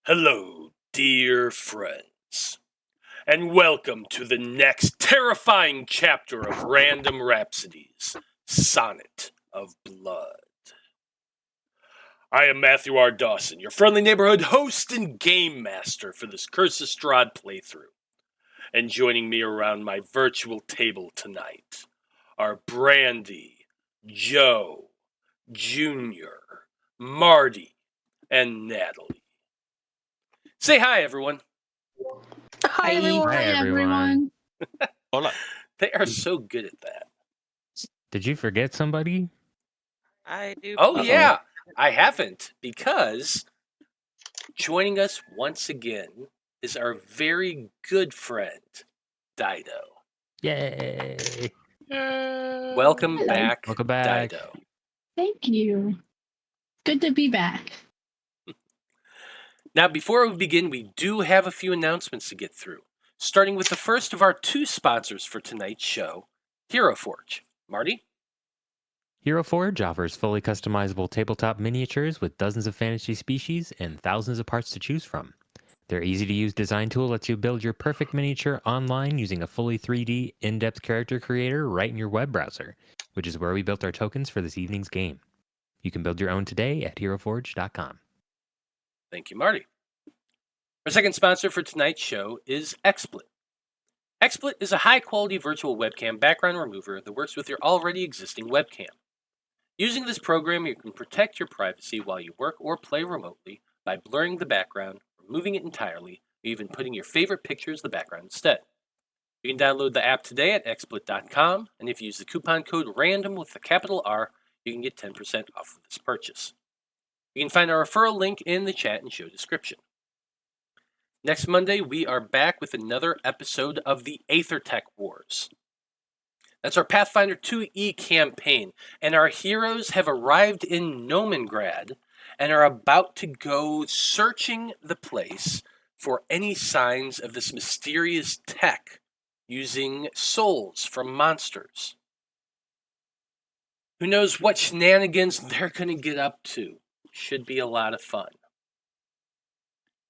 Hello, dear friends, and welcome to the next terrifying chapter of Random Rhapsodies, Sonnet of Blood. I am Matthew R. Dawson, your friendly neighborhood host and game master for this Curse of Strahd playthrough. And joining me around my virtual table tonight are Brandie, Joe, Junior, Marty, and Natalie. Say hi, everyone. Hi, everyone. Hi, everyone. Hola. They are so good at that. Did you forget somebody? I do. Oh, yeah. I haven't, because joining us once again is our very good friend, Dyto. Yay! Welcome Hello. back, Welcome back. Dyto. Thank you. Good to be back. Now, before we begin, we do have a few announcements to get through, starting with the first of our two sponsors for tonight's show, Hero Forge. Marty? Hero Forge offers fully customizable tabletop miniatures with dozens of fantasy species and thousands of parts to choose from. Their easy-to-use design tool lets you build your perfect miniature online using a fully 3D, in-depth character creator right in your web browser, which is where we built our tokens for this evening's game. You can build your own today at heroforge.com. Thank you, Marty. Our second sponsor for tonight's show is XSplit. XSplit is a high-quality virtual webcam background remover that works with your already existing webcam. Using this program, you can protect your privacy while you work or play remotely by blurring the background, removing it entirely, or even putting your favorite picture as the background instead. You can download the app today at xsplit.com, and if you use the coupon code RANDOM with a capital R, you can get 10% off of this purchase. You can find our referral link in the chat and show description. Next Monday, we are back with another episode of the Aethertech Wars. That's our Pathfinder 2E campaign, and our heroes have arrived in Nomengrad and are about to go searching the place for any signs of this mysterious tech using souls from monsters. Who knows what shenanigans they're going to get up to? Should be a lot of fun.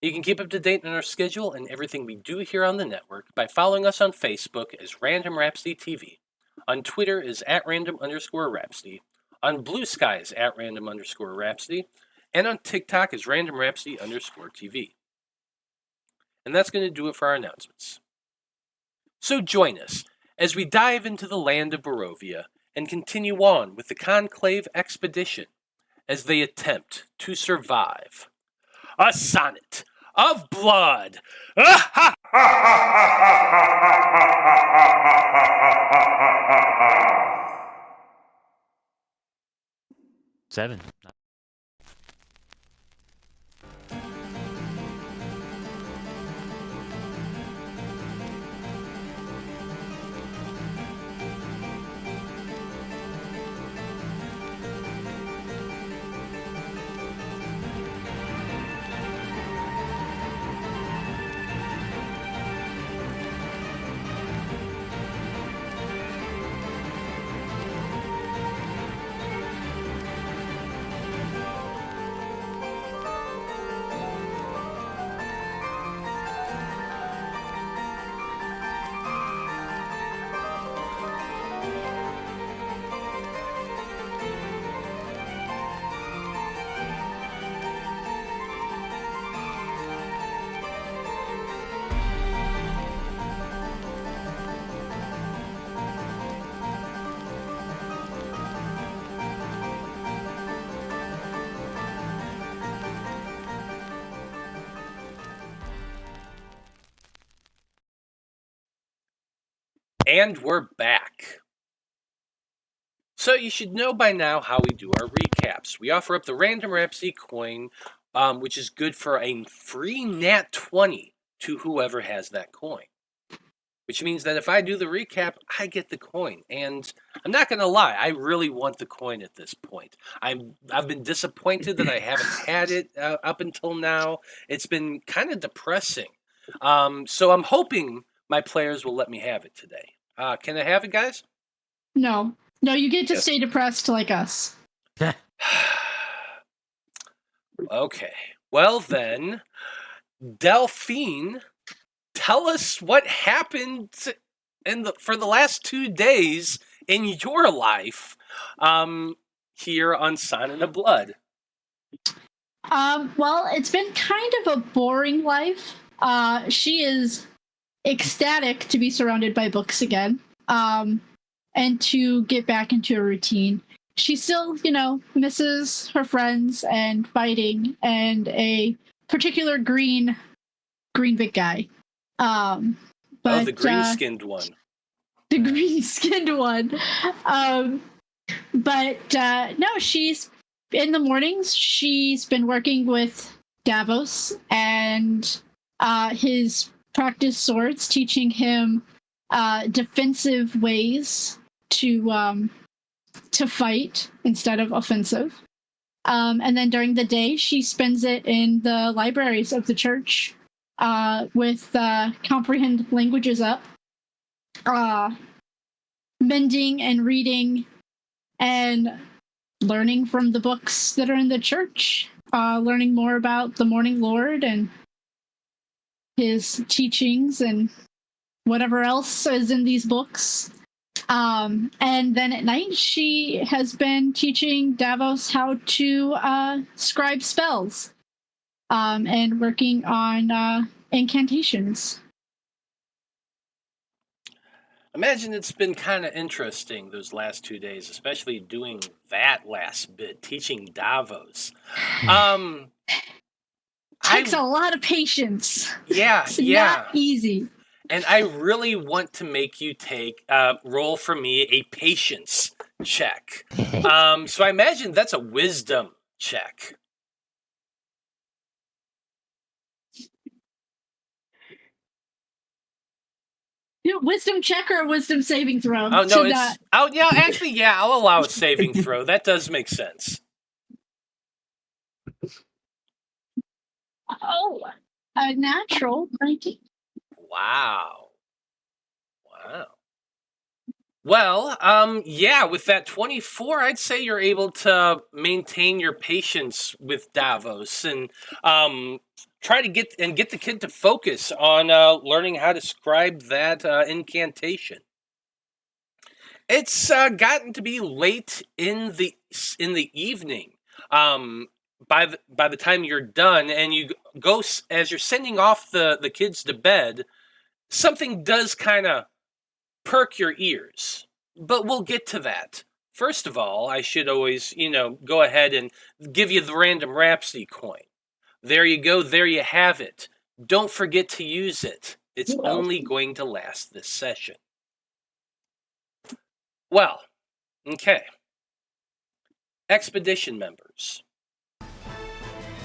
You can keep up to date on our schedule and everything we do here on the network by following us on Facebook as Random Rhapsody TV, on Twitter is @random_Rhapsody, on Blue Sky is @random_Rhapsody, and on TikTok is Random Rhapsody_TV. And that's going to do it for our announcements. So join us as we dive into the land of Barovia and continue on with the Conclave Expedition as they attempt to survive a Sonnet of Blood. 7. And we're back. So you should know by now how we do our recaps. We offer up the Random Rhapsody coin, which is good for a free Nat 20 to whoever has that coin. Which means that if I do the recap, I get the coin. And I'm not going to lie, I really want the coin at this point. I've been disappointed that I haven't had it up until now. It's been kind of depressing. So I'm hoping my players will let me have it today. Can I have it, guys? No, you get to stay depressed like us. Okay. Well then, Delphine, tell us what happened for the last 2 days in your life here on Sonnet of Blood. Well, it's been kind of a boring life. She is ecstatic to be surrounded by books again, and to get back into a routine. She still, misses her friends and fighting and a particular green big guy. But the green-skinned one. The green-skinned one. But no, she's in the mornings. She's been working with Davos and his practice swords, teaching him defensive ways to fight instead of offensive. And then during the day, she spends it in the libraries of the church with comprehend languages up, mending and reading and learning from the books that are in the church, learning more about the Morning Lord and his teachings and whatever else is in these books. And then at night, she has been teaching Davos how to scribe spells and working on incantations. Imagine it's been kind of interesting those last 2 days, especially doing that last bit, teaching Davos. Takes a lot of patience. Yeah, It's not easy. And I really want to make you roll for me a patience check. So I imagine that's a wisdom check. Wisdom check or a wisdom saving throw? Oh, no, I'll allow a saving throw. That does make sense. Oh, a natural 19. Wow. Well, with that 24, I'd say you're able to maintain your patience with Davos and try to get the kid to focus on learning how to scribe that incantation. It's gotten to be late in the evening. By the time you're done and you go, as you're sending off the kids to bed, something does kind of perk your ears, but we'll get to that. First of all, I should always, go ahead and give you the random Rhapsody coin. There you go. There you have it. Don't forget to use it. It's only going to last this session. Well, okay. Expedition members.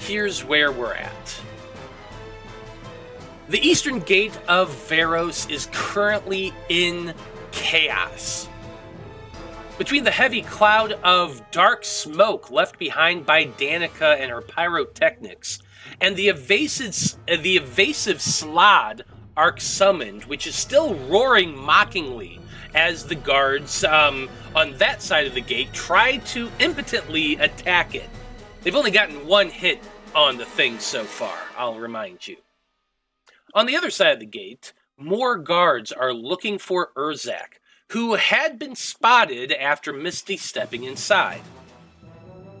Here's where we're at. The eastern gate of Veros is currently in chaos. Between the heavy cloud of dark smoke left behind by Danika and her pyrotechnics, and the evasive Strahd Arc summoned, which is still roaring mockingly as the guards on that side of the gate try to impotently attack it. They've only gotten one hit on the thing so far, I'll remind you. On the other side of the gate, more guards are looking for Urzak, who had been spotted after Misty stepping inside.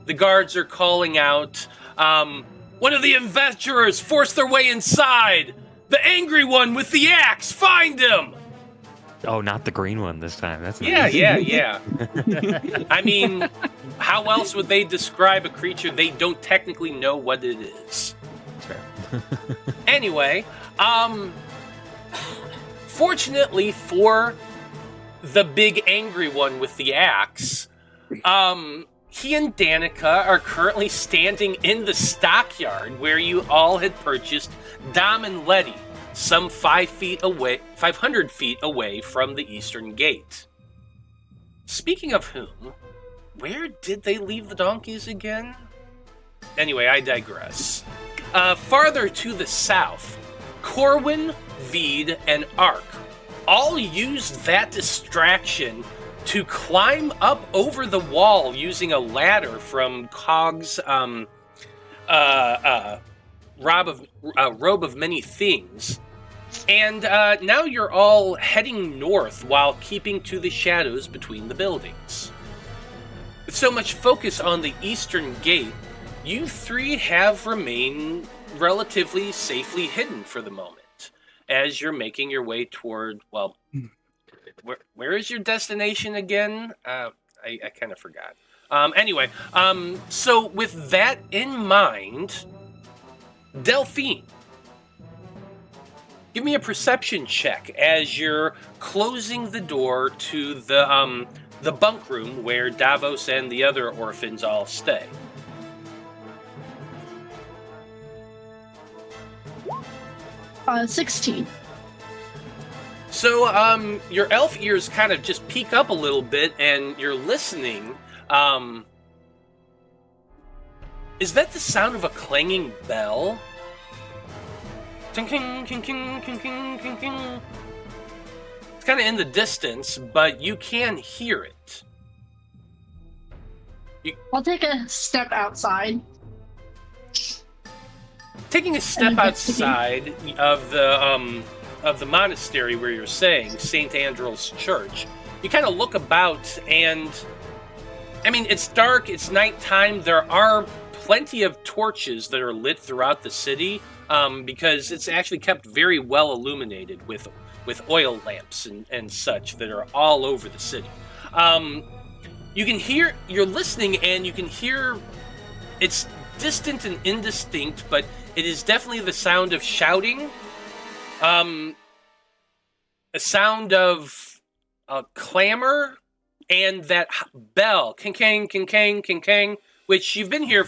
The guards are calling out, one of the adventurers forced their way inside! The angry one with the axe! Find him! Oh, not the green one this time. That's not Yeah. I mean, how else would they describe a creature they don't technically know what it is? Fair. Anyway, fortunately for the big angry one with the axe, he and Danika are currently standing in the stockyard where you all had purchased Dom and Letty, some 500 feet away from the eastern gate. Speaking of whom, where did they leave the donkeys again? Anyway, I digress. Farther to the south, Corwan, Vide, and Ark all used that distraction to climb up over the wall using a ladder from Cog's robe of many things. And now you're all heading north while keeping to the shadows between the buildings. With so much focus on the eastern gate, you three have remained relatively safely hidden for the moment as you're making your way toward, well, where is your destination again? I kind of forgot. Anyway, so with that in mind, Delphine, give me a perception check as you're closing the door to the bunk room where Davos and the other orphans all stay. Uh, 16. So, your elf ears kind of just peek up a little bit, and you're listening. Is that the sound of a clanging bell? Ting, ting, ting, ting, ting, ting, ting, ting. It's kind of in the distance, but you can hear it. I'll take a step outside. Taking a step outside of the monastery where you're staying, St. Andrew's Church, you kind of look about, and I mean, it's dark, it's nighttime. There are plenty of torches that are lit throughout the city, because it's actually kept very well illuminated with oil lamps and such that are all over the city. You can hear, you're listening, and you can hear, it's distant and indistinct, but it is definitely the sound of shouting, a sound of clamor, and that bell, king, king, which you've been here,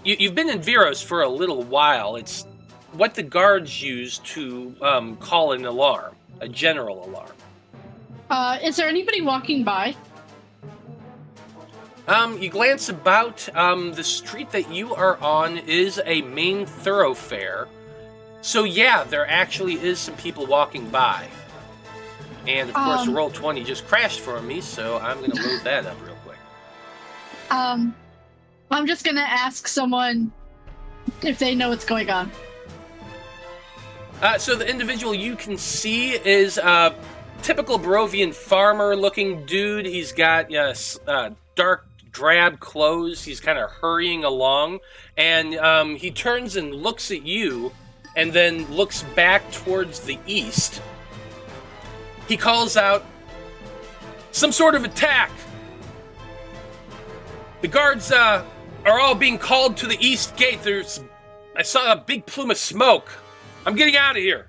you've been in Veros for a little while. It's what the guards use to call an alarm, a general alarm. Is there anybody walking by? You glance about, the street that you are on is a main thoroughfare. So yeah, there actually is some people walking by. And of course, Roll20 just crashed for me, so I'm going to load that up real quick. I'm just going to ask someone if they know what's going on. So the individual you can see is a typical Barovian farmer-looking dude. He's got dark drab clothes. He's kind of hurrying along, and he turns and looks at you, and then looks back towards the east. He calls out, "Some sort of attack! The guards are all being called to the east gate. I saw a big plume of smoke. I'm getting out of here."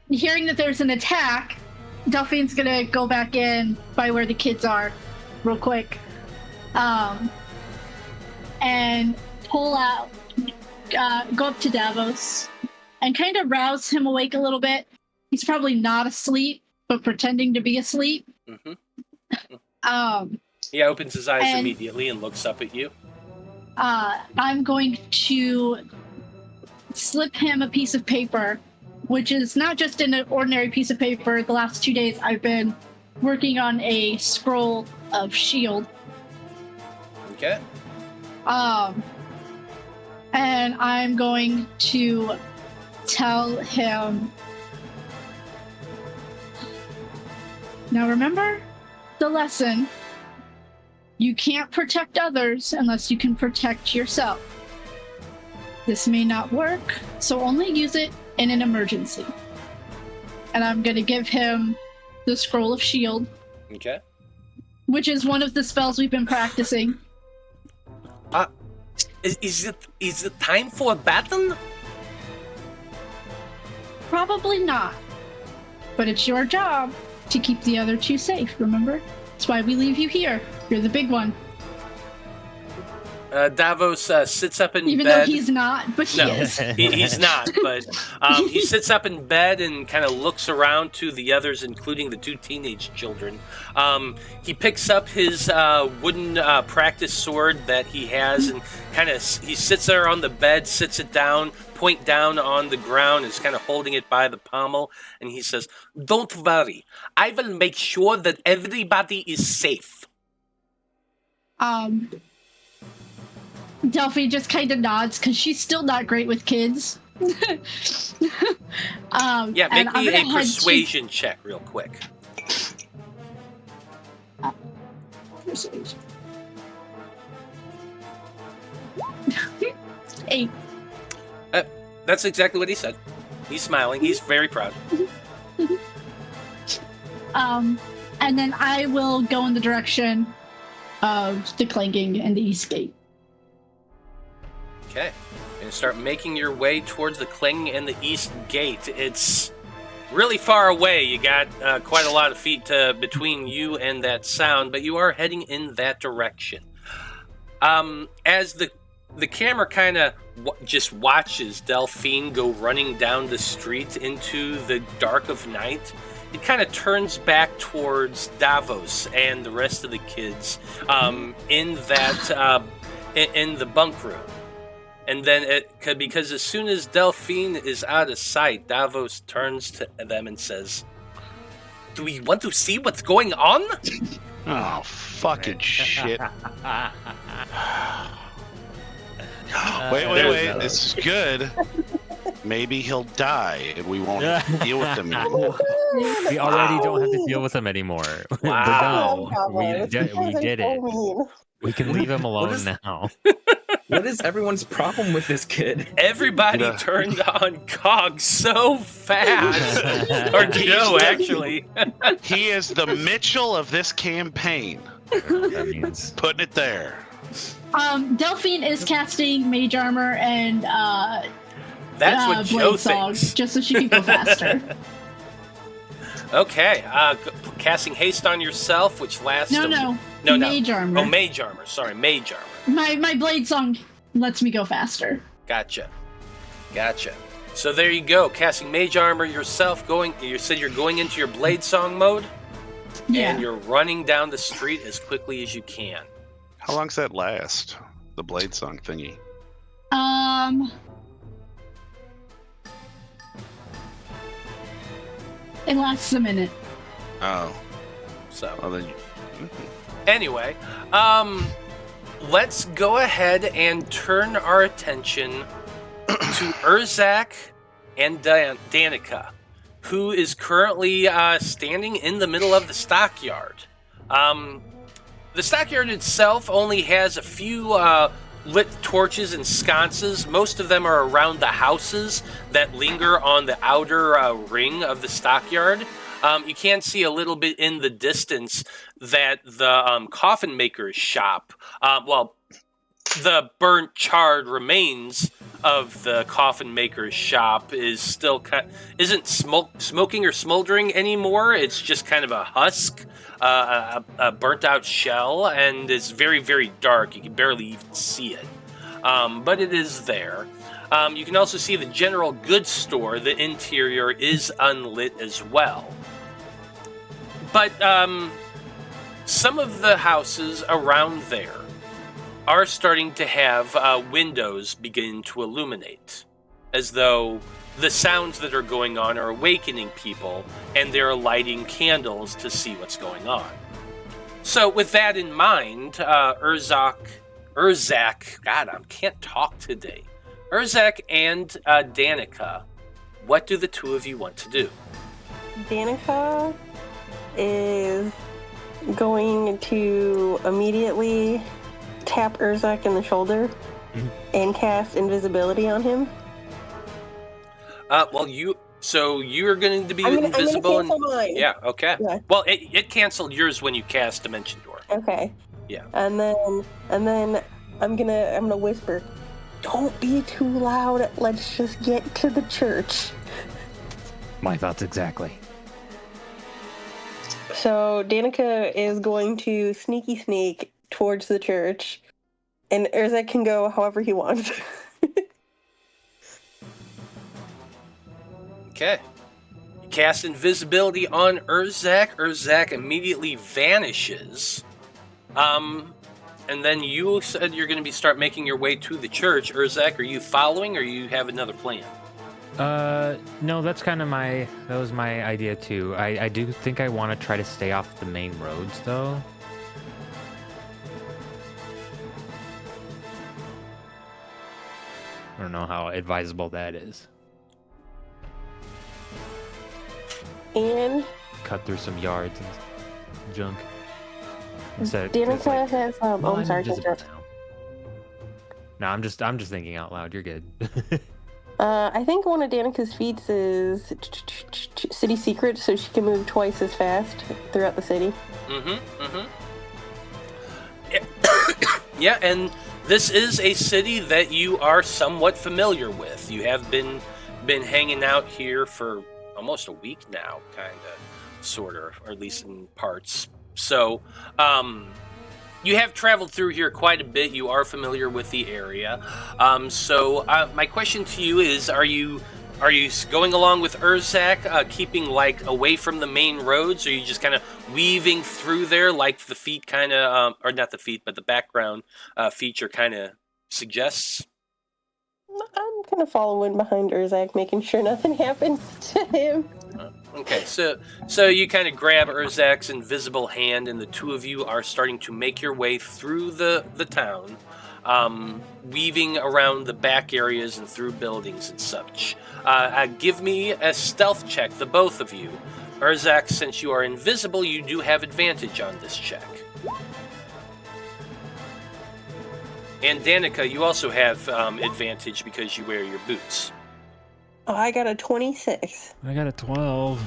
Hearing that there's an attack, Delphine's gonna go back in by where the kids are real quick. And pull out, go up to Davos and kind of rouse him awake a little bit. He's probably not asleep, but pretending to be asleep. Mm-hmm. He opens his eyes immediately and looks up at you. I'm going to slip him a piece of paper, which is not just an ordinary piece of paper. The last 2 days I've been working on a scroll of shield. Okay. And I'm going to tell him, now remember the lesson. You can't protect others unless you can protect yourself. This may not work, so only use it in an emergency. And I'm going to give him the Scroll of Shield. Okay. Which is one of the spells we've been practicing. Is it time for a battle? Probably not. But it's your job to keep the other two safe, remember? That's why we leave you here. You're the big one. Davos sits up in bed. Even though he's not, but he is. He's not, but he sits up in bed and kind of looks around to the others, including the two teenage children. He picks up his wooden practice sword that he has and he sits there on the bed, sits it down, point down on the ground, is kind of holding it by the pommel, and he says, "Don't worry. I will make sure that everybody is safe." Delphine just kind of nods because she's still not great with kids. Yeah, and make I'm me gonna a head persuasion check real quick. Persuasion. 8. That's exactly what he said. He's smiling. He's very proud. And then I will go in the direction of the clanging and the east gate. Okay. And start making your way towards the clanging and the east gate. It's really far away. You got quite a lot of feet between you and that sound, but you are heading in that direction. As the camera kind of just watches Delphine go running down the street into the dark of night, it kind of turns back towards Davos and the rest of the kids in that in the bunk room. And then because as soon as Delphine is out of sight, Davos turns to them and says, "Do we want to see what's going on?" Oh, fucking shit. Wait. This is good. Maybe he'll die and we won't deal with him anymore. We already don't have to deal with him anymore. Wow. We're done. We did it. We can leave him alone now. What is everyone's problem with this kid? Everybody turned on Cog so fast. Or Joe, actually. He is the Mitchell of this campaign. That means. Putting it there. Delphine is casting Mage Armor and That's what Joe Blade Song, thinks. just so she can go faster. Okay, casting haste on yourself, which lasts... No. No. Mage Armor. Oh, Mage Armor. Sorry, Mage Armor. My Blade Song lets me go faster. Gotcha. So there you go, casting Mage Armor yourself, you said you're going into your Blade Song mode? Yeah. And you're running down the street as quickly as you can. How long's that last? The Blade Song thingy. It lasts a minute. Oh. So... Well, then Anyway, let's go ahead and turn our attention to Urzak and Danika, who is currently standing in the middle of the stockyard. The stockyard itself only has a few lit torches and sconces. Most of them are around the houses that linger on the outer ring of the stockyard. You can see a little bit in the distance that the coffin maker's shop, the burnt, charred remains of the coffin maker's shop is still isn't smoking or smoldering anymore. It's just kind of a husk, a burnt out shell, and it's very, very dark. You can barely even see it, but it is there. You can also see the general goods store. The interior is unlit as well. But some of the houses around there are starting to have windows begin to illuminate, as though the sounds that are going on are awakening people, and they're lighting candles to see what's going on. So with that in mind, Urzak, God, I can't talk today. Urzak and Danika, what do the two of you want to do? Danika is going to immediately tap Urzak in the shoulder and cast invisibility on him. You're going to be invisible. I'm gonna cancel mine. Yeah, okay. Yeah. Well, it canceled yours when you cast Dimension Door. Okay. Yeah. And then I'm gonna whisper, "Don't be too loud. Let's just get to the church." My thoughts exactly. So Danika is going to sneaky sneak towards the church, and Urzak can go however he wants. Okay. You cast invisibility on Urzak. Urzak immediately vanishes. And then you said you're going to start making your way to the church. Urzak, are you following, or you have another plan? No, that's kind of that was my idea too. I do think I want to try to stay off the main roads though. I don't know how advisable that is. And Cut through some yards and junk. Danika has I'm sorry to interrupt. No, I'm just thinking out loud. You're good. I think one of Danika's feats is city secret, so she can move twice as fast throughout the city. Yeah, and this is a city that you are somewhat familiar with. You have been hanging out here for almost a week now, kind of, sort of, or at least in parts. So, you have traveled through here quite a bit. You are familiar with the area. So my question to you is: Are you going along with Urzak, keeping like away from the main roads? Or are you just kind of weaving through there, like the feet kind of, or not the feet, but the background feature kind of suggests? I'm kind of following behind Urzak, making sure nothing happens to him. Okay, so you kind of grab Urzak's invisible hand, and the two of you are starting to make your way through the town, weaving around the back areas and through buildings and such. Give me a stealth check, the both of you. Urzak, since you are invisible, you do have advantage on this check. And Danika, you also have advantage because you wear your boots. Oh, I got a 26. I got a 12.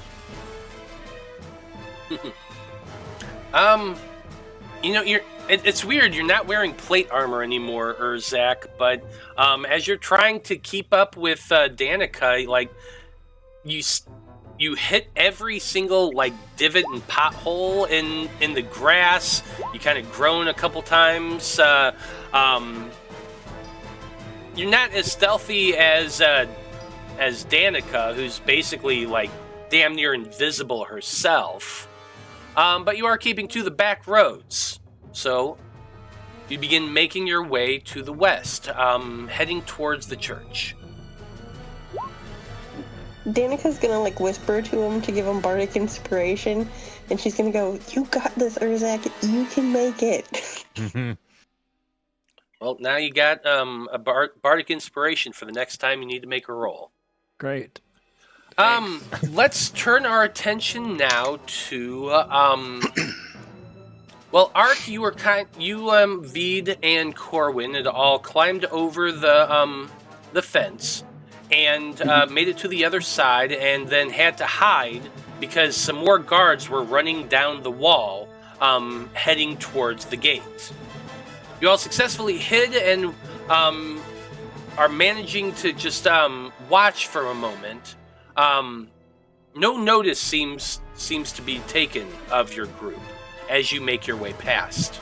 It's weird. You're not wearing plate armor anymore, Urzak. But as you're trying to keep up with Danika, like you hit every single like divot and pothole in the grass. You kind of groan a couple times. You're not as stealthy as Danika, who's basically like damn near invisible herself. But you are keeping to the back roads. So you begin making your way to the west, heading towards the church. Danika's gonna like whisper to him to give him bardic inspiration, and she's gonna go, "You got this, Urzak. You can make it." Well, now you got a bardic inspiration for the next time you need to make a roll. Great. Let's turn our attention now to well, Ark, you were Vide and Corwan had all climbed over the fence and made it to the other side, and then had to hide because some more guards were running down the wall, heading towards the gate. You all successfully hid and are managing to just watch for a moment. No notice seems to be taken of your group as you make your way past.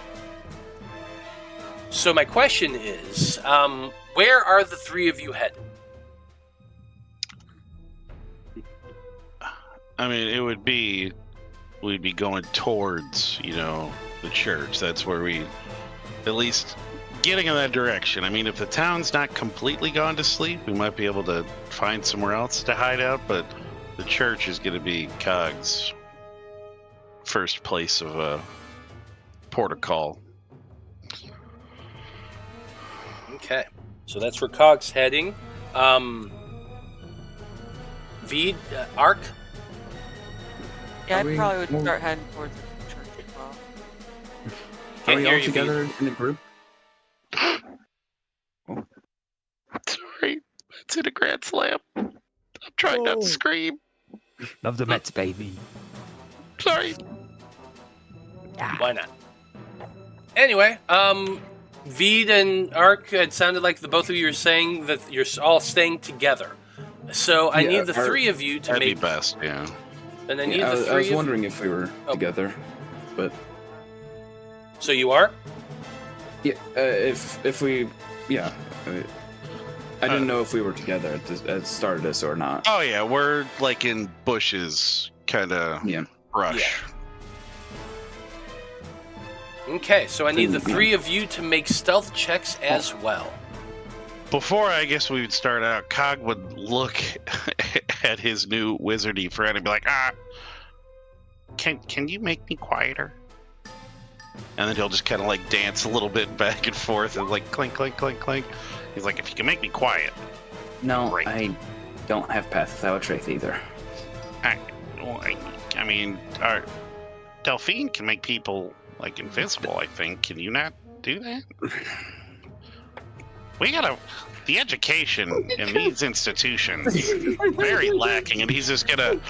So my question is, where are the three of you headed? I mean, we'd be going towards, the church. That's where we, at least, getting in that direction. I mean, if the town's not completely gone to sleep, we might be able to find somewhere else to hide out, but the church is going to be Cog's first place of port of call. Okay, so that's where Cog's heading. Vide, Ark? Yeah, I probably would start heading towards the church as well. Are we all together in a group? Sorry, it's in a grand slam. I'm trying not to scream. Love the Mets, baby. Sorry. Why not? Anyway, Vide and Ark, it sounded like the both of you are saying that you're all staying together. So I need the three of you to That'd make... be best, yeah. And I need the three I was wondering if we were together, but... So you are? Yeah, if we... Yeah. I didn't know if we were together at the start of this or not. Oh, yeah, we're like in bushes, kind of brush. Yeah. Okay, so I need the three of you to make stealth checks as well. Before I guess we would start out, Cog would look at his new wizardy friend and be like, can you make me quieter? And then he'll just kind of like dance a little bit back and forth and like clink, clink, clink, clink. He's like, if you can make me quiet. No, Great. I don't have Path Without Trace either. I mean, our Delphine can make people like invisible, I think. Can you not do that? The education in these institutions is very lacking, and he's just gonna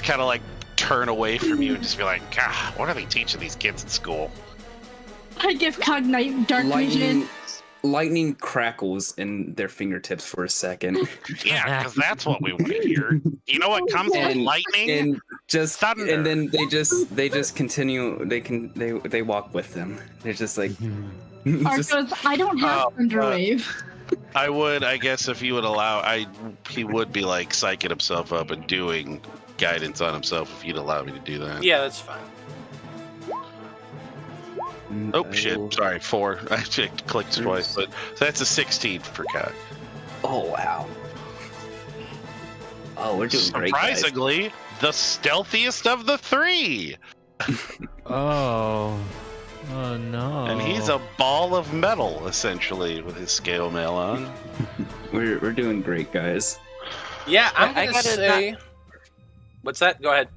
kind of like turn away from you and just be like, God, what are they teaching these kids in school? I give Cognite Dark Vision. Lightning crackles in their fingertips for a second. Yeah, because that's what we want to hear. You know what comes with lightning? And just Thunder. and then they just continue. They walk with them. They're just like. Ark goes, I don't have Thunderwave. I would, I guess, if you would allow, he would be like psyching himself up and doing guidance on himself if you'd allow me to do that. Yeah, that's fine. Oh shit! Sorry, 4. I clicked twice, but that's a 16 for Cog. Oh wow! Oh, we're doing great, guys. Surprisingly, the stealthiest of the 3. Oh no! And he's a ball of metal, essentially, with his scale mail on. We're doing great, guys. Yeah, I'm I gonna gotta say. What's that? Go ahead.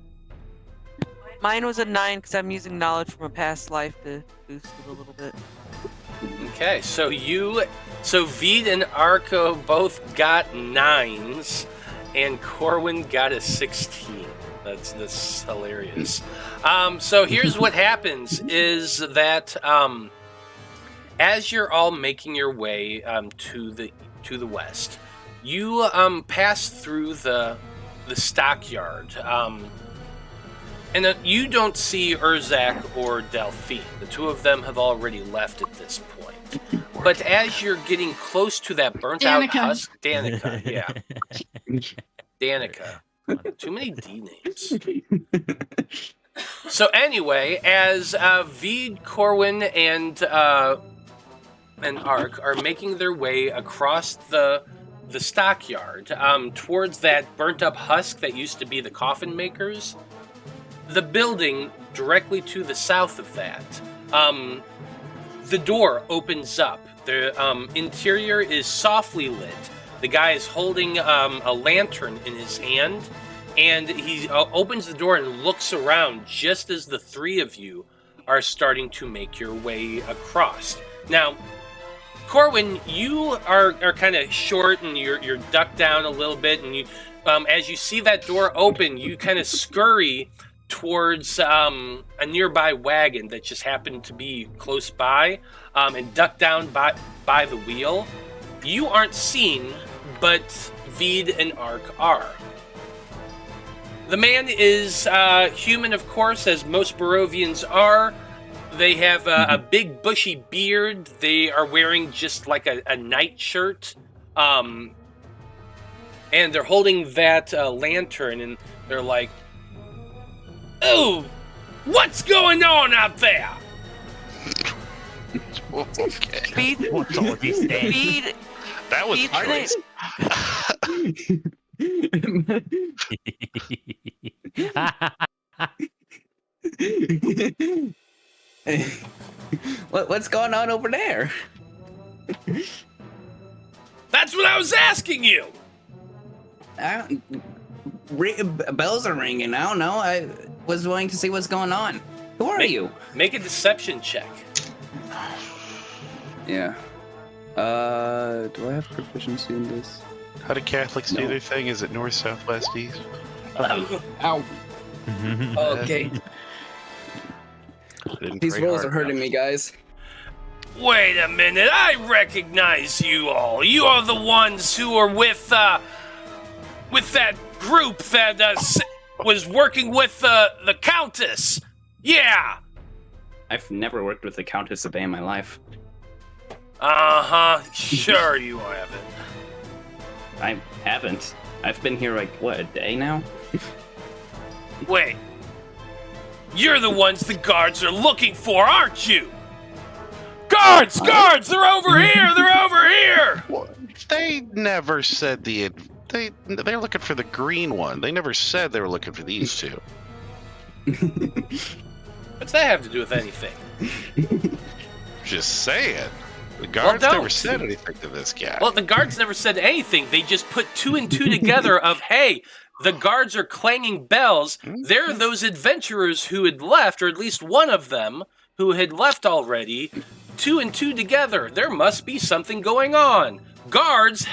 Mine was a 9 because I'm using knowledge from a past life to boost it a little bit. Okay, so Vide and Arko both got 9s, and Corwan got a 16. That's hilarious. So here's what happens: is that as you're all making your way to the west, you pass through the stockyard. And you don't see Urzak or Delphine. The two of them have already left at this point. But as you're getting close to that burnt-out husk... Danika, yeah. Danika. Too many D names. So anyway, as Vide, Corwan, and Ark are making their way across the stockyard towards that burnt-up husk that used to be the coffin makers... The building directly to the south of that, the door opens up. The interior is softly lit. The guy is holding a lantern in his hand, and he opens the door and looks around just as the 3 of you are starting to make your way across. Now, Corwan, you are kind of short and you're ducked down a little bit, and you, as you see that door open, you kind of scurry towards a nearby wagon that just happened to be close by, and duck down by the wheel. You aren't seen, but Vide and Ark are. The man is human, of course, as most Barovians are. They have a big bushy beard. They are wearing just like a nightshirt. And they're holding that lantern, and they're like, "Oh, what's going on out there?" Okay. What's all these things? Speed. That was Speed choice. What's going on over there? That's what I was asking you. Bells are ringing. I don't know. I was wanting to see what's going on. Who are you? Make a deception check. Yeah. Do I have proficiency in this? How do Catholics do No. their thing? Is it north, south, west, east? Ow. Okay. These rolls are hurting me, guys. Wait a minute, I recognize you all. You are the ones who are with that group that was working with the Countess. Yeah. I've never worked with the Countess a day in my life. Uh-huh, sure you haven't. I haven't. I've been here like, what, a day now? Wait. You're the ones the guards are looking for, aren't you? Guards! Guards! They're over here! They're over here! They never said they're looking for the green one. They never said they were looking for these two. What's that have to do with anything? Just saying. The guards don't. never said anything to this guy. Well, the guards never said anything. They just put 2 and 2 together of, hey, the guards are clanging bells. There are those adventurers who had left, or at least one of them who had left already. 2 and 2 together. There must be something going on. Guards,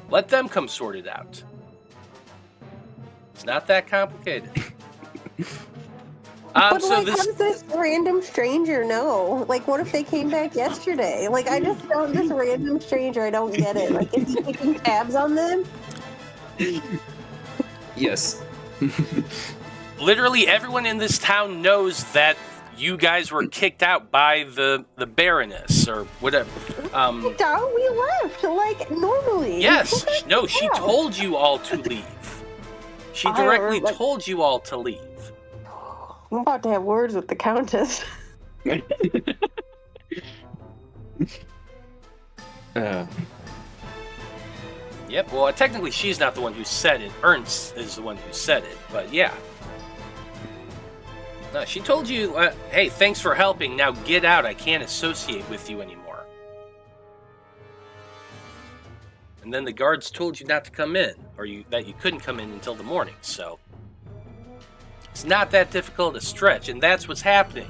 let them come sort it out. It's not that complicated. But So like, this. how does this random stranger know? Like, what if they came back yesterday? Like, I just found this random stranger. I don't get it. Like, is he keeping tabs on them? Yes. Literally everyone in this town knows that you guys were kicked out by the Baroness or whatever. We left like normally. Yes, no, she told you all to leave. She directly told you all to leave. I'm about to have words with the Countess. Yep, well, technically she's not the one who said it. Ernst is the one who said it, but yeah. No, she told you, hey, thanks for helping, now get out, I can't associate with you anymore. And then the guards told you not to come in, or that you couldn't come in until the morning, so... It's not that difficult a stretch, and that's what's happening.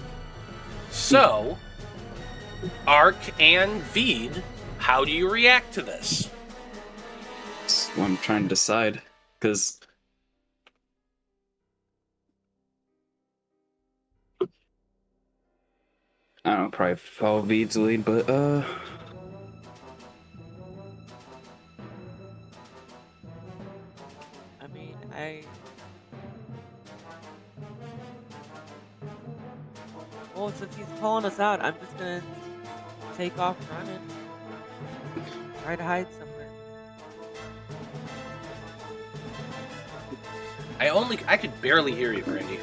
So, Ark and Vide, how do you react to this? That's what I'm trying to decide, because I don't know, probably follow Vide's lead, but I mean, well, since he's calling us out, I'm just gonna take off running. Try to hide somewhere. I could barely hear you, Brandie.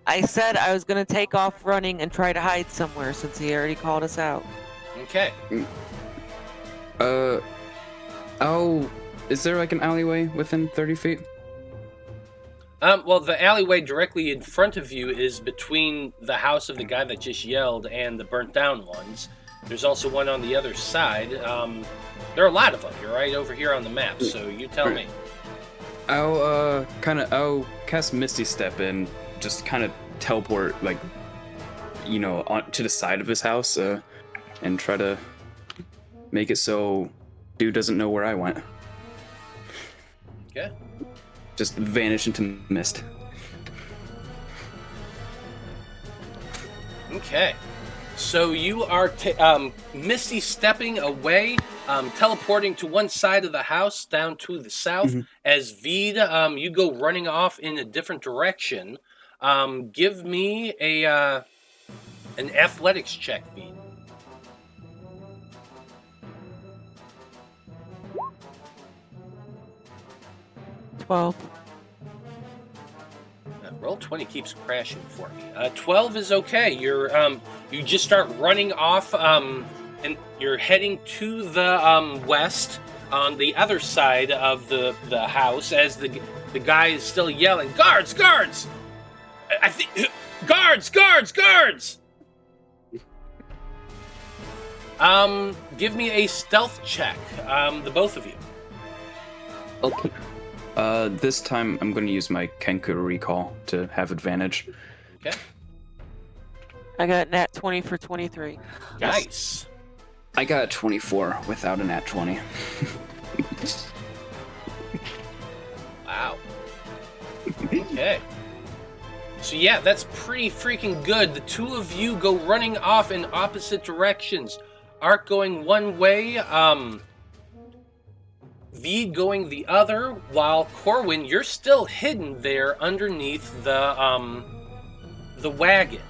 I said I was gonna take off running and try to hide somewhere since he already called us out. Okay. is there like an alleyway within 30 feet? Well, the alleyway directly in front of you is between the house of the guy that just yelled and the burnt down ones. There's also one on the other side. There are a lot of them. You're right over here on the map, so you tell me. I'll cast Misty Step and just kind of teleport, like, on to the side of his house, and try to make it so dude doesn't know where I went. Okay. Just vanish into mist. Okay. So you are Misty stepping away, teleporting to one side of the house down to the south. Mm-hmm. As Vide, you go running off in a different direction. Give me an athletics check, Vide. Roll 20 keeps crashing for me. 12 is okay. You just start running off, and you're heading to the west on the other side of the house as the guy is still yelling, "Guards! Guards! I think guards! Guards! Guards!" Give me a stealth check, the both of you. Okay. This time I'm going to use my Kenku recall to have advantage. Okay. I got nat 20 for 23. Nice. I got 24 without a nat 20. Wow. Okay. So yeah, that's pretty freaking good. The two of you go running off in opposite directions. Ark going one way, Vide going the other, while Corwan, you're still hidden there underneath the wagon.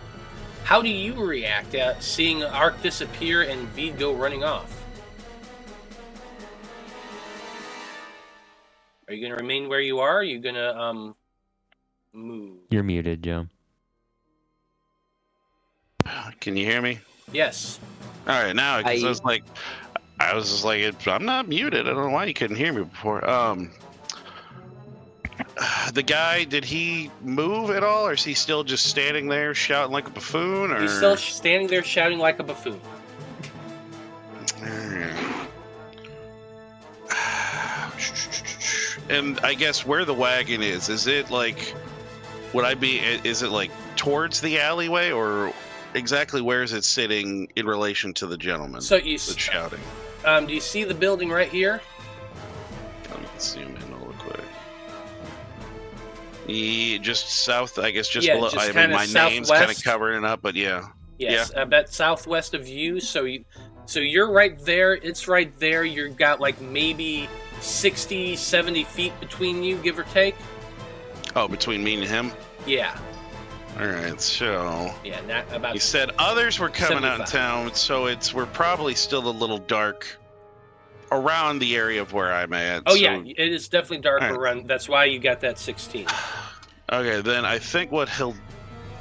How do you react at seeing Ark disappear and Vide go running off? Are you going to remain where you are? Or are you going to move? You're muted, Joe. Can you hear me? Yes. All right, now because I was just like, I'm not muted. I don't know why you couldn't hear me before. the guy, did he move at all, or is he still just standing there shouting like a buffoon? Or He's still standing there shouting like a buffoon. And I guess where the wagon is it like, is it like towards the alleyway, or exactly where is it sitting in relation to the gentleman that's shouting? Do you see the building right here? Let me zoom in real quick. Just south, I guess, just below. Just I mean, my name's kind of covering it up, but yeah. Yes, about southwest of you. So you're right there. It's right there. You've got like maybe 60, 70 feet between you, give or take. Oh, between me and him? Yeah. All right, so... Yeah, not about... You said others were coming 75. out in town, so we're probably still a little dark around the area of where I'm at. Oh, so... yeah, it is definitely dark All right. around. That's why you got that 16. Okay, then I think what he'll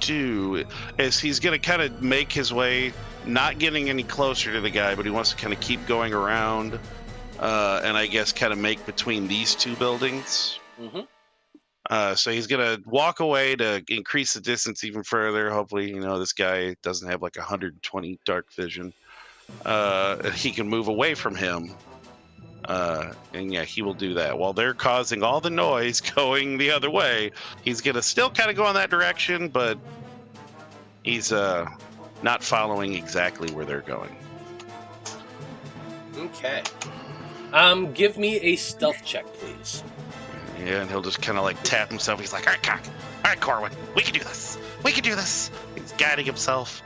do is he's going to kind of make his way, not getting any closer to the guy, but he wants to kind of keep going around, and I guess kind of make between these two buildings. Mm-hmm. So he's going to walk away to increase the distance even further. Hopefully, this guy doesn't have like 120 dark vision. He can move away from him. And yeah, he will do that. While they're causing all the noise going the other way, he's going to still kind of go in that direction, but he's not following exactly where they're going. Okay. Give me a stealth check, please. Yeah, and he'll just kind of like tap himself. He's like, all right, Corwan, we can do this. He's guiding himself.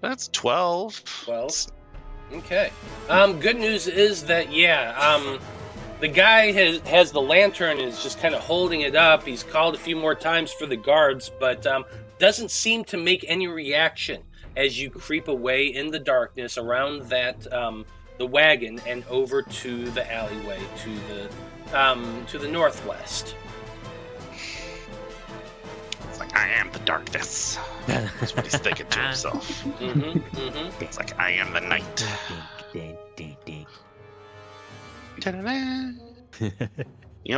That's 12. 12. Okay. Good news is that, the guy has the lantern and is just kind of holding it up. He's called a few more times for the guards, but doesn't seem to make any reaction as you creep away in the darkness around that the wagon and over to the alleyway to the northwest. It's like, I am the darkness. That's what he's thinking to himself. It's like, I am the night.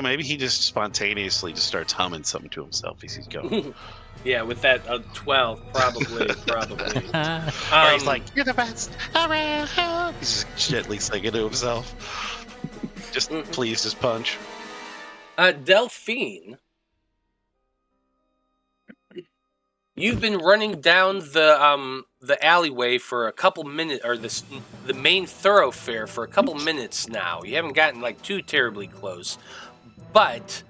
Maybe he just spontaneously just starts humming something to himself as he's going. Yeah, with that 12, probably. Or he's like, you're the best around. He's just gently singing to himself. Just please, just punch. Delphine, you've been running down the alleyway for a couple minutes, or the main thoroughfare for a couple minutes now. You haven't gotten like too terribly close, but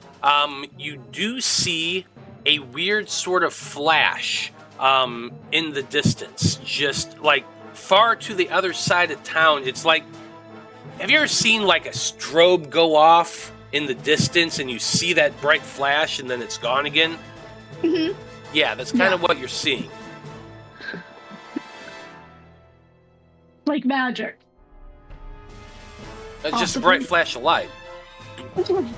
you do see a weird sort of flash in the distance, just like far to the other side of town. It's like, have you ever seen like a strobe go off in the distance and you see that bright flash and then it's gone again? Mm-hmm. Yeah, that's kind of what you're seeing. Like magic. It's just a bright flash of light.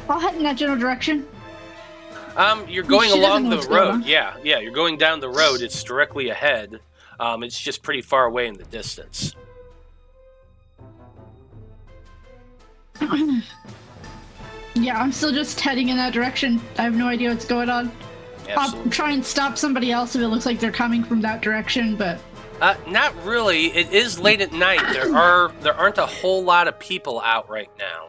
I'll head in that general direction. You're going She doesn't along know the what's going road. on. Yeah, you're going down the road. It's directly ahead. It's just pretty far away in the distance. Yeah, I'm still just heading in that direction. I have no idea what's going on. Absolutely. I'll try and stop somebody else if it looks like they're coming from that direction, but Not really. It is late at night. There aren't a whole lot of people out right now.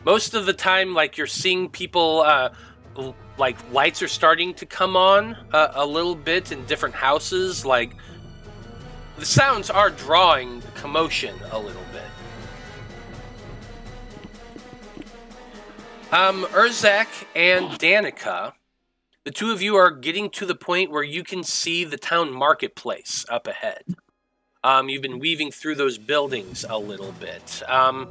Most of the time, like, you're seeing people, like, lights are starting to come on a little bit in different houses. Like, the sounds are drawing commotion a little bit. Urzak and Danika, the two of you are getting to the point where you can see the town marketplace up ahead. You've been weaving through those buildings a little bit. I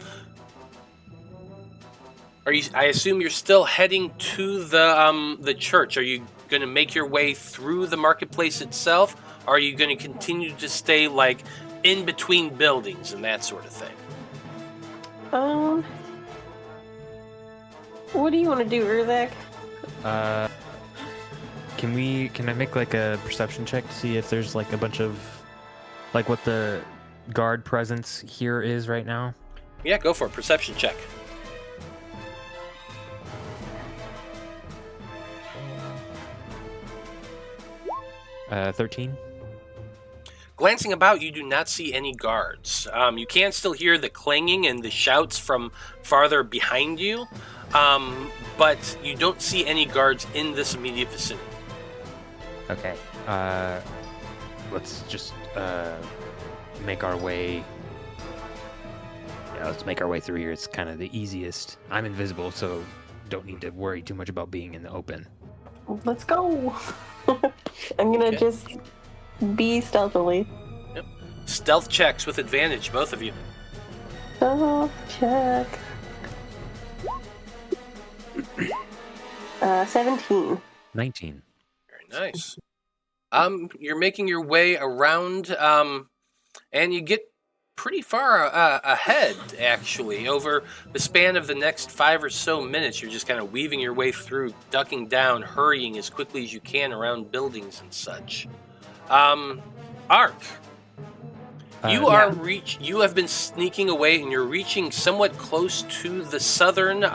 assume you're still heading to the church. Are you going to make your way through the marketplace itself? Or are you going to continue to stay, like, in between buildings and that sort of thing? What do you want to do, Urzak? Can I make like a perception check to see if there's like a bunch of, like, what the guard presence here is right now? Yeah, go for a perception check. 13. Glancing about, you do not see any guards. You can still hear the clanging and the shouts from farther behind you, but you don't see any guards in this immediate vicinity. Okay. Let's just make our way. Yeah, let's make our way through here. It's kind of the easiest. I'm invisible, so don't need to worry too much about being in the open. Let's go. I'm gonna just be stealthily. Yep. Stealth checks with advantage, both of you. Stealth check. 17. 19. Very nice. You're making your way around, and you get pretty far ahead, actually. Over the span of the next 5 or so minutes, you're just kind of weaving your way through, ducking down, hurrying as quickly as you can around buildings and such. Ark, you you have been sneaking away, and you're reaching somewhat close to the southern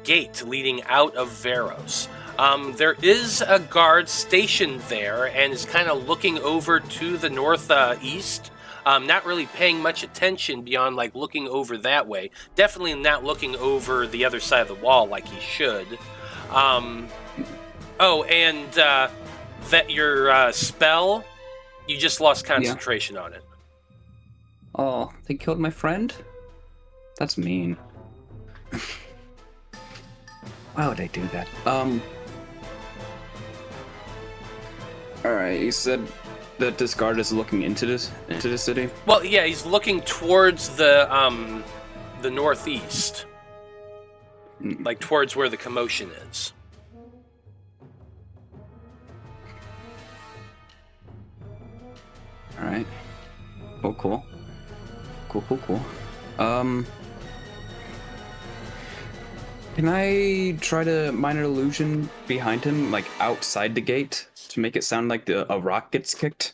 gate leading out of Veros. There is a guard stationed there and is kind of looking over to the northeast, not really paying much attention beyond like looking over that way. Definitely not looking over the other side of the wall like he should. That your spell, you just lost concentration on it. Oh, they killed my friend? That's mean. Why would I do that? Alright, you said that this guard is looking into the city? Well, yeah, he's looking towards the northeast. Like towards where the commotion is. Alright. Cool. Can I try to minor illusion behind him, like outside the gate, to make it sound like a rock gets kicked?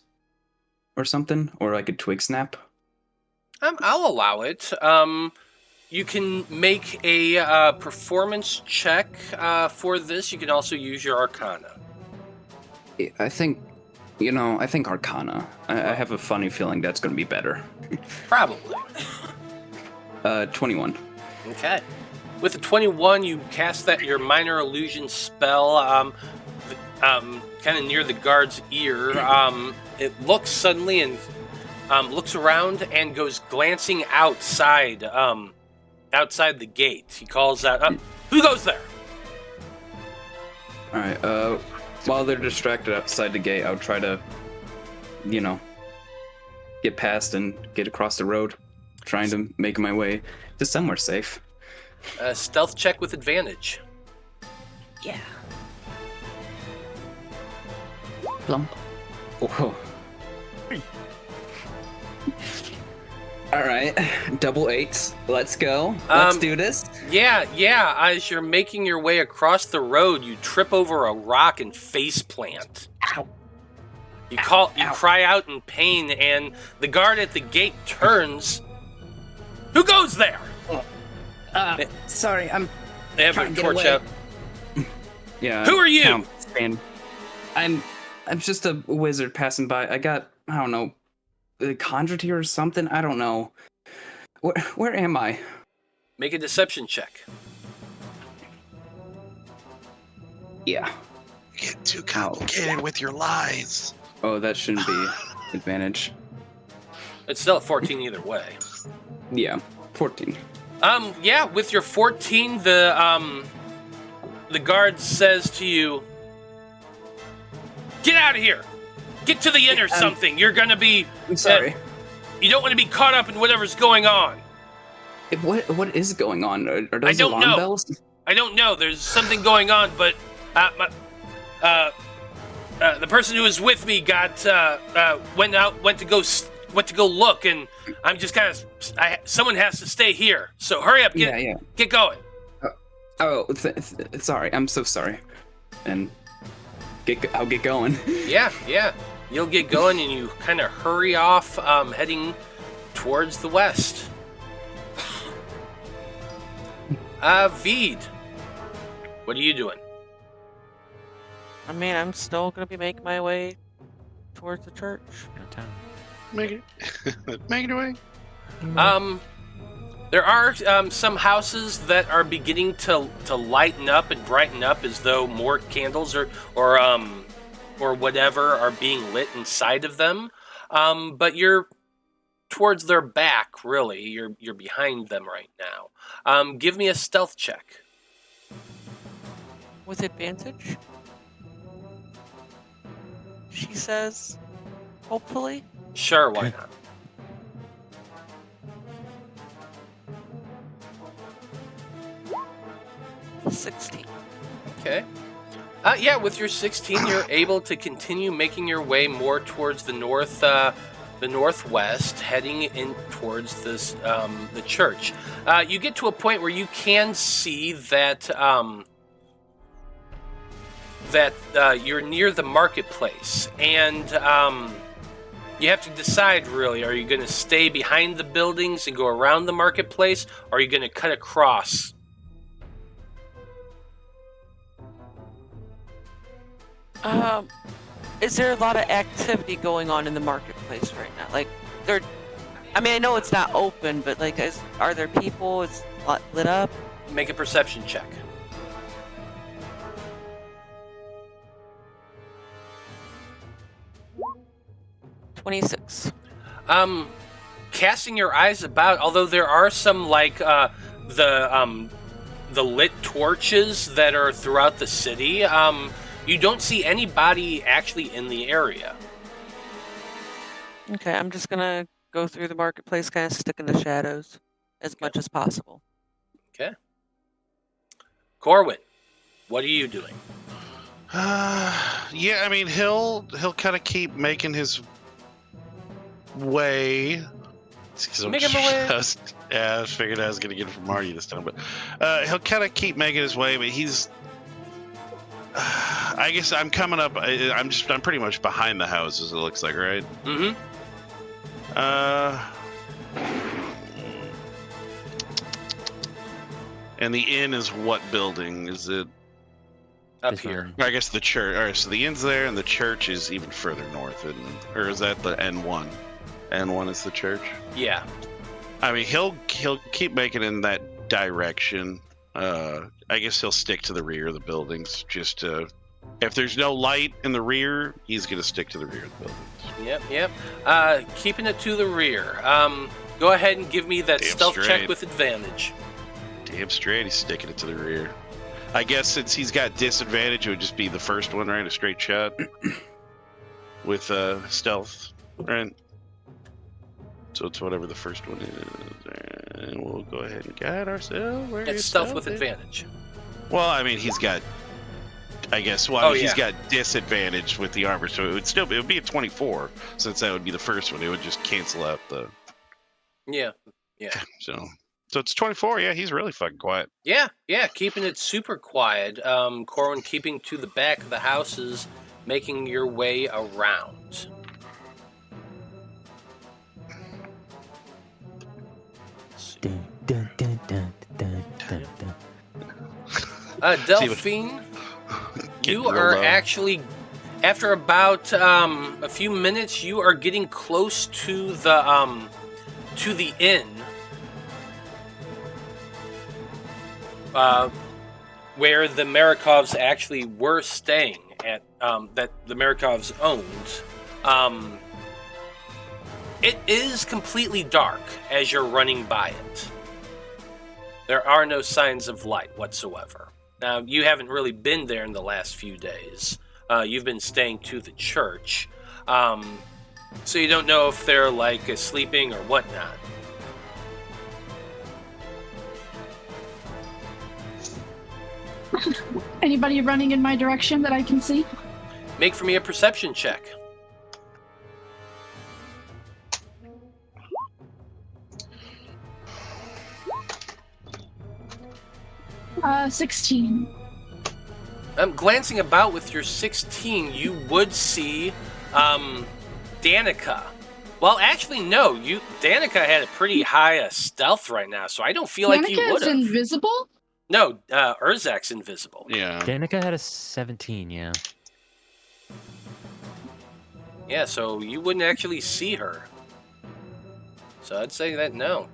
Or something? Or like a twig snap? I'll allow it. You can make a performance check for this. You can also use your Arcana. I think Arcana. I have a funny feeling that's going to be better. Probably. 21. Okay. With the 21, you cast your minor illusion spell kind of near the guard's ear. It looks suddenly and looks around and goes glancing outside the gate. He calls out, "Who goes there?" All right. While they're distracted outside the gate, I'll try to, get past and get across the road, trying to make my way to somewhere safe. Stealth check with advantage. Yeah. Plump. Whoa. All right, double 8s. Let's go. Let's do this. Yeah. As you're making your way across the road, you trip over a rock and face plant. Ow. You cry out in pain, and the guard at the gate turns. Who goes there? Sorry, They have a torch out. Yeah. Who are you? I'm just a wizard passing by. I don't know, conjured here or something. I don't know. Where am I? Make a deception check. Yeah. Get too complicated with your lies. Oh, that shouldn't be advantage. It's still a 14 either way. Yeah, 14. Yeah, with your 14, the guard says to you, "Get out of here! Get to the inn or something. You're gonna be." I'm sorry. You don't want to be caught up in whatever's going on. What is going on? Are those alarm bells? I don't know. There's something going on, but the person who was with me went to go look, and I'm just kind of. Someone has to stay here, so hurry up, get going. Sorry, I'm so sorry, and I'll get going. Yeah, you'll get going, and you kind of hurry off, heading towards the west. Vide, what are you doing? I mean, I'm still gonna be making my way towards the church. Downtown. Make it, make it away. There are some houses that are beginning to lighten up and brighten up as though more candles or whatever are being lit inside of them. But you're towards their back, really. You're behind them right now. Give me a stealth check. With advantage? She says, hopefully. Sure, why not? $16. Okay. Yeah, with your 16, you're able to continue making your way more towards the northwest, heading in towards this the church. You get to a point where you can see that you're near the marketplace, and you have to decide, really, are you going to stay behind the buildings and go around the marketplace, or are you going to cut across? Is there a lot of activity going on in the marketplace right now? Like, I know it's not open, but like, are there people? Is it lit up? Make a perception check. $26. Casting your eyes about, although there are some like the lit torches that are throughout the city, you don't see anybody actually in the area. Okay, I'm just gonna go through the marketplace, kind of stick in the shadows as much as possible. Okay. Corwan, what are you doing? Yeah, I mean, he'll kind of keep making his way. Make him away. Yeah, I figured I was gonna get it from Marty this time, but he'll kind of keep making his way. But he's, I guess I'm coming up. I'm pretty much behind the houses. It looks like, right? Mm-hmm. And the inn is what building? Is it Up This here. one. I guess the church. All right, so the inn's there, and the church is even further north, or is that the N1? N1 is the church. Yeah. I mean, he'll keep making in that direction. I guess he'll stick to the rear of the buildings. Just to, if there's no light in the rear, he's gonna stick to the rear of the buildings. Yep. Keeping it to the rear. Go ahead and give me that Damn stealth check straight. with advantage. Damn straight, he's sticking it to the rear. I guess since he's got disadvantage, it would just be the first one, right? A straight shot with stealth, right? So it's whatever the first one is, and we'll go ahead and guide ourselves. Where It's is stealth with is? advantage. Well, I mean, he's got. I guess. Well, he's yeah. got disadvantage with the armor, so it would be a 24 since that would be the first one. It would just cancel out the. Yeah. So it's 24. Yeah, he's really fucking quiet. Yeah, keeping it super quiet. Corwan keeping to the back of the houses, making your way around. Dun, dun, dun, dun, dun, dun, dun. Delphine, you Getting real are low. actually, after about a few minutes, you are getting close to the inn. Where the Marikovs actually were staying at, that the Marikovs owned. It is completely dark as you're running by it. There are no signs of light whatsoever. Now, you haven't really been there in the last few days. You've been staying to the church. So you don't know if they're like sleeping or whatnot. Anybody running in my direction that I can see? Make for me a perception check. Uh, 16. Glancing about with your 16, you would see Danika. Well, actually, no. Danika had a pretty high stealth right now, so I don't feel like you Danika would is have. invisible? No, Urzak's invisible. Yeah. Danica had a 17, yeah. Yeah, so you wouldn't actually see her. So I'd say that no.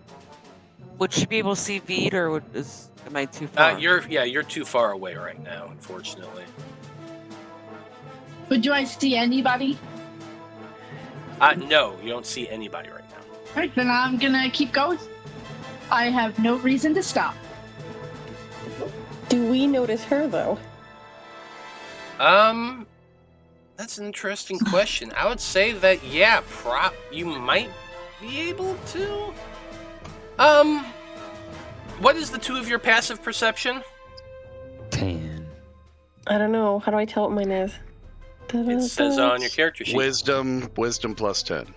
Would she be able to see Vide, or am I too far? You're too far away right now, unfortunately. But do I see anybody? No, you don't see anybody right now. Alright, then I'm gonna keep going. I have no reason to stop. Do we notice her though? That's an interesting question. I would say that you might be able to. What is the 2 of your passive perception? 10. I don't know. How do I tell what mine is? It says on your character sheet. Wisdom plus 10.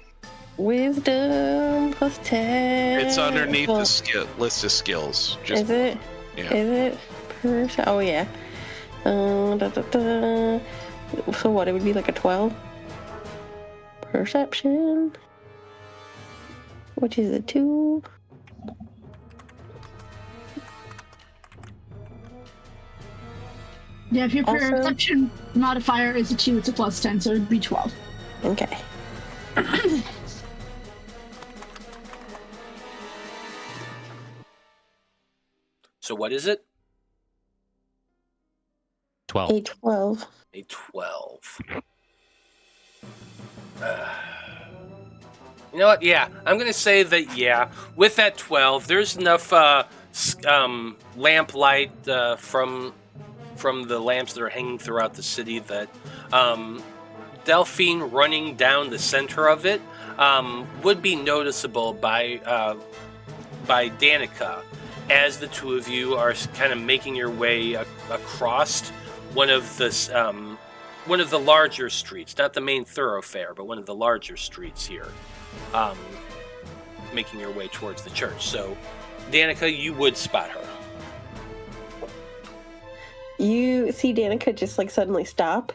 Wisdom plus 10. It's underneath the list of skills. Is it? Yeah. Is it? Oh yeah. So what? It would be like a 12. Perception. Which is a 2. Yeah, if your Also- perception modifier is a 2, it's a plus 10, so it'd be 12. Okay. So what is it? 12. A 12. A 12. You know what? Yeah, I'm gonna say that. With that 12, there's enough lamp light from the lamps that are hanging throughout the city that Delphine running down the center of it would be noticeable by Danika, as the 2 of you are kind of making your way across one of the larger streets, not the main thoroughfare, but one of the larger streets here, making your way towards the church. So, Danika, you would spot her. You see Danika just like suddenly stop,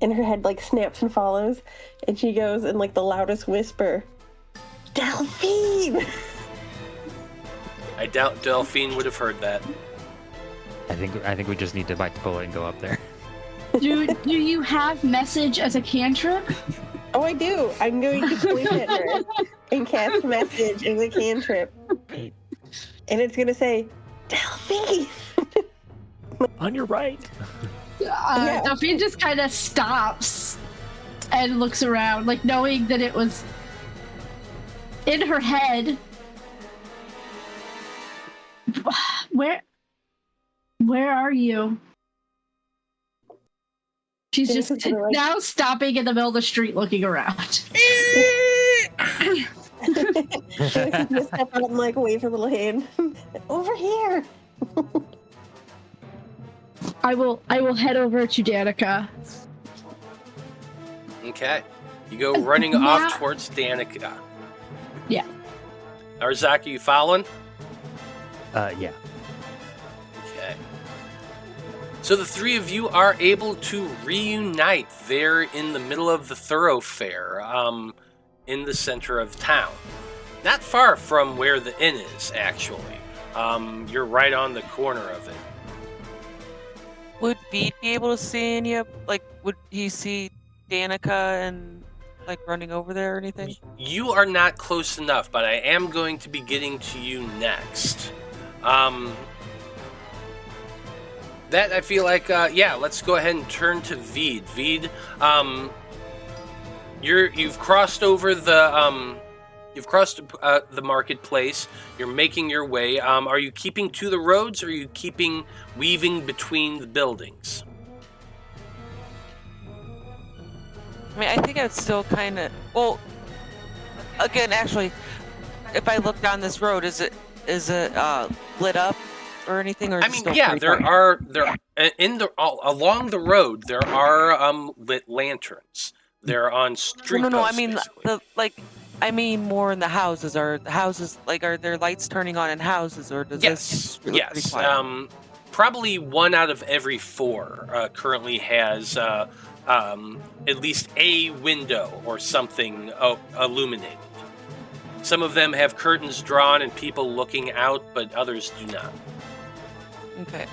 and her head like snaps and follows, and she goes in like the loudest whisper, Delphine! I doubt Delphine would have heard that. I think we just need to bite the bullet and go up there. Do you have message as a cantrip? Oh, I do. I'm going to point at her and cast message as a cantrip. And it's going to say, Delphine! On your right. Yeah. Delphine just kind of stops and looks around, like knowing that it was in her head. Where are you? She's just now stopping in the middle of the street looking around. Just step out and like wave her little hand. Over here! I will head over to Danika. Okay. You go running off towards Danika. Yeah. Urzak, are you following? Yeah. Okay. So the 3 of you are able to reunite there in the middle of the thoroughfare, in the center of town. Not far from where the inn is, actually. You're right on the corner of it. Would Vide be able to see any of, like, would he see Danika and, like, running over there or anything? You are not close enough, but I am going to be getting to you next. That I feel like, let's go ahead and turn to Vide. Vide, you've crossed over the marketplace. You're making your way. Are you keeping to the roads, or are you weaving between the buildings? I mean, I think I'd still kind of. Well, again, actually, if I look down this road, is it lit up or anything? Or Along the road there are lit lanterns. They're on street No. I posts, mean, basically. I mean more in the houses. Are the houses are there lights turning on in houses, or does this look pretty quiet? Probably 1 out of every 4 currently has at least a window or something illuminated. Some of them have curtains drawn and people looking out, but others do not. Okay.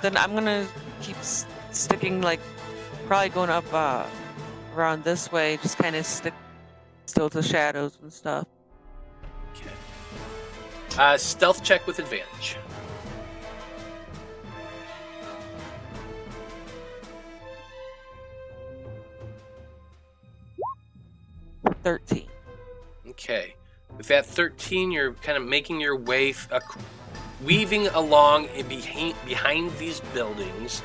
Then I'm gonna keep sticking, like, probably going up around this way, just kind of stick still to shadows and stuff. Okay. Stealth check with advantage. $13. Okay. With that 13, you're kind of making your way, weaving along behind these buildings.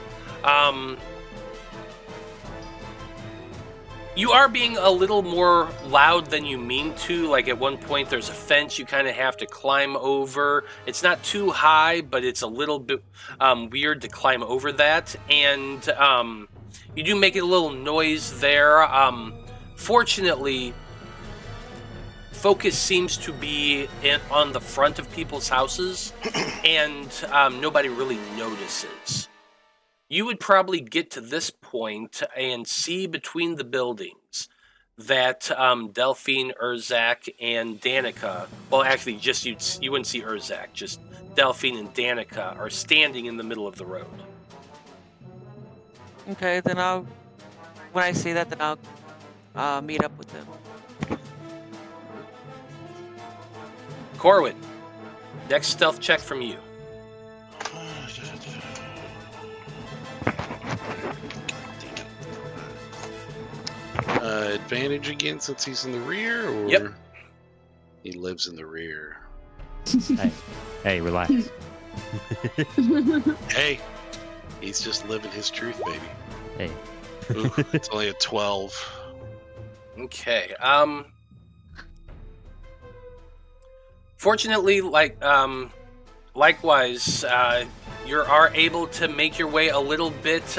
You are being a little more loud than you mean to. Like at one point, there's a fence you kind of have to climb over. It's not too high, but it's a little bit weird to climb over that. And you do make a little noise there. Fortunately, focus seems to be on the front of people's houses, and nobody really notices. You would probably get to this point and see between the buildings that Delphine, Urzak, and Danika, well, actually, just you wouldn't see Urzak, just Delphine and Danika are standing in the middle of the road. Okay, then when I see that, then I'll meet up with them. Corwan, next stealth check from you. Advantage again since he's in the rear, or Yep. He lives in the rear. Hey, relax. Hey, he's just living his truth, baby. Hey. Ooh, it's only a 12. Okay. Fortunately, likewise, you are able to make your way a little bit.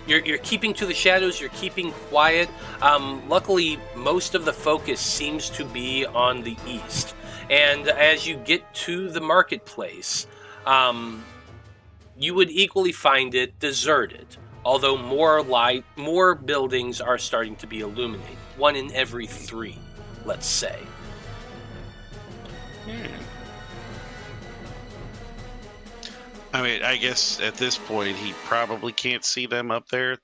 You're keeping to the shadows. You're keeping quiet. Luckily, most of the focus seems to be on the east. And as you get to the marketplace, you would equally find it deserted. Although more buildings are starting to be illuminated. 1 in every 3, let's say. I mean, I guess at this point he probably can't see them up there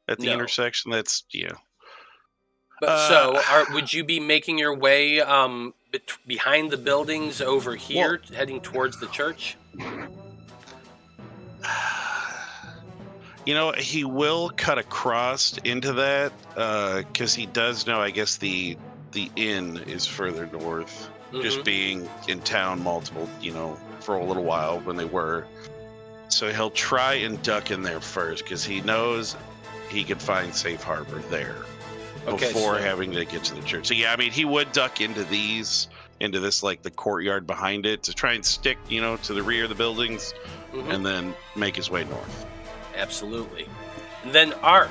at the intersection. That's But would you be making your way behind the buildings over here, heading towards the church? He will cut across into that because he does know. I guess the inn is further north. Just being in town for a little while when they were. So he'll try and duck in there first because he knows he could find safe harbor there before having to get to the church. So yeah, I mean, he would duck into this like the courtyard behind it to try and stick, to the rear of the buildings and then make his way north. Absolutely. And then Ark,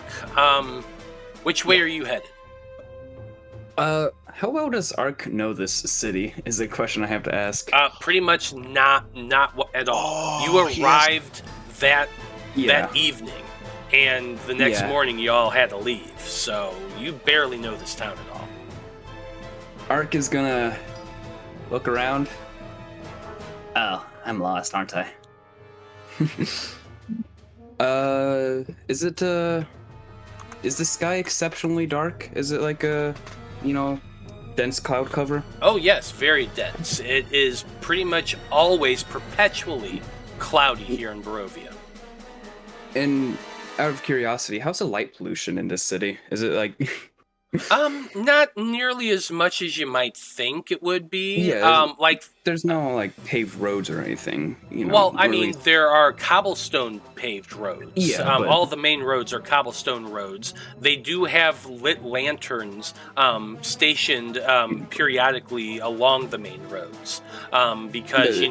which way are you headed? How well does Ark know this city? Is a question I have to ask. Pretty much not at all. You arrived that evening, and the next morning you all had to leave, so you barely know this town at all. Ark is gonna look around. Oh, I'm lost, aren't I? Is the sky exceptionally dark? Is it like a, dense cloud cover? Oh yes, very dense. It is pretty much always perpetually cloudy here in Barovia. And out of curiosity, how's the light pollution in this city? Is it like not nearly as much as you might think it would be. Yeah, there's no paved roads or anything. Well, I mean, there are cobblestone paved roads. Yeah, all the main roads are cobblestone roads. They do have lit lanterns stationed periodically along the main roads because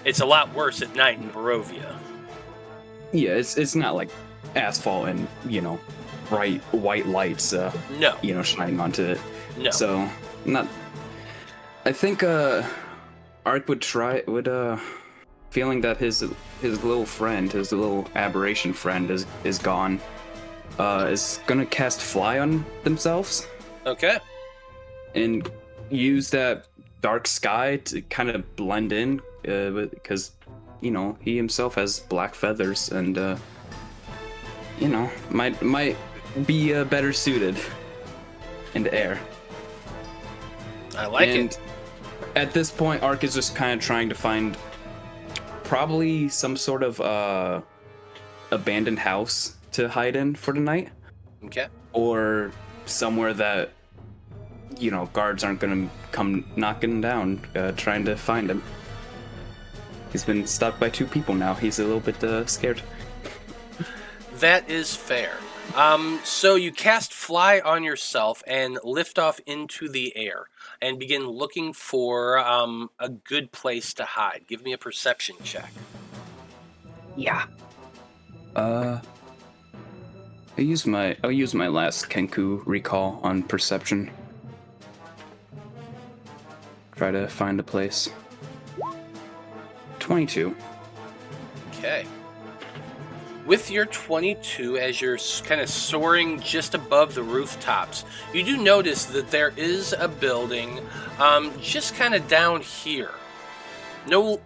it's a lot worse at night in Barovia. Yeah, it's not like asphalt and bright white lights shining onto it. No. So I think Ark would feeling that his little friend, his little aberration friend is gone, is gonna cast fly on themselves. Okay. And use that dark sky to kind of blend in because he himself has black feathers and might be better suited into air. I like and it. At this point, Ark is just kind of trying to find probably some sort of abandoned house to hide in for the night. Okay. Or somewhere that, guards aren't going to come knocking down, trying to find him. He's been stalked by 2 people now. He's a little bit scared. That is fair. So you cast Fly on yourself and lift off into the air and begin looking for a good place to hide. Give me a perception check. Yeah. I'll use my last Kenku recall on perception. Try to find a place. 22. Okay. With your 22, as you're kind of soaring just above the rooftops, you do notice that there is a building just kind of down here. There's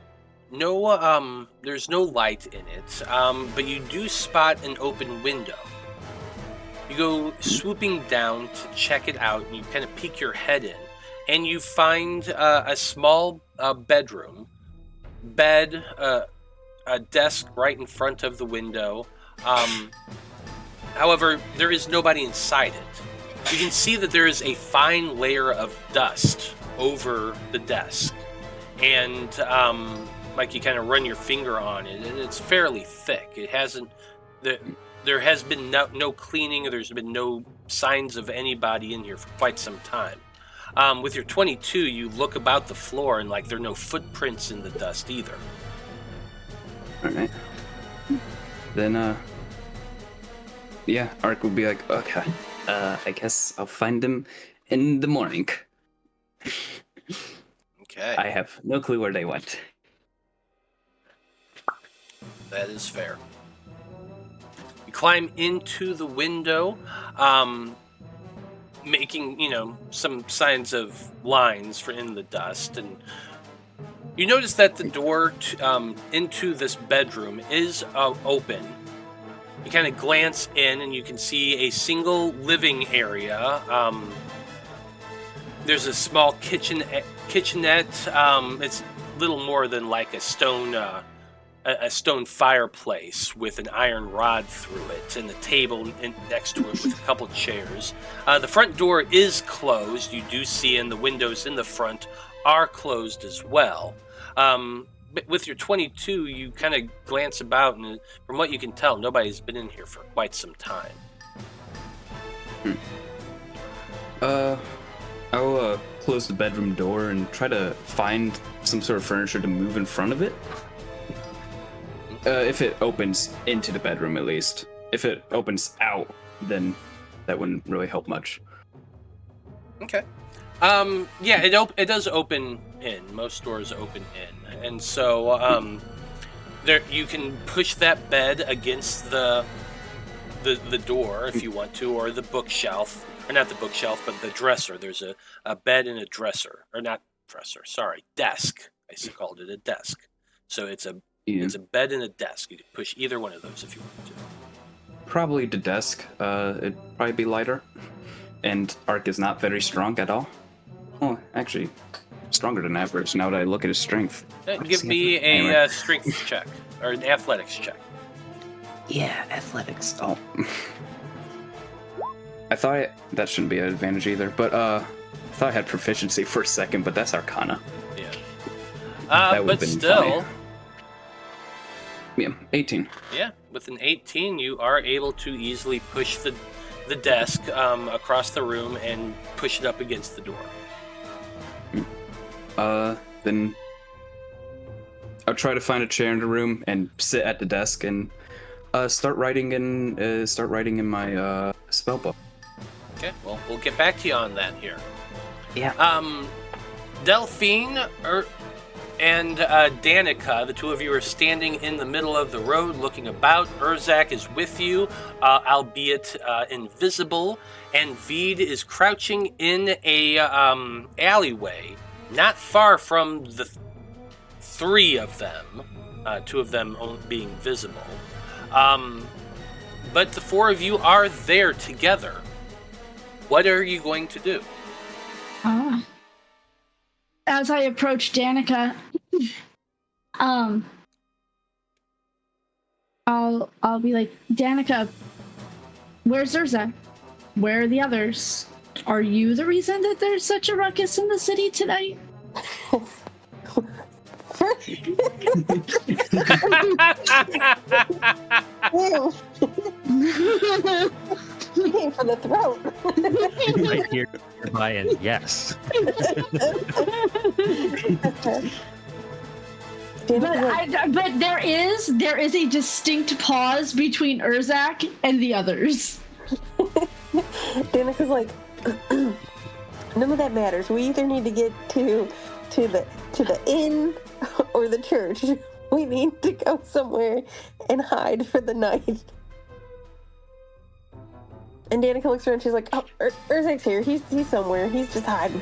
no light in it, but you do spot an open window. You go swooping down to check it out, and you kind of peek your head in, and you find a small bedroom, bed, a desk right in front of the window. However, there is nobody inside it. You can see that there is a fine layer of dust over the desk, and you kind of run your finger on it, and it's fairly thick. It hasn't. There has been no cleaning. There's been no signs of anybody in here for quite some time. With your 22, you look about the floor, and there are no footprints in the dust either. All right. Then, Ark will be like, okay, I guess I'll find him in the morning. Okay. I have no clue where they went. That is fair. You climb into the window, making, some signs of lines in the dust, and you notice that the door into this bedroom is open. You kind of glance in, and you can see a single living area. There's a small kitchenette. It's little more than like a stone fireplace with an iron rod through it, and a table next to it with a couple chairs. The front door is closed. You do see, and the windows in the front are closed as well. But with your 22, you kind of glance about, and from what you can tell, nobody's been in here for quite some time. I'll close the bedroom door and try to find some sort of furniture to move in front of it. If it opens into the bedroom, at least. If it opens out, then that wouldn't really help much. Okay. It does open in. Most doors open in, and so there you can push that bed against the door if you want to, or the bookshelf, or not the bookshelf, but the dresser. There's a bed and a dresser, or not dresser. Sorry, desk. I called it a desk. So it's a bed and a desk. You can push either one of those if you want to. Probably the desk. It'd probably be lighter, and Ark is not very strong at all. Oh, actually, stronger than average now that I look at his strength. Give me a strength check, or an athletics check. Yeah, athletics. Oh. I thought that shouldn't be an advantage either, but I thought I had proficiency for a second, but that's Arcana. Yeah. But still. Funny. Yeah, 18. Yeah, with an 18, you are able to easily push the desk across the room and push it up against the door. Then I'll try to find a chair in the room and sit at the desk and start writing in my spell book. Okay, well, we'll get back to you on that here. Yeah. Delphine and Danika, the two of you are standing in the middle of the road looking about. Urzak is with you, albeit invisible, and Vide is crouching in a alleyway, not far from the three of them, two of them being visible. but the four of you are there together. What are you going to do? As I approach Danika, I'll be like, Danika, where's Urzak? Where are the others? Are you the reason that there's such a ruckus in the city tonight? She came for the throat. Right here, by and yes. But there is a distinct pause between Urzak and the others. Danika's like, none of that matters. We either need to get to the inn or the church. We need to go somewhere and hide for the night. And Danika looks around. She's like, "Oh, Urzak's here. He's somewhere. He's just hiding."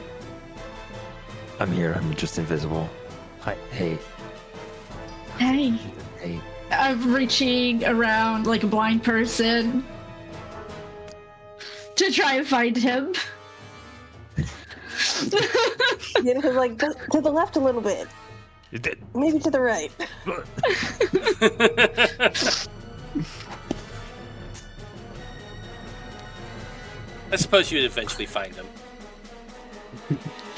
I'm here. I'm just invisible. Hi. Hey. Hey. Hey. I'm reaching around like a blind person to try and find him. Danika's like, to the left a little bit. Maybe to the right. I suppose you'd eventually find him.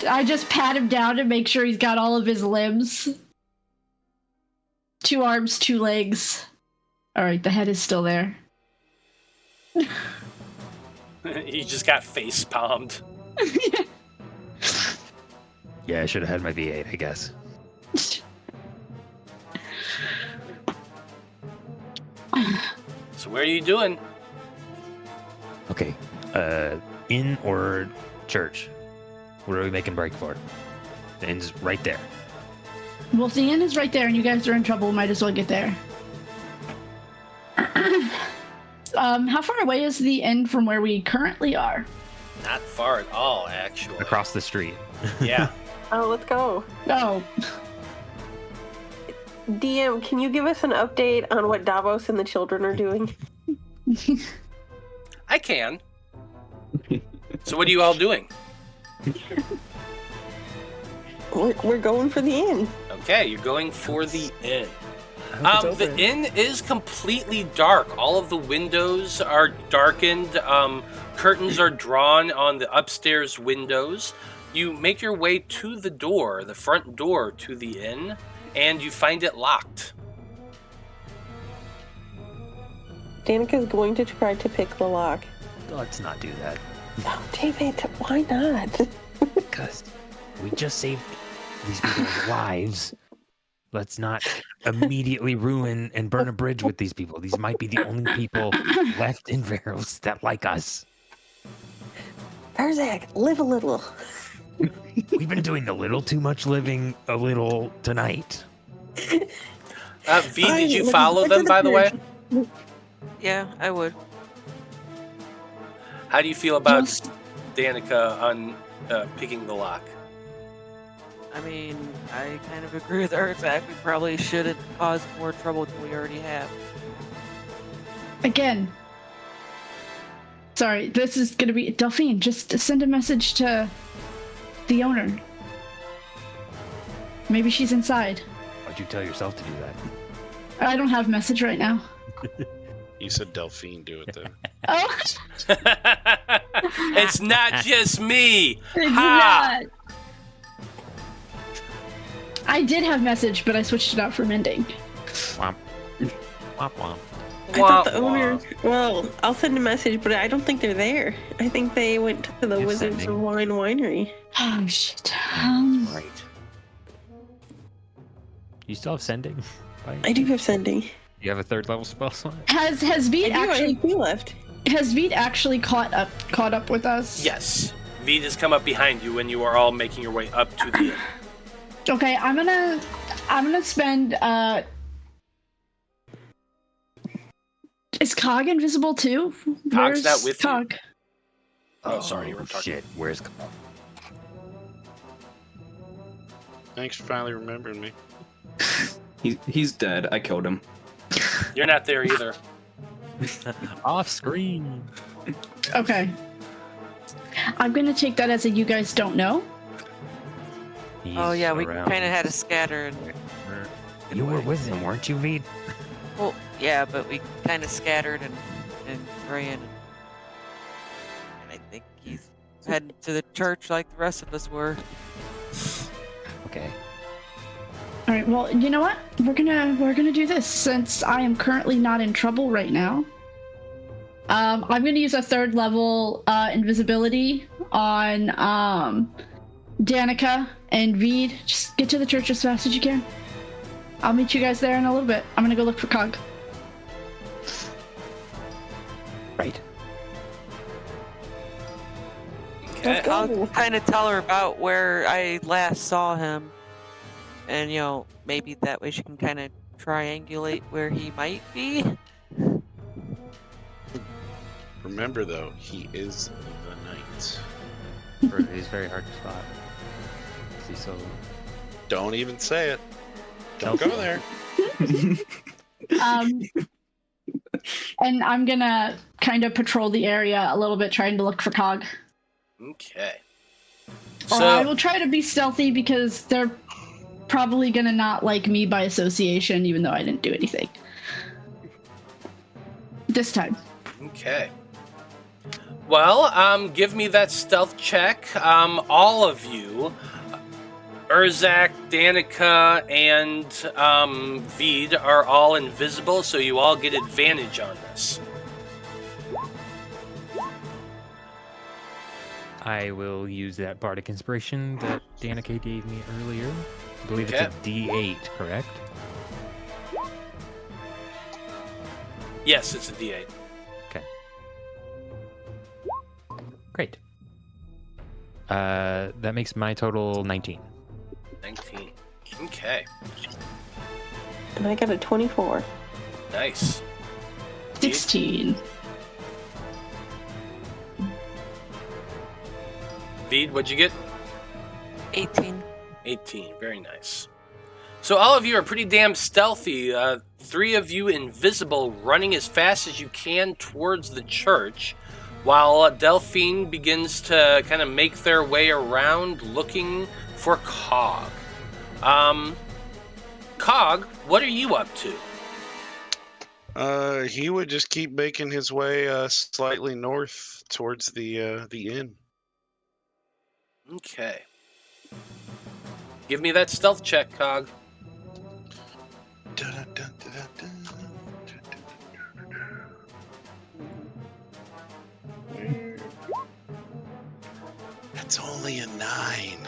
I just pat him down to make sure he's got all of his limbs. 2 arms, 2 legs. Alright, the head is still there. He just got face palmed. Yeah, I should have had my V8, I guess. So where are you doing? Okay. Inn or church? What are we making break for? The inn's right there. Well, if the inn is right there and you guys are in trouble, might as well get there. How far away is the inn from where we currently are? Not far at all, actually. Across the street. Yeah. Oh, let's go. Oh. DM, can you give us an update on what Davos and the children are doing? I can. So what are you all doing? We're going for the inn. Okay, you're going for the inn. The inn is completely dark. All of the windows are darkened. Curtains are drawn on the upstairs windows. You make your way to the door, the front door to the inn, and you find it locked. Danika's going to try to pick the lock. Let's not do that. Oh, David, why not? Because we just saved these people's lives. Let's not immediately ruin and burn a bridge with these people. These might be the only people left in Veros that like us. Urzak, live a little. We've been doing a little too much living a little tonight. V, did you follow them, by the way? Yeah, I would. How do you feel about Danika on picking the lock? I mean, I kind of agree with Urzak. We probably shouldn't cause more trouble than we already have. Again. Sorry, this is gonna be... Delphine, just send a message to the owner. Maybe she's inside. Why'd you tell yourself to do that? I don't have message right now. You said Delphine, do it though. Oh! It's not just me! It's Ha! not. I did have message, but I switched it out for mending. Womp. Womp womp. I thought the owner... Well, I'll send a message, but I don't think they're there. I think they went to the You're Wizards sending. of Wine Winery. Oh, shit. Right. You still have sending? Right? I do have sending. You have a 3rd level spell slot? Has I Vide do, I actually... have 2 left. Has Vide actually caught up with us? Yes. V has come up behind you when you are all making your way up to the inn. Okay, I'm gonna spend Is Cog invisible too? Cog's not with you. Cog? Oh, sorry, you were talking. Shit, where's... Thanks for finally remembering me. He's dead. I killed him. You're not there either. Off screen. Okay. I'm gonna take that as a you guys don't know. Oh yeah, we around. kind of had to scatter and. You were with him, weren't you, Vide? Well, yeah, but we kind of scattered and ran. And I think he's heading to the church like the rest of us were. Okay. All right. Well, you know what? We're gonna do this since I am currently not in trouble right now. I'm gonna use a 3rd level invisibility on Danika and Vide. Just get to the church as fast as you can. I'll meet you guys there in a little bit. I'm gonna go look for Cog. Right. Okay. I'll kind of tell her about where I last saw him, and maybe that way she can kind of triangulate where he might be. Remember, though, he is the knight. He's very hard to spot. He's so. Don't even say it. Don't go there. And I'm gonna kind of patrol the area a little bit, trying to look for Cog. Okay. Or I will try to be stealthy because they're probably gonna not like me by association, even though I didn't do anything. This time. Okay. Well, give me that stealth check. All of you, Urzak, Danika, and Vide are all invisible, so you all get advantage on this. I will use that bardic inspiration that Danika gave me earlier. I believe Okay. it's a D8, correct? Yes, it's a D8. Okay. Great. That makes my total 19. 19. Okay. And I got a 24. Nice. 16. Vide, what'd you get? 18. 18. Very nice. So all of you are pretty damn stealthy. 3 of you invisible, running as fast as you can towards the church, while Delphine begins to kind of make their way around looking for Cog. Cog, what are you up to? He would just keep making his way slightly north towards the inn. Okay. Give me that stealth check, Cog. That's only a 9.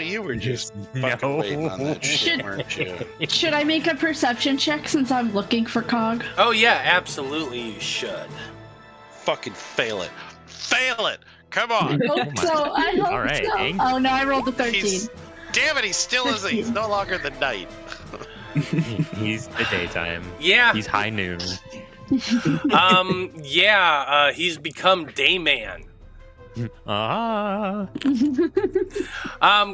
You were just fucking waiting on that shit, weren't you? Should I make a perception check since I'm looking for Cog? Oh yeah, absolutely you should. Fucking fail it. Fail it! Come on! I hope so. I hope All right, so. angry. Oh no, I rolled a 13. Damn it, he still isn't. He's no longer the knight. He's the daytime. Yeah. He's high noon. He's become Dayman. Ah.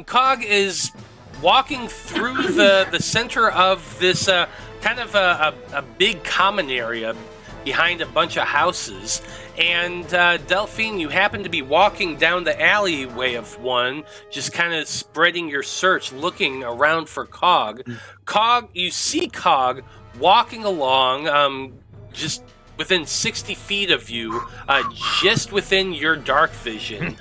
Cog is walking through the center of this kind of a big common area behind a bunch of houses. And Delphine, you happen to be walking down the alleyway of one, just kind of spreading your search, looking around for Cog. You see Cog walking along, just within 60 feet of you, just within your dark vision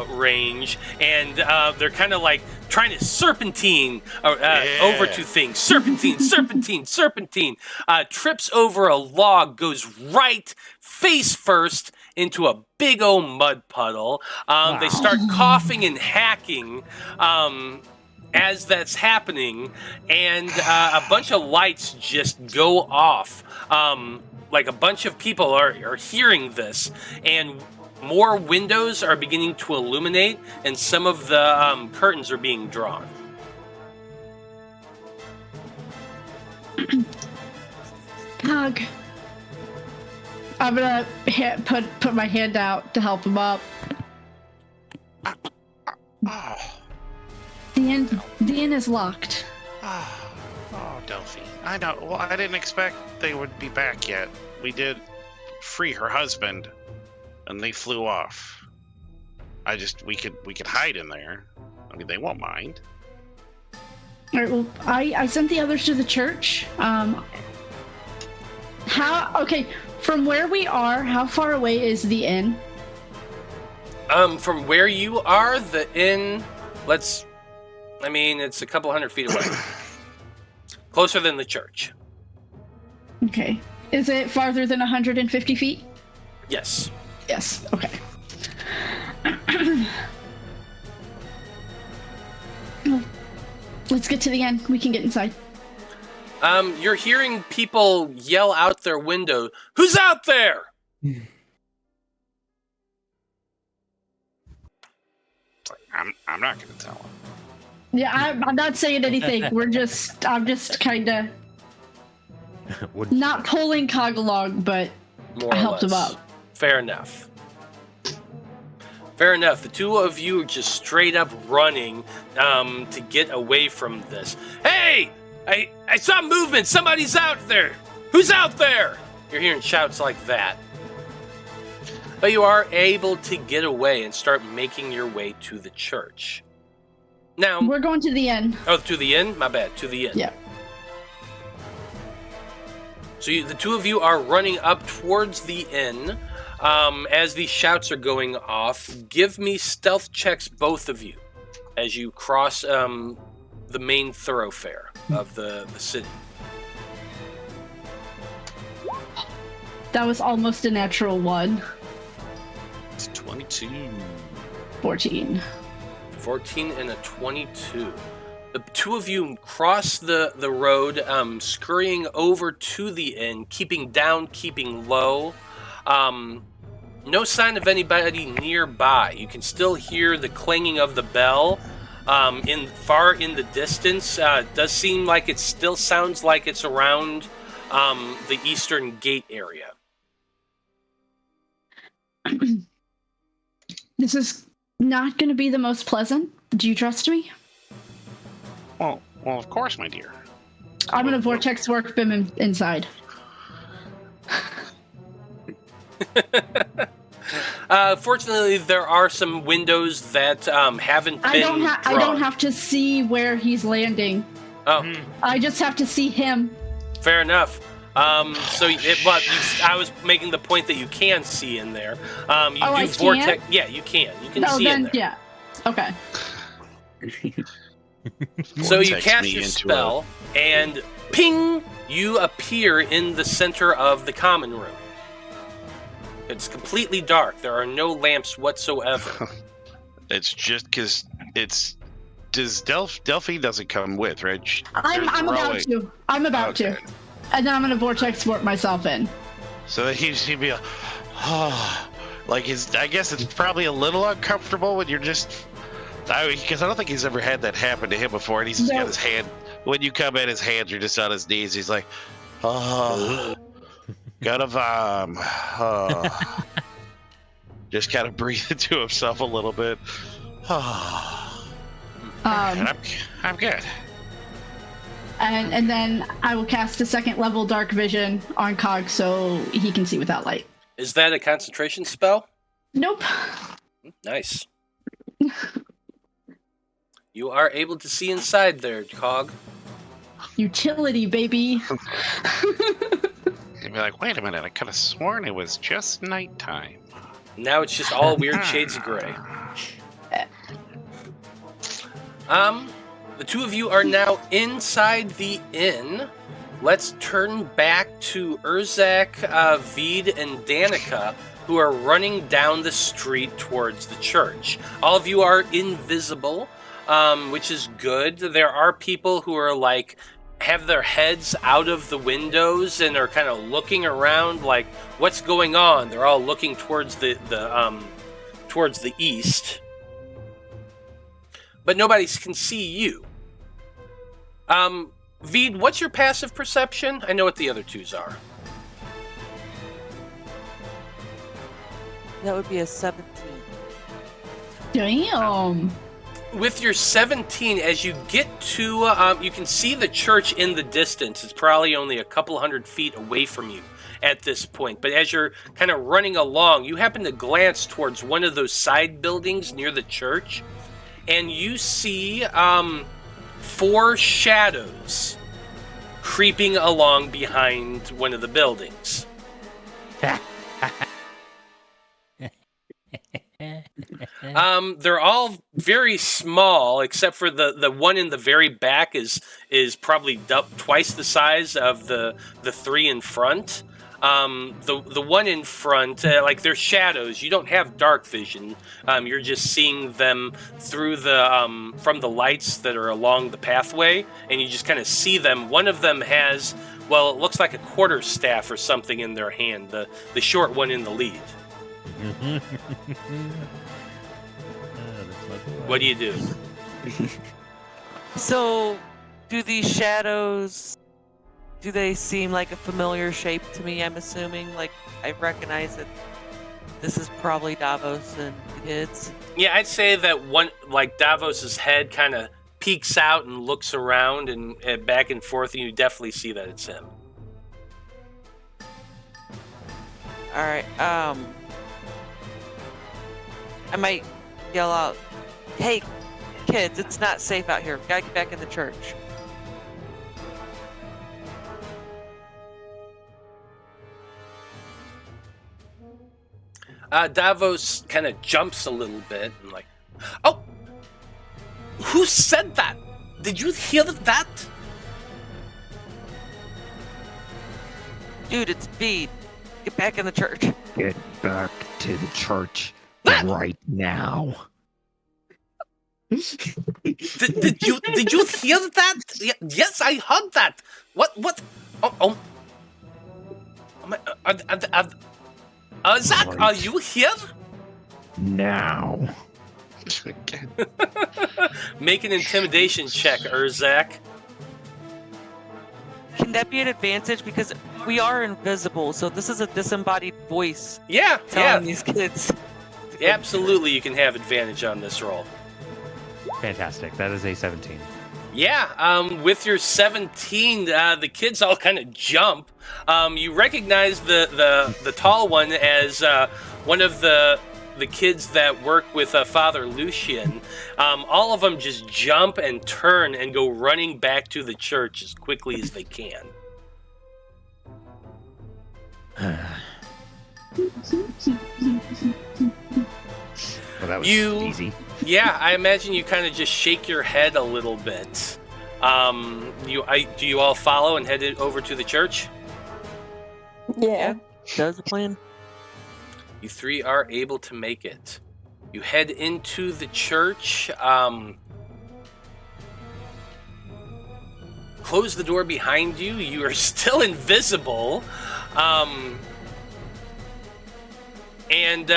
range, and they're kind of like trying to serpentine over to things. Serpentine. Trips over a log, goes right face first into a big old mud puddle. They start coughing and hacking as that's happening, and a bunch of lights just go off. Like a bunch of people are hearing this, and more windows are beginning to illuminate, and some of the curtains are being drawn. Cog. I'm gonna put my hand out to help him up. Oh, The inn is locked. Delphine. I know. Well, I didn't expect they would be back yet. We did free her husband, and they flew off. We could hide in there. I mean, they won't mind. All right, well, I sent the others to the church. From where we are, how far away is the inn? From where you are, the inn, it's a couple 100 feet away. Closer than the church. Okay. Is it farther than 150 feet? Yes. Yes, okay. Let's get to the end. We can get inside. You're hearing people yell out their window, "Who's out there?" I'm not going to tell him. Yeah, I'm not saying anything. I'm just kind of not pulling Cog along, but More I or helped him less. up. Fair enough. Fair enough. The two of you are just straight up running to get away from this. Hey! I saw movement! Somebody's out there! Who's out there? You're hearing shouts like that. But you are able to get away and start making your way to the church. Now... We're going to the inn. Oh, to the inn? My bad. To the inn. Yeah. So the two of you are running up towards the inn. As these shouts are going off, give me stealth checks, both of you, as you cross the main thoroughfare of the city. That was almost a natural 1. It's 22. 14. 14 and a 22. The two of you cross the road, scurrying over to the inn, keeping down, keeping low. No sign of anybody nearby. You can still hear the clanging of the bell far in the distance. It does seem like it still sounds like it's around the eastern gate area. This is not going to be the most pleasant. Do you trust me? Well, of course, my dear. I'm going to vortex warp him inside. Fortunately, there are some windows that haven't been drawn. I don't have to see where he's landing. Oh. I just have to see him. Fair enough. I was making the point that you can see in there. I vortex. can? Yeah, you can. You can see in there. Yeah. Okay. So you cast your spell, and ping! You appear in the center of the common room. It's completely dark. There are no lamps whatsoever. It's just because Delphine doesn't come with, right? I'm about to. I'm about to. And then I'm going to vortex warp myself in. So he'd be I guess it's probably a little uncomfortable when you're just, because I don't think he's ever had that happen to him before, and he's just got his hand, when you come in, his hands are just on his knees, he's like, gotta vom. Just kind of breathing to himself a little bit. And I'm good. And then I will cast a 2nd level dark vision on Cog so he can see without light. Is that a concentration spell? Nope. Nice. You are able to see inside there, Cog. Utility, baby. You'd be like, wait a minute, I could have sworn it was just nighttime. Now it's just all weird shades of gray. The two of you are now inside the inn. Let's turn back to Urzak, Vide, and Danika, who are running down the street towards the church. All of you are invisible, which is good. There are people who are have their heads out of the windows and are kind of looking around like, what's going on? They're all looking towards the east. But nobody can see you. Vide, what's your passive perception? I know what the other twos are. That would be a 17. Damn. With your 17, as you get to, you can see the church in the distance. It's probably only a couple hundred feet away from you at this point. But as you're kind of running along, you happen to glance towards one of those side buildings near the church, and you see 4 shadows creeping along behind one of the buildings. They're all very small, except for the one in the very back is probably twice the size of the 3 in front. The one in front, like they're shadows. You don't have dark vision. You're just seeing them through the from the lights that are along the pathway, and you just kind of see them. One of them has, well, it looks like a quarterstaff or something in their hand. The short one in the lead. What do you do? So, do these shadows, do they seem like a familiar shape to me? I'm assuming, like, I recognize that this is probably Davos and the kids. Yeah, I'd say that one, like Davos's head kind of peeks out and looks around and back and forth, and you definitely see that it's him. Alright, I might yell out, "Hey, kids, it's not safe out here. We gotta get back in the church." Davos kind of jumps a little bit and like, "Oh, who said that? Did you hear that?" Dude, it's Vide. Get back in the church. Get back to the church right now. Did you hear that? Yes, I heard that. What? Oh my, Zach, Right. are you here? Now. Make an intimidation check, Urzak. Can that be an advantage? Because we are invisible, so this is a disembodied voice Yeah, telling these kids. absolutely. You can have advantage on this roll. Fantastic. That is a 17. Yeah, with your 17, the kids all kind of jump. You recognize the tall one as one of the kids that work with Father Lucian. All of them just jump and turn and go running back to the church as quickly as they can. Well, that was easy. Yeah, I imagine you kind of just shake your head a little bit. Do you all follow and head over to the church? Yeah. Does the plan? You 3 are able to make it. You head into the church. Close the door behind you. You are still invisible. And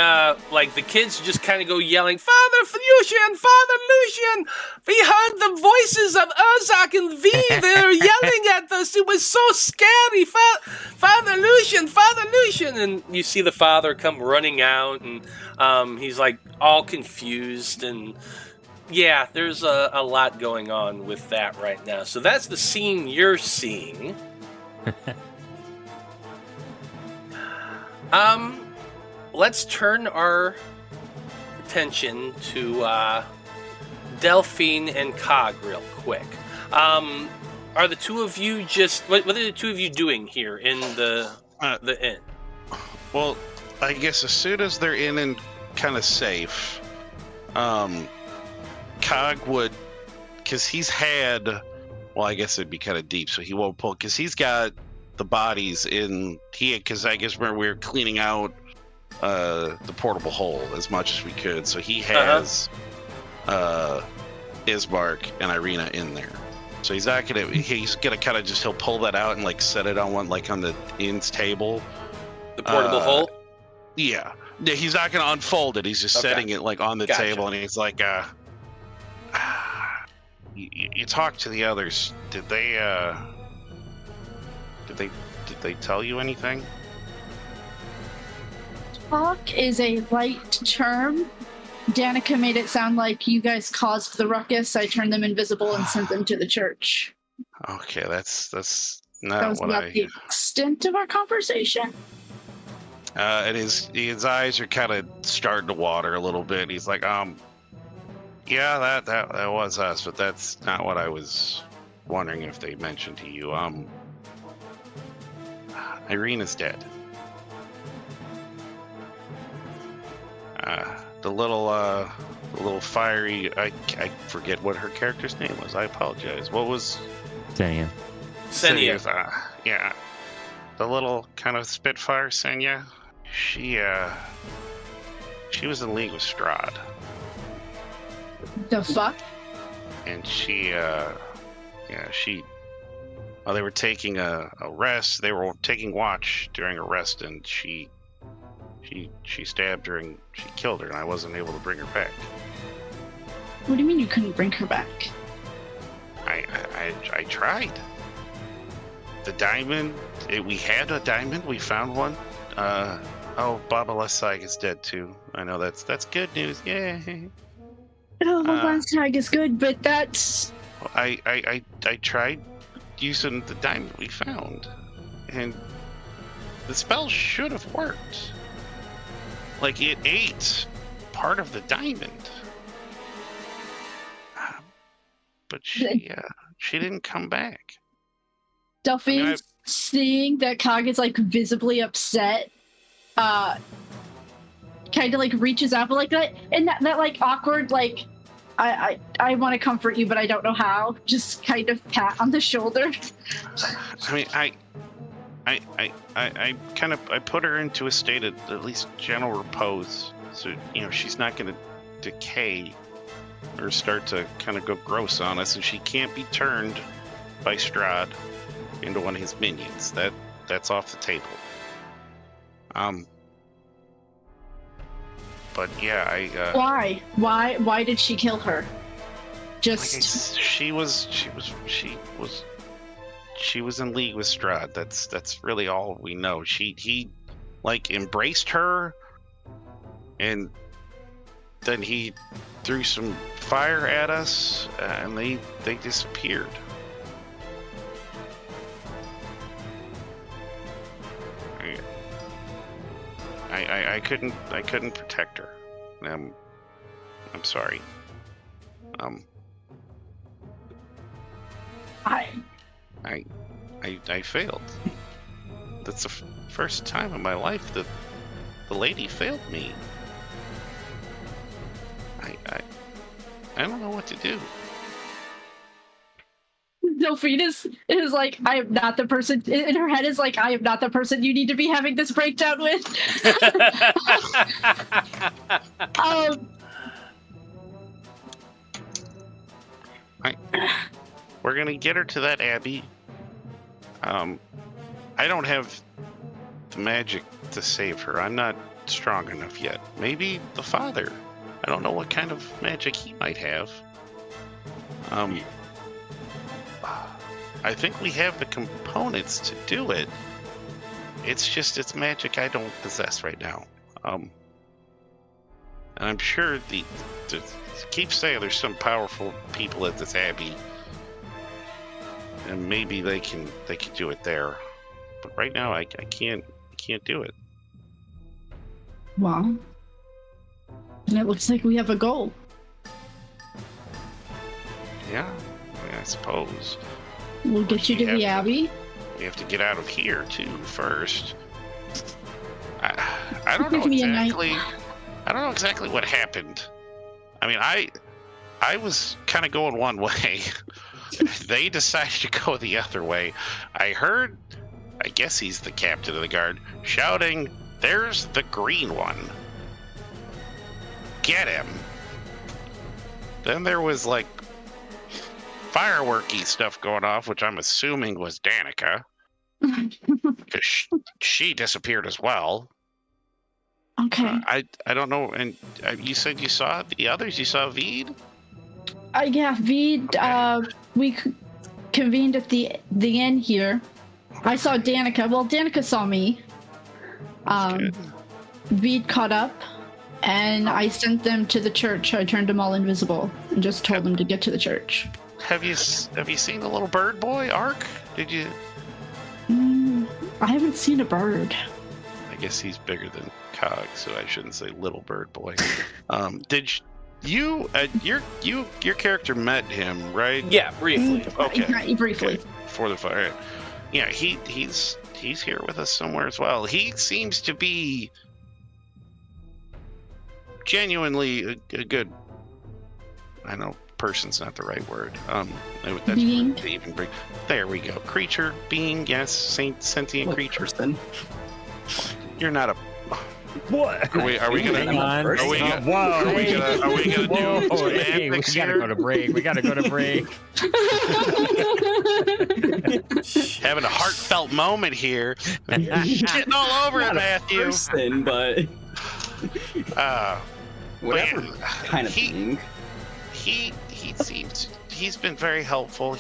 like the kids just kind of go yelling, Father Lucian! We heard the voices of Urzak and Vide. They're yelling at us. It was so scary. Father Lucian! And you see the father come running out, and he's like all confused. And yeah, there's a lot going on with that right now. So that's the scene you're seeing. Let's turn our attention to Delphine and Cog real quick. Are the two of you just... What are the two of you doing here in the inn? Well, I guess as soon as they're in and kind of safe, Cog would... Because he's had... Well, I guess it'd be kind of deep, so he won't pull... Because he's got the bodies in... Because I guess remember we were cleaning out the portable hole as much as we could, so he has Ismark and Irina in there. So he's not gonna. He's gonna kind of just he'll pull that out and like set it on one like on the inn's table. The portable hole. Yeah, he's not gonna unfold it. He's just setting it like on the table, and he's like, "You talk to the others. Did they tell you anything?" Talk is a light term. Danika made it sound like you guys caused the ruckus. I turned them invisible and sent them to the church. Okay, that's That not was what about I. the extent of our conversation. It is. His eyes are kind of starting to water a little bit. He's like, yeah, that was us, but that's not what I was wondering if they mentioned to you. Irene is dead. The little fiery. I forget what her character's name was. I apologize. What was? Ksenia. Ksenia. Yeah. The little kind of Spitfire Ksenia. She was in league with Strahd. The fuck? And well, they were taking a rest. They were taking watch during a rest, and she stabbed her and she killed her, and I wasn't able to bring her back. What do you mean you couldn't bring her back? I tried. The diamond. We had a diamond. We found one. Baba Lesig is dead too. I know that's good news. Yay. Oh, the last tag is good, but that's... I tried using the diamond we found, and the spell should have worked. Like, it ate part of the diamond. But she didn't come back. Delphine, seeing that Kag is, like, visibly upset, kind of, like, reaches out, but, like, that, and that like, awkward, like, I want to comfort you, but I don't know how. Just kind of pat on the shoulder. I mean, I put her into a state of at least gentle repose, so she's not going to decay or start to kind of go gross on us, and she can't be turned by Strahd into one of his minions. That's off the table. But yeah, Why did she kill her? Just she was in league with Strahd. That's really all we know. He like embraced her, and then he threw some fire at us, and they disappeared. I couldn't protect her. I'm sorry. I failed. That's the first time in my life that the lady failed me. I don't know what to do. Delphine is like, I am not the person, in her head is like, I am not the person you need to be having this breakdown with. We're gonna get her to that abbey. I don't have the magic to save her. I'm not strong enough yet. Maybe the father. I don't know what kind of magic he might have. I think we have the components to do it. It's magic I don't possess right now. And I'm sure the keep saying there's some powerful people at this abbey, and maybe they can do it there. But right now I can't do it. Wow. And it looks like we have a goal. Yeah, I suppose. We'll get you to the abbey. We have to get out of here too first. I don't know Give me a exactly. I don't know exactly what happened. I mean, I was kind of going one way. They decided to go the other way. I heard, I guess he's the captain of the guard, shouting, "There's the green one. Get him." Then there was like fireworky stuff going off, which I'm assuming was Danika, because she disappeared as well. Okay. I don't know. And you said you saw the others. You saw Vide. Yeah, Vide. Okay. We convened at the inn here. I saw Danika. Well, Danika saw me. Good. Vide caught up, and I sent them to the church. I turned them all invisible and just told them to get to the church. Have you seen the little bird boy, Ark? Did you? I haven't seen a bird. I guess he's bigger than Cog, so I shouldn't say little bird boy. Did you? Your character met him, right? Yeah, briefly. Okay. Briefly. Okay. For the fire. Yeah, he's here with us somewhere as well. He seems to be genuinely a good. I know person's not the right word. That's Being. even bring. There we go. Creature, being, yes, sentient creature. Person. You're not a. What? Are we gonna? Hang on. Are we gonna? Whoa. Are we gonna do Whoa, hey, we semantics gotta here? go to break. We gotta go to break. Having a heartfelt moment here. Getting all over it, Not a Matthew. person, but whatever yeah, kind of being. He seems he's been very helpful.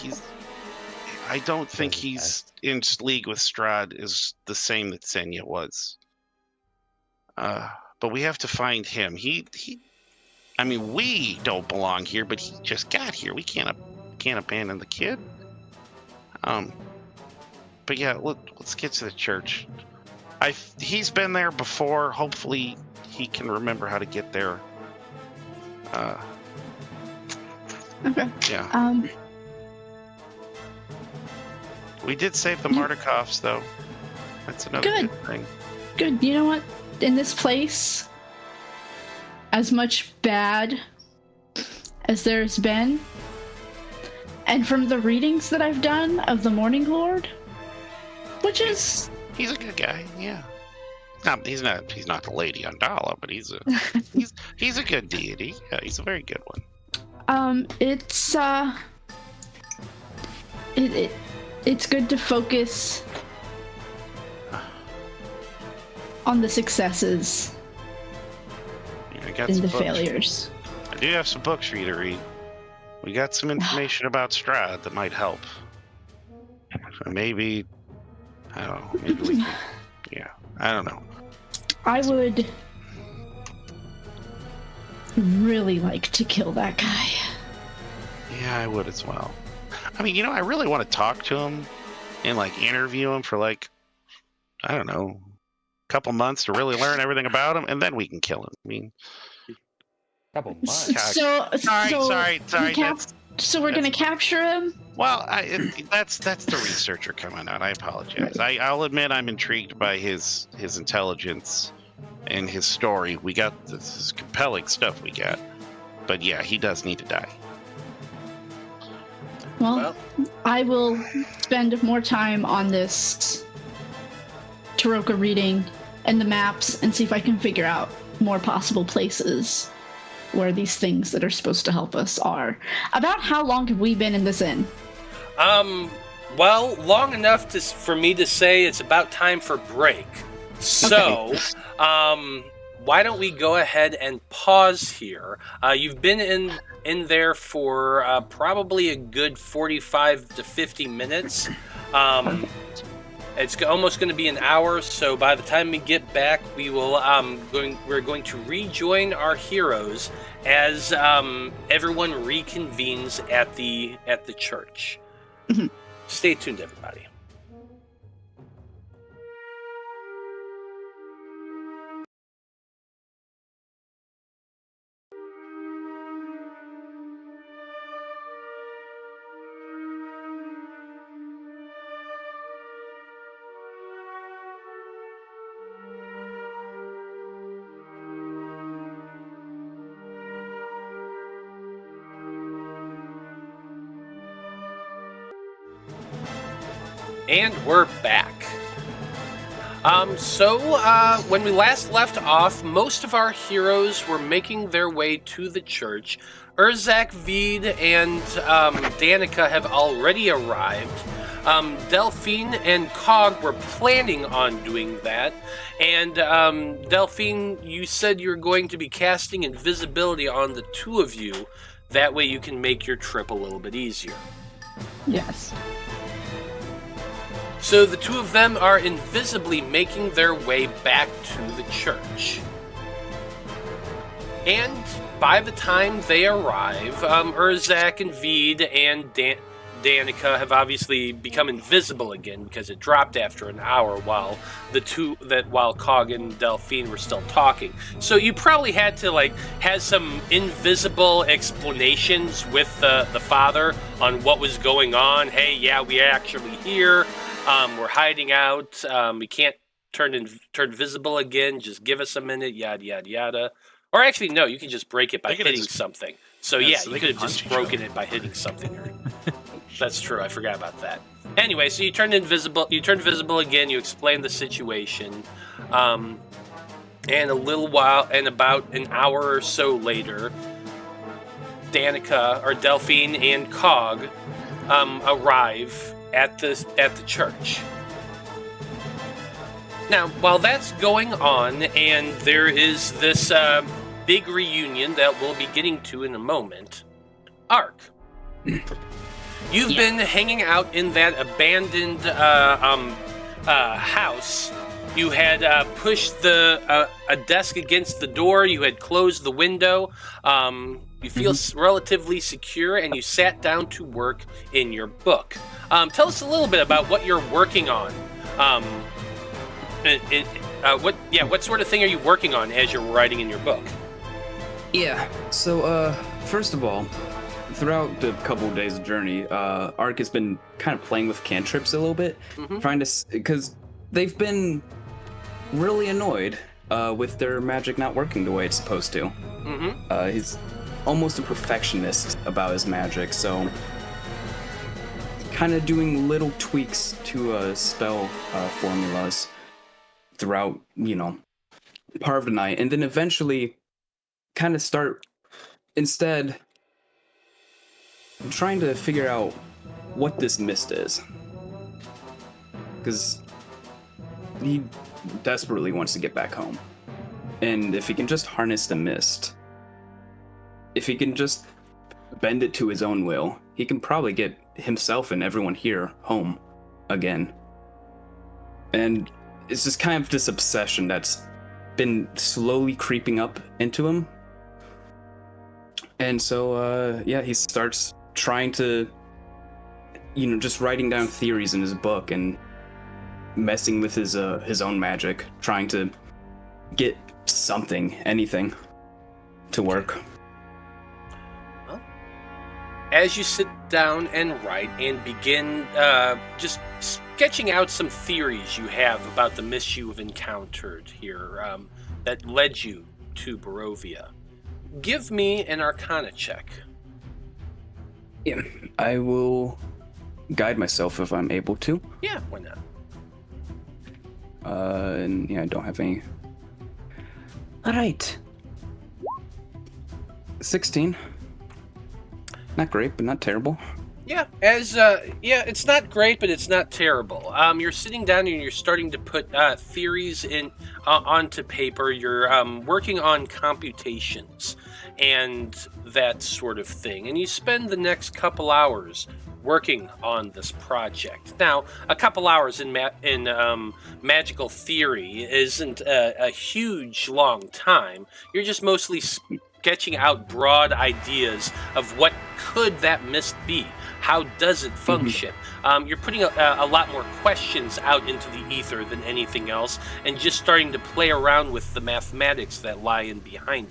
I don't think he's in league with Strahd is the same that Ksenia was. But we have to find him. I mean, we don't belong here, but he just got here. We can't abandon the kid. But yeah, let's get to the church. He's been there before. Hopefully, he can remember how to get there. Okay. Yeah. We did save the Martikovs, though. That's another good thing. Good. You know what? In this place, as much bad as there's been, and from the readings that I've done of the Morning Lord, which is he's a good guy, yeah. He's not the Lady Undala, but he's a good deity. Yeah, he's a very good one. It's good to focus on the successes I got and some the books. failures. I do have some books for you to read. We got some information about Strahd that might help. So maybe, I don't know. Maybe we can, yeah, I don't know. I would really like to kill that guy. Yeah, I would as well. I mean, I really want to talk to him and interview him for I don't know, a couple months to really learn everything about him, and then we can kill him. I mean, Couple months. Sorry. So we're gonna capture him. Well, that's the researcher coming out. I apologize. Right. I'll admit I'm intrigued by his intelligence and his story. We got this compelling stuff we got, but yeah, he does need to die. Well, I will spend more time on this Taroka reading and the maps and see if I can figure out more possible places where these things that are supposed to help us are. About how long have we been in this inn? Well, long enough for me to say it's about time for break. So, why don't we go ahead and pause here? You've been in there for probably a good 45 to 50 minutes. It's almost going to be an hour, so by the time we get back, we will we're going to rejoin our heroes as everyone reconvenes at the church. Mm-hmm. Stay tuned, everybody. And we're back. When we last left off, most of our heroes were making their way to the church. Urzak, Vide, and Danika have already arrived. Delphine and Cog were planning on doing that. And Delphine, you said you're going to be casting invisibility on the two of you. That way you can make your trip a little bit easier. Yes. So the two of them are invisibly making their way back to the church. And by the time they arrive, Urzak and Vide and Danika have obviously become invisible again because it dropped after an hour while Cog and Delphine were still talking. So you probably had to have some invisible explanations with the father on what was going on. Hey, yeah, we actually here. We're hiding out. We can't turn visible again. Just give us a minute. Yada yada yada. Or actually, no, you can just break it by hitting something. So you could have just broken it by hitting something. That's true. I forgot about that. Anyway, so you turned invisible. You turned visible again. You explained the situation, and about an hour or so later, Delphine and Cog arrive at the church. Now, while that's going on, and there is this big reunion that we'll be getting to in a moment, Ark. You've been hanging out in that abandoned house. You had pushed a desk against the door. You had closed the window. You feel relatively secure, and you sat down to work in your book. Tell us a little bit about what you're working on. What sort of thing are you working on as you're writing in your book? Yeah. So, first of all, throughout the couple of days of journey, Ark has been kind of playing with cantrips a little bit, trying to, because they've been really annoyed with their magic not working the way it's supposed to. He's almost a perfectionist about his magic, so kind of doing little tweaks to spell formulas throughout, part of the night, and then eventually kind of start instead trying to figure out what this mist is, because he desperately wants to get back home, and if he can just harness the mist, if he can just bend it to his own will, he can probably get himself and everyone here home again. And it's just kind of this obsession that's been slowly creeping up into him. And so, he starts trying to, just writing down theories in his book and messing with his own magic, trying to get anything to work. Well, as you sit down and write and begin just sketching out some theories you have about the mist you've encountered here that led you to Barovia, give me an Arcana check. Yeah, I will guide myself if I'm able to. Yeah, why not? I don't have any. All right. 16. Not great, but not terrible. Yeah, it's not great, but it's not terrible. You're sitting down and you're starting to put theories onto paper. You're working on computations and that sort of thing. And you spend the next couple hours working on this project. Now, a couple hours in magical theory isn't a huge long time. You're just mostly sketching out broad ideas of what could that mist be. How does it function? You're putting a lot more questions out into the ether than anything else, and just starting to play around with the mathematics that lie in behind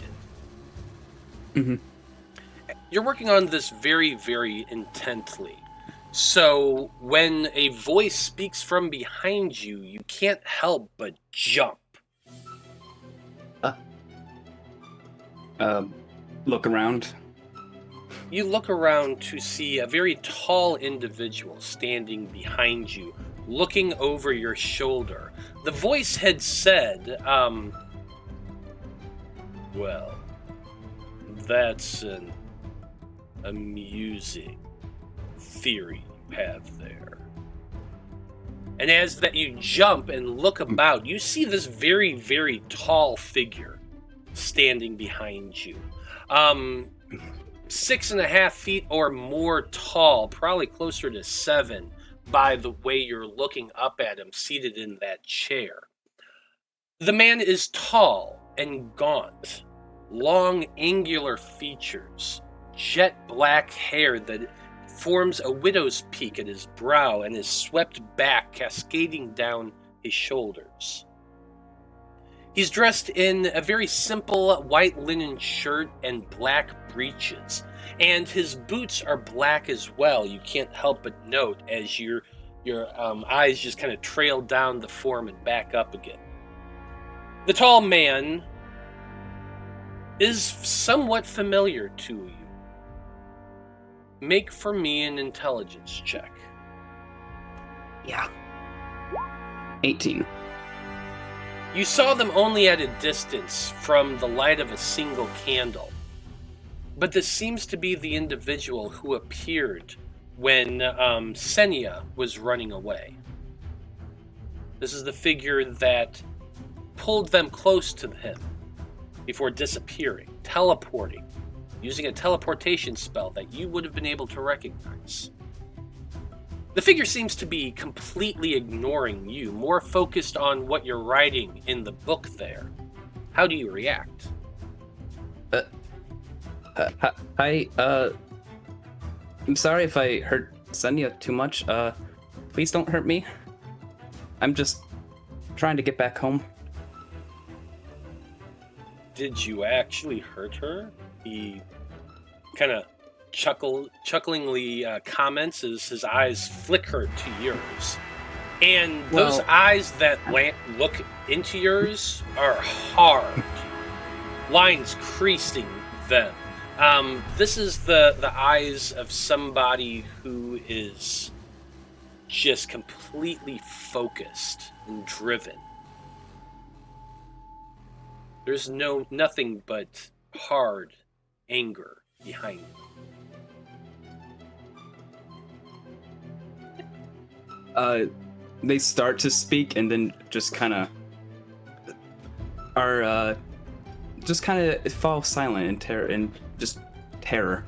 it. You're working on this very, very intently. So when a voice speaks from behind you, you can't help but jump. Look around. You look around to see a very tall individual standing behind you, looking over your shoulder. The voice had said, well, that's an amusing theory you have there. And as that you jump and look about, you see this very, very tall figure standing behind you. 6.5 feet or more tall, probably closer to 7 by the way you're looking up at him, seated in that chair. The man is tall and gaunt. long, angular features, jet black hair that forms a widow's peak at his brow and is swept back, cascading down his shoulders. He's dressed in a very simple white linen shirt and black breeches, and his boots are black as well. You can't help but note as your eyes just kind of trail down the form and back up again. The tall man is somewhat familiar to you. Make for me an intelligence check. Yeah. 18. You saw them only at a distance from the light of a single candle, but this seems to be the individual who appeared when Ksenia was running away. This is the figure that pulled them close to him before disappearing, teleporting, using a teleportation spell that you would have been able to recognize. The figure seems to be completely ignoring you, more focused on what you're writing in the book there. How do you react? Hi, I'm sorry if I hurt Ksenia too much. Please don't hurt me. I'm just trying to get back home. Did you actually hurt her? He kind of chucklingly comments as his eyes flicker to yours. And those eyes that look into yours are hard. Lines creasing them. This is the eyes of somebody who is just completely focused and driven. There's nothing but hard anger behind them. They start to speak and then just kind of are just kind of fall silent in terror.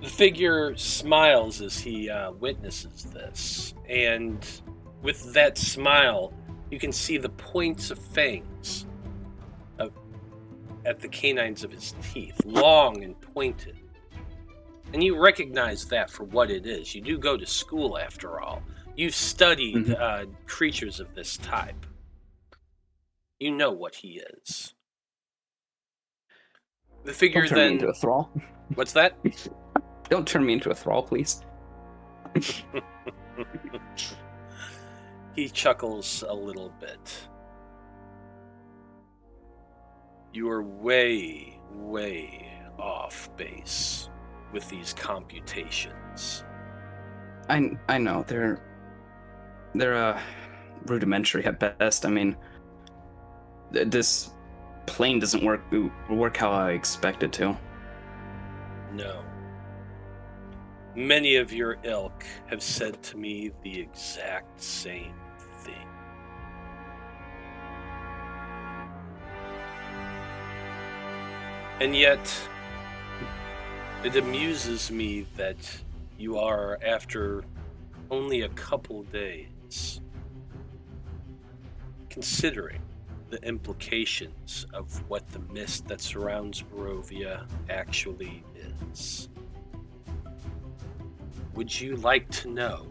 The figure smiles as he witnesses this, and with that smile, you can see the points of fangs at the canines of his teeth, long and pointed. And you recognize that for what it is. You do go to school, after all. You've studied creatures of this type. You know what he is. The figure Don't turn me into a thrall. What's that? Don't turn me into a thrall, please. He chuckles a little bit. You are way, way off base with these computations. I know they're rudimentary at best. I mean, this plane doesn't work how I expect it to. No. Many of your ilk have said to me the exact same thing. And yet, it amuses me that you are, after only a couple days, considering the implications of what the mist that surrounds Barovia actually is. Would you like to know?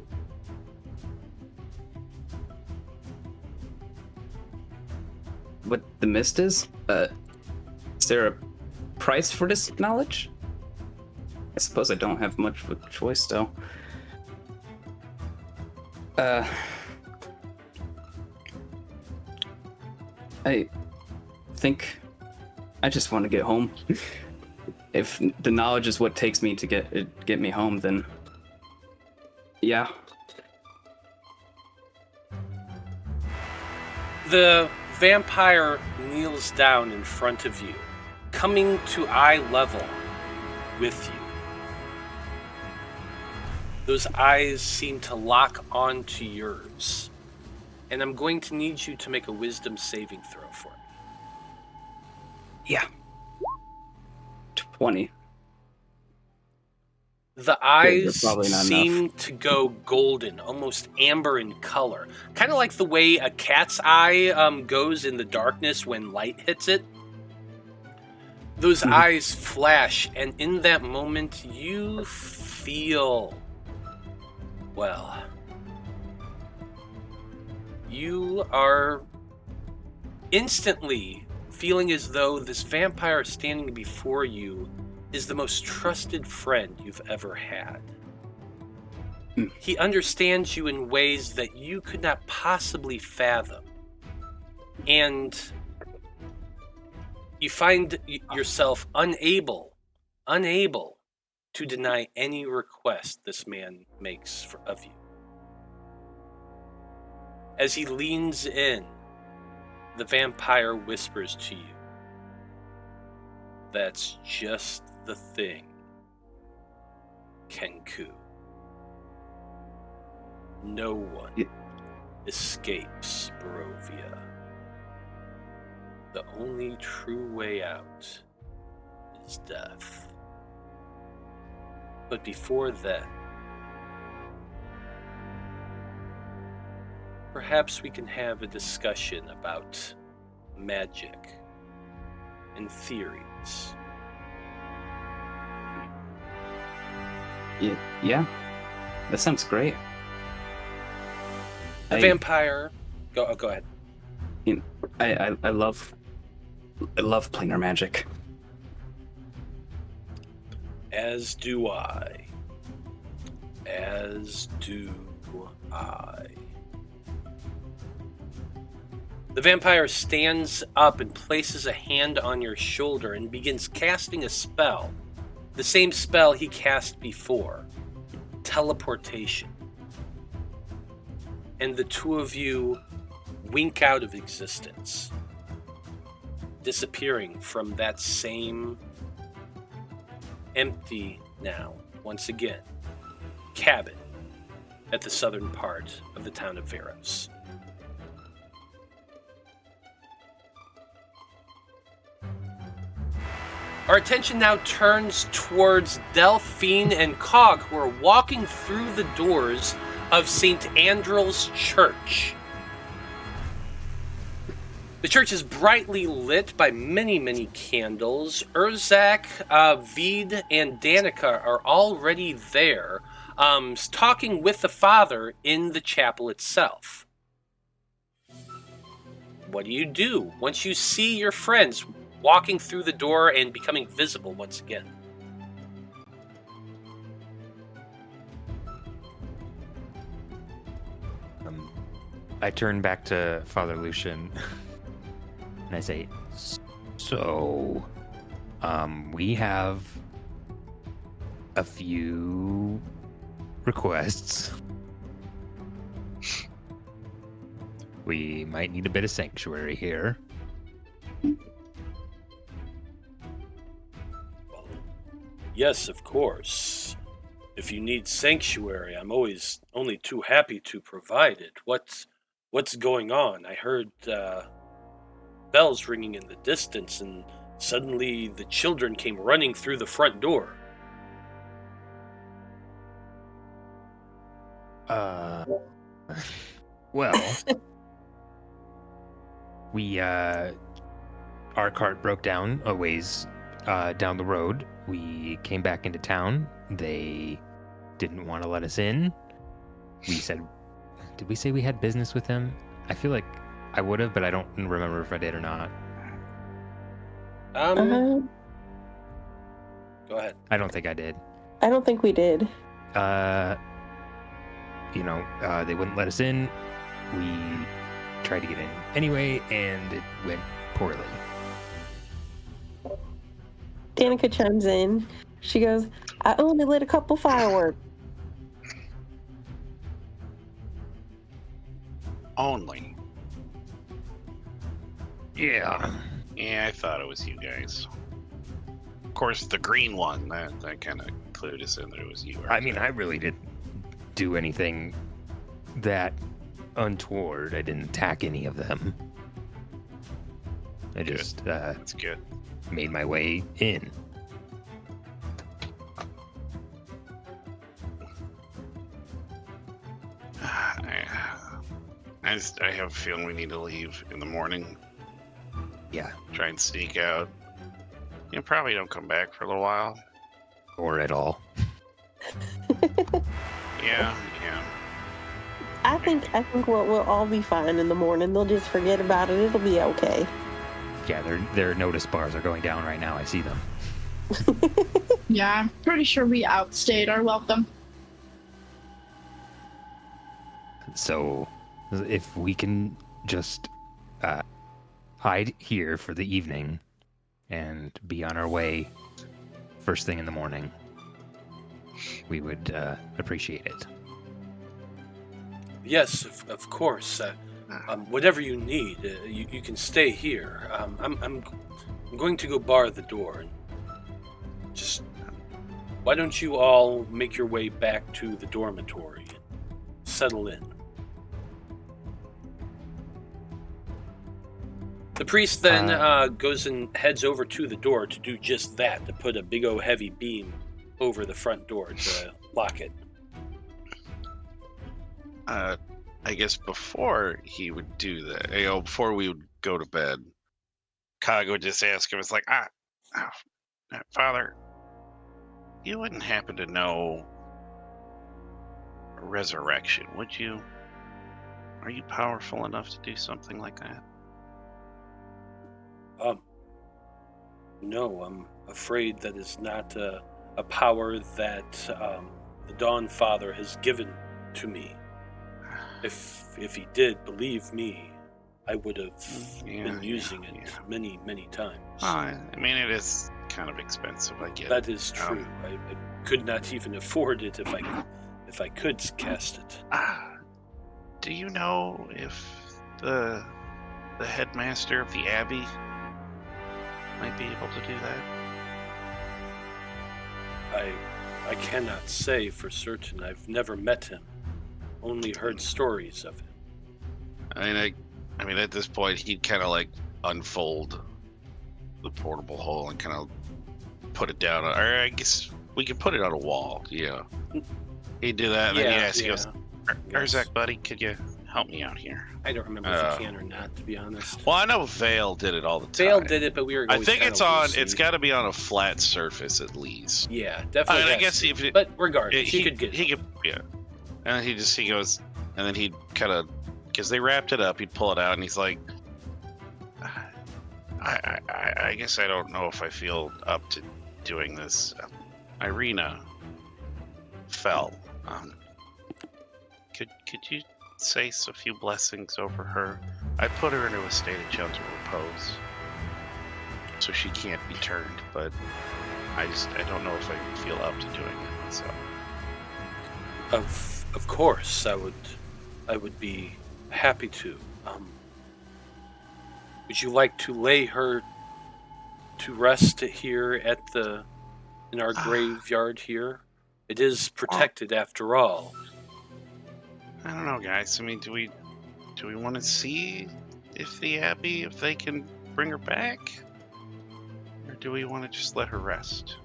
What the mist is? Is there a price for this knowledge? I suppose I don't have much of a choice, though. I think I just want to get home. If the knowledge is what takes me to get me home, then yeah. The vampire kneels down in front of you, coming to eye level with you. Those eyes seem to lock onto yours. And I'm going to need you to make a wisdom saving throw for me. Yeah. 20. The eyes probably not seem to go golden, almost amber in color. Kind of like the way a cat's eye goes in the darkness when light hits it. Those eyes flash, and in that moment, you feel... well... you are instantly feeling as though this vampire standing before you is the most trusted friend you've ever had. He understands you in ways that you could not possibly fathom. And you find yourself unable to deny any request this man makes of you. As he leans in, the vampire whispers to you, "That's just the thing, Kenku. No one escapes Barovia. The only true way out is death. But before then, perhaps we can have a discussion about magic and theories." Yeah, that sounds great. The vampire... Go ahead. I love planar magic. As do I. As do I. The vampire stands up and places a hand on your shoulder and begins casting a spell. The same spell he cast before. Teleportation. And the two of you wink out of existence, disappearing from that same empty now, once again, cabin at the southern part of the town of Veros. Our attention now turns towards Delphine and Cog, who are walking through the doors of St. Andrew's Church. The church is brightly lit by many, many candles. Urzak, Vide, and Danika are already there, talking with the Father in the chapel itself. What do you do once you see your friends walking through the door and becoming visible once again? I turn back to Father Lucian and I say, so, we have a few requests. We might need a bit of sanctuary here. Well, yes, of course. If you need sanctuary, I'm always only too happy to provide it. What's going on? I heard bells ringing in the distance, and suddenly the children came running through the front door. Well, our cart broke down a ways down the road. We came back into town. They didn't want to let us in. We said, did we say we had business with them? I feel like I would have, but I don't remember if I did or not. Go ahead. I don't think I did. I don't think we did. They wouldn't let us in. We tried to get in anyway, and it went poorly. Danika chimes in. She goes, I only lit a couple fireworks. Only. Yeah. Yeah, I thought it was you guys. Of course, the green one, that kind of clued us in that it was you. I mean, I really didn't do anything that untoward. I didn't attack any of them. I just That's good. made my way in. I have a feeling we need to leave in the morning. Yeah, Try and sneak out. You probably don't come back for a little while. or at all. Yeah. I think we'll all be fine in the morning. They'll just forget about it. It'll be okay. Yeah, their notice bars are going down right now. I see them. Yeah, I'm pretty sure we outstayed our welcome. So, if we can just hide here for the evening and be on our way first thing in the morning, we would appreciate it. Yes, of course. Whatever you need, you can stay here. I'm going to go bar the door. And just why don't you all make your way back to the dormitory and settle in? The priest then goes and heads over to the door to do just that, to put a big old heavy beam over the front door to lock it. I guess before he would do that, before we would go to bed, Cog would just ask him, it's like, Father, you wouldn't happen to know resurrection, would you? Are you powerful enough to do something like that? No, I'm afraid that is not a power that the Dawn Father has given to me. If he did, believe me, I would have been using it many, many times. I mean, it is kind of expensive, I get it. That is true. I could not even afford it if I could cast it. Do you know if the headmaster of the Abbey might be able to do that? I cannot say for certain. I've never met him. Only heard stories of him. I mean, at this point, he'd kind of like unfold the portable hole and kind of put it down. Or I guess we could put it on a wall. Yeah, he'd do that, and then he'd ask, he goes, "Urzak, buddy, could you help me out here?" I don't remember if he can or not, to be honest. Well, I know Vale did it all the time. Vale did it, but we were. I think it's on. It's got to be on a flat surface at least. Yeah, definitely. I guess if it, but regardless, he could get it. He could, yeah. And he goes, and then he'd kind of, because they wrapped it up, he'd pull it out, and he's like, I guess I don't know if I feel up to doing this. Irina fell. Could you say a few blessings over her? I put her into a state of gentle repose, so she can't be turned, but I don't know if I feel up to doing it, so. Of course, I would be happy to. Would you like to lay her to rest here in our graveyard here? It is protected after all. I don't know, guys. I mean, do we want to see if the Abbey, if they can bring her back, or do we want to just let her rest?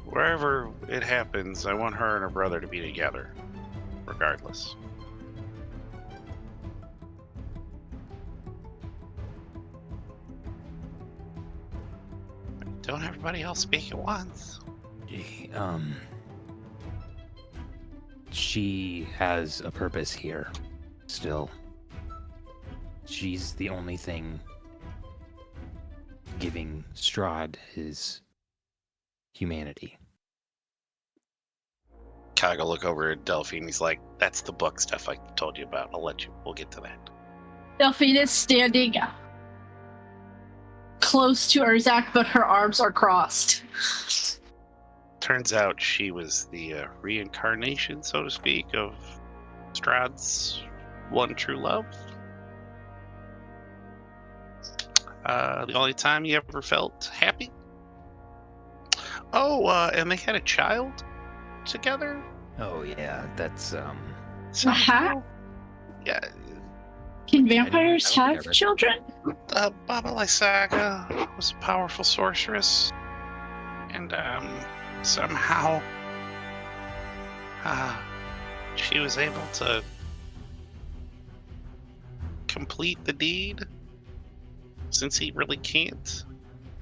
Wherever it happens, I want her and her brother to be together, regardless. Don't everybody else speak at once. She has a purpose here, still. She's the only thing giving Strahd his humanity. Kyle will look over at Delphine. He's like, "That's the book stuff I told you about. We'll get to that." Delphine is standing close to Urzak, but her arms are crossed. Turns out she was the reincarnation, so to speak, of Strahd's one true love. The only time you ever felt happy. Oh, and they had a child together. Oh yeah, that's What? Yeah. Can vampires have children? Baba Lysaga was a powerful sorceress, and somehow she was able to complete the deed, since he really can't.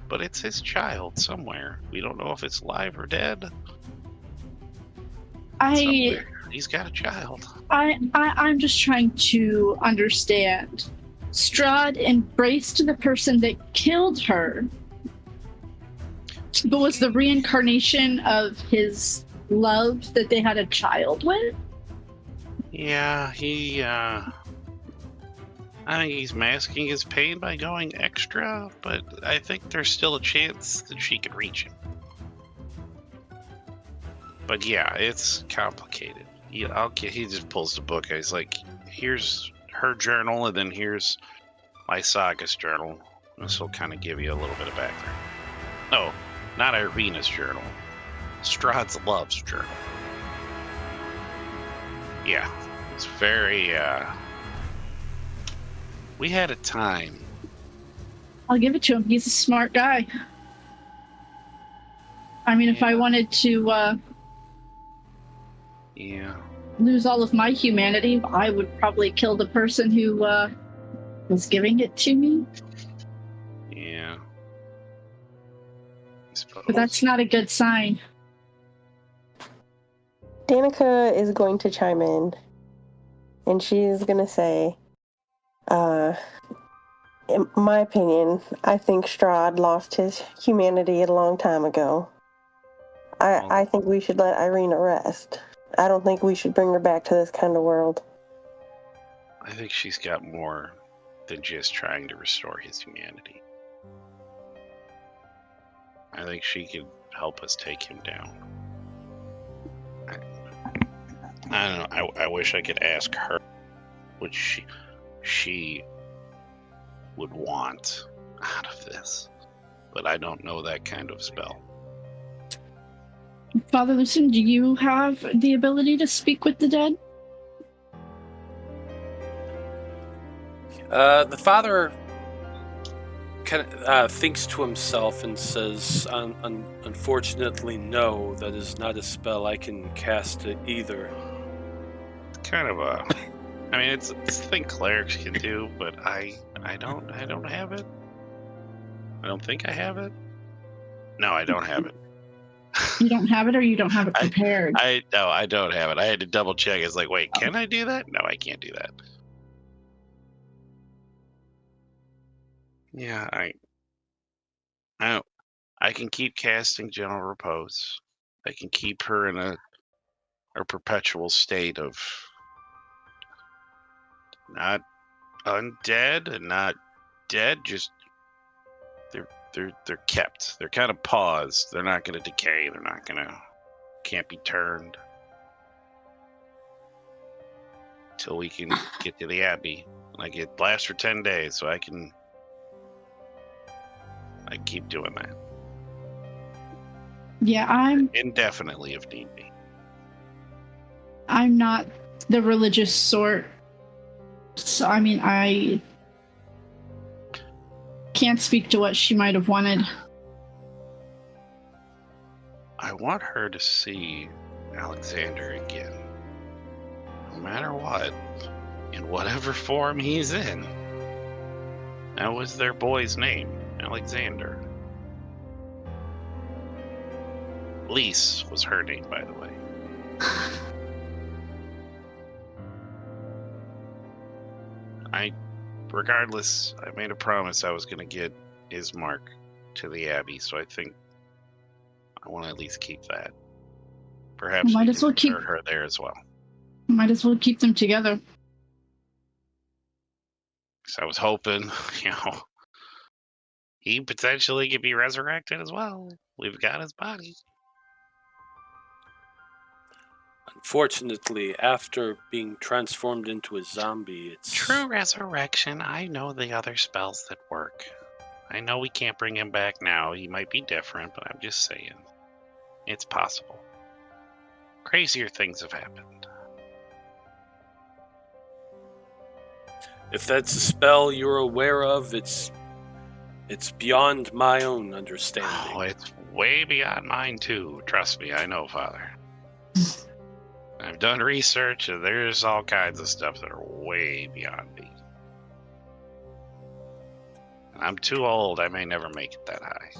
But it's his child somewhere. We don't know if it's alive or dead. Somewhere. He's got a child. I'm just trying to understand. Strahd embraced the person that killed her, but was the reincarnation of his love that they had a child with? Yeah, I think he's masking his pain by going extra, but I think there's still a chance that she could reach him. But yeah, it's complicated. He just pulls the book. He's like, here's her journal, and then here's my Saga's journal. This will kind of give you a little bit of background. No, not Irina's journal. Strahd's love's journal. Yeah, it's very, we had a time. I'll give it to him. He's a smart guy. I mean, if I wanted to lose all of my humanity, I would probably kill the person who was giving it to me. Yeah. I suppose. But that's not a good sign. Danika is going to chime in, and she's going to say, in my opinion, I think Strahd lost his humanity a long time ago. I think we should let Irina rest. I don't think we should bring her back to this kind of world. I think she's got more than just trying to restore his humanity. I think she could help us take him down. I don't know. I wish I could ask her what she would want out of this, but I don't know that kind of spell. Father Lucien, do you have the ability to speak with the dead? The father kind of thinks to himself and says, unfortunately, no, that is not a spell I can cast it either. It's kind of a... I mean, it's a thing clerics can do, but I don't have it. I don't think I have it. No, I don't have it. You don't have it, or you don't have it prepared? No, I don't have it. I had to double check. It's like, wait, can I do that? No, I can't do that. Yeah, I can keep casting Gentle Repose. I can keep her in a perpetual state of not undead and not dead, just they're kept. They're kind of paused. They're not going to decay. They're not going to can't be turned till we can get to the Abbey. Like it lasts for 10 days, so I keep doing that. Yeah, I'm indefinitely if need be. I'm not the religious sort. So, I mean, I can't speak to what she might have wanted. I want her to see Alexander again. No matter what, in whatever form he's in. That was their boy's name, Alexander. Lise was her name, by the way. Regardless, I made a promise I was going to get his mark to the Abbey, so I think I want to at least keep that. Perhaps might we as well can keep her there as well. Might as well keep them together. So I was hoping, he potentially could be resurrected as well. We've got his body. Unfortunately, after being transformed into a zombie, it's... True resurrection. I know the other spells that work. I know we can't bring him back now. He might be different, but I'm just saying. It's possible. Crazier things have happened. If that's a spell you're aware of, it's beyond my own understanding. Oh, it's way beyond mine too. Trust me, I know, Father. I've done research, and there's all kinds of stuff that are way beyond me. And I'm too old. I may never make it that high.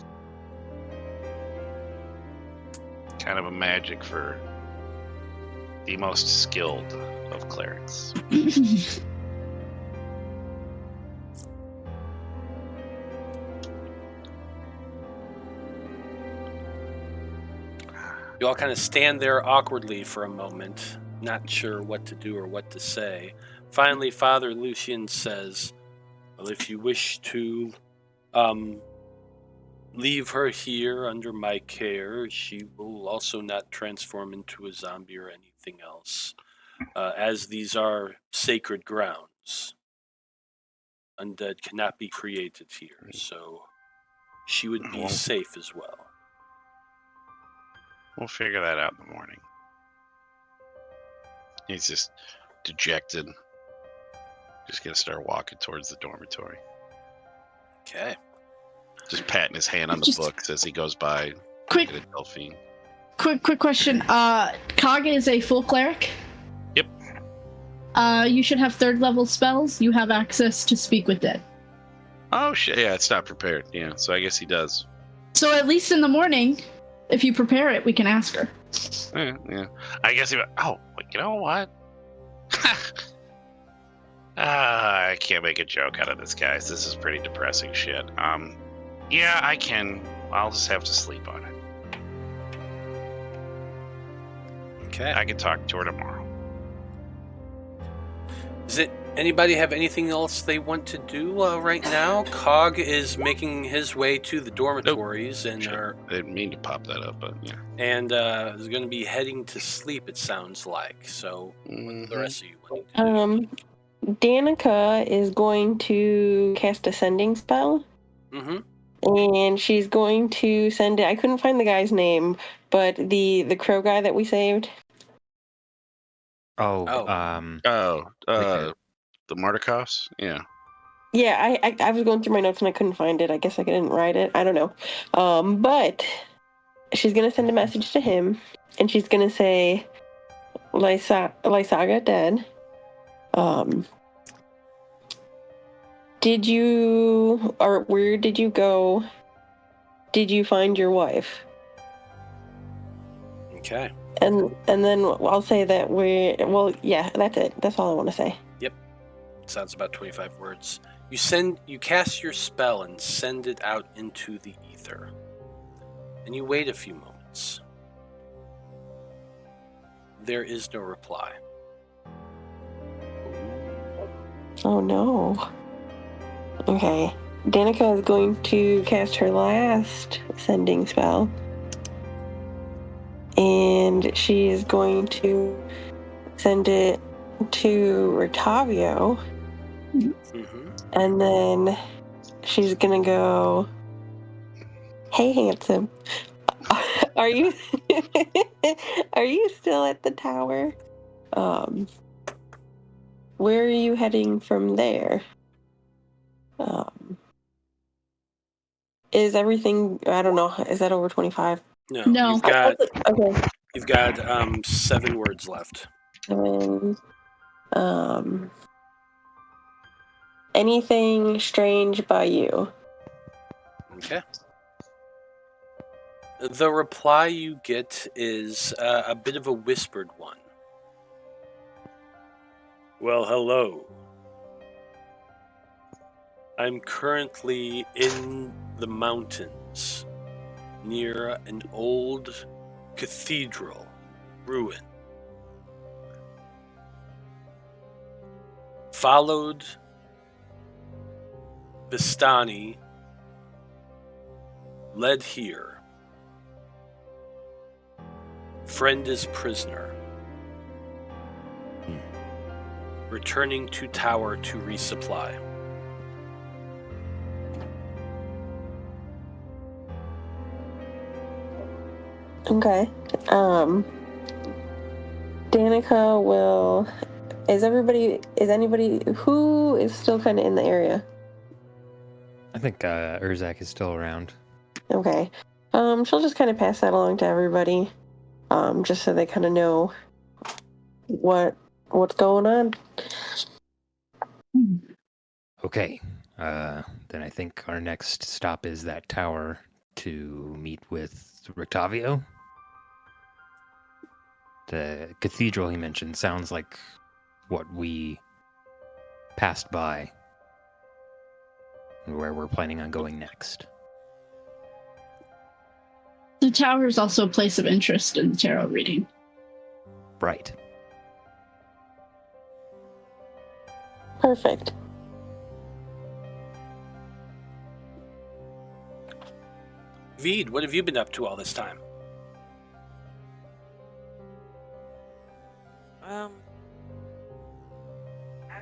Kind of a magic for the most skilled of clerics. You all kind of stand there awkwardly for a moment, not sure what to do or what to say. Finally, Father Lucian says, well, if you wish to leave her here under my care, she will also not transform into a zombie or anything else, as these are sacred grounds. Undead cannot be created here, so she would be safe as well. We'll figure that out in the morning. He's just dejected. Just gonna start walking towards the dormitory. Okay. Just patting his hand on the Just- books as he goes by. Quick, Looking at Delphine. quick question. Kaga is a full cleric. Yep. You should have 3rd level spells. You have access to speak with dead. Oh shit! Yeah, it's not prepared. Yeah, so I guess he does. So at least in the morning, if you prepare it, we can ask her. Yeah. I guess he. Oh, you know what? I can't make a joke out of this, guys. This is pretty depressing shit. Yeah, I can. I'll just have to sleep on it. Okay. I can talk to her tomorrow. Does anybody have anything else they want to do right now? Cog is making his way to the dormitories and Shit, I didn't mean to pop that up, but yeah. and is going to be heading to sleep. It sounds like. So, what do the rest of you want to do? Danika is going to cast a sending spell. Mm-hmm. And she's going to send it. I couldn't find the guy's name, but the crow guy that we saved. Oh, The Martikovs? Yeah. Yeah, I was going through my notes and I couldn't find it. I guess I didn't write it. I don't know. But she's gonna send a message to him, and she's gonna say, Lysaga dead. Did you, or where did you go? Did you find your wife? Okay. And then I'll say that yeah, that's it. That's all I want to say. Sounds about 25 words. You cast your spell and send it out into the ether. And you wait a few moments. There is no reply. Oh no. Okay. Danika is going to cast her last sending spell. And she is going to send it to Rotavio. Mm-hmm. And then she's gonna go, hey handsome. Are you still at the tower? Where are you heading from there? Is everything, I don't know, is that over 25? No. You've got 7 words left. Anything strange by you? Okay. The reply you get is a bit of a whispered one. Well, hello. I'm currently in the mountains near an old cathedral ruin. Followed Vistani, led here. Friend is prisoner. Returning to tower to resupply. Okay. Danika will... Is anybody who is still kind of in the area? I think Urzak is still around. Okay. She'll just kind of pass that along to everybody, just so they kind of know what's going on. Okay. Then I think our next stop is that tower to meet with Rictavio. The cathedral he mentioned sounds like what we passed by, where we're planning on going next. The tower is also a place of interest in the tarot reading. Right. Perfect. Vide, what have you been up to all this time?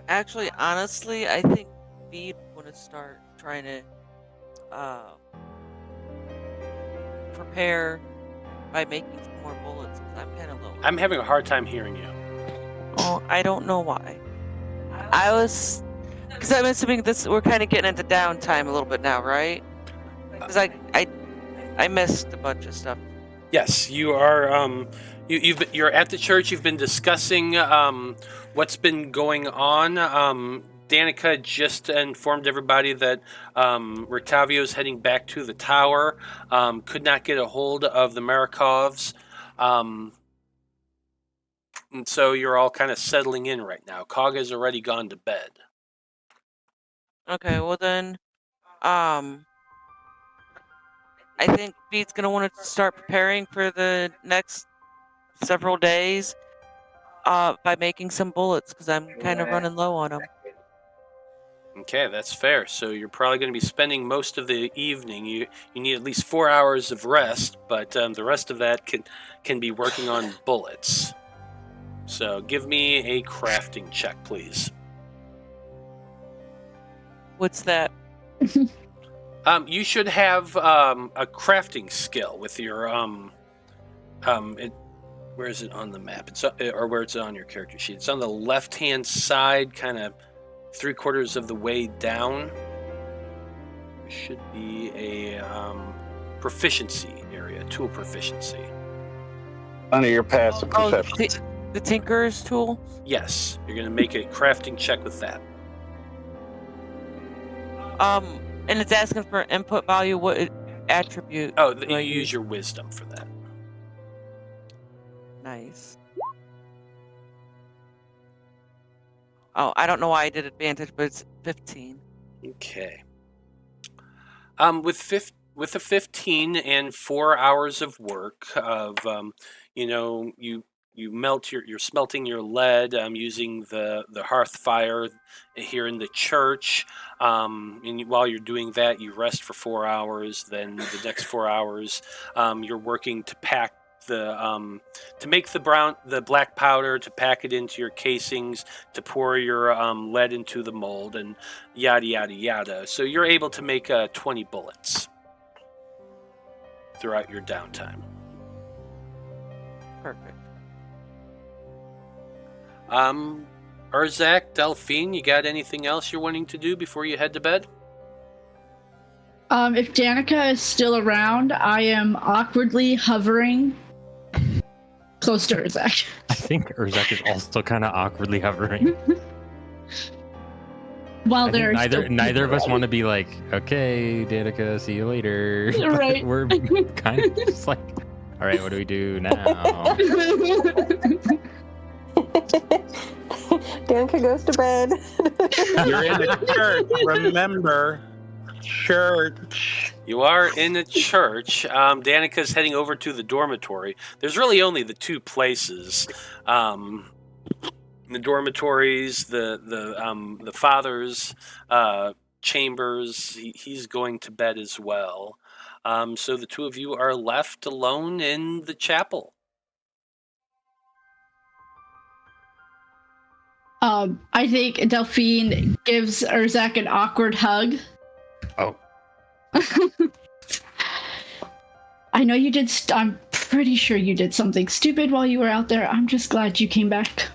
Actually, honestly, I think Vide want to start trying to prepare by making some more bullets, because I'm kind of low. I'm having a hard time hearing you. Oh, I don't know why. Because I'm assuming we're kind of getting into downtime a little bit now, right? Because I missed a bunch of stuff. Yes, you are. You're at the church. You've been discussing what's been going on. Danika just informed everybody that Rictavio's heading back to the tower. Could not get a hold of the Marikovs. And so you're all kind of settling in right now. Kaga's already gone to bed. Okay, well then, I think Bede's gonna want to start preparing for the next several days by making some bullets, because I'm kind of running low on them. Okay, that's fair. So you're probably going to be spending most of the evening. You need at least 4 hours of rest, but the rest of that can be working on bullets. So give me a crafting check, please. What's that? You should have a crafting skill with your where is it on the map? It's or where it's on your character sheet. It's on the left-hand side, kind of 3/4 of the way down. There should be a proficiency area, tool proficiency. Under your passive perception. The Tinker's tool? Yes, you're going to make a crafting check with that. And it's asking for input value. What attribute? Oh, you use your wisdom for that. Nice. Oh, I don't know why I did advantage, but it's 15. Okay. With a 15 and 4 hours of work of you're smelting your lead using the hearth fire here in the church, and while you're doing that, you rest for 4 hours. Then the next 4 hours, you're working to pack to make the black powder, to pack it into your casings, to pour your lead into the mold, and yada yada yada. So you're able to make 20 bullets throughout your downtime. Perfect. Urzak, Delphine, you got anything else you're wanting to do before you head to bed? If Danika is still around, I am awkwardly hovering close to Urzak. I think Urzak is also kind of awkwardly hovering. While neither of us want to be like, okay, Danika, see you later. Right. We're kind of just like, all right, what do we do now? Danika goes to bed. You're in the church, remember. Church. You are in the church. Danika's heading over to the dormitory. There's really only the two places. The dormitories, the father's chambers. He's going to bed as well. So the two of you are left alone in the chapel. I think Delphine gives Urzak an awkward hug. Oh. I know you did. I'm pretty sure you did something stupid while you were out there. I'm just glad you came back.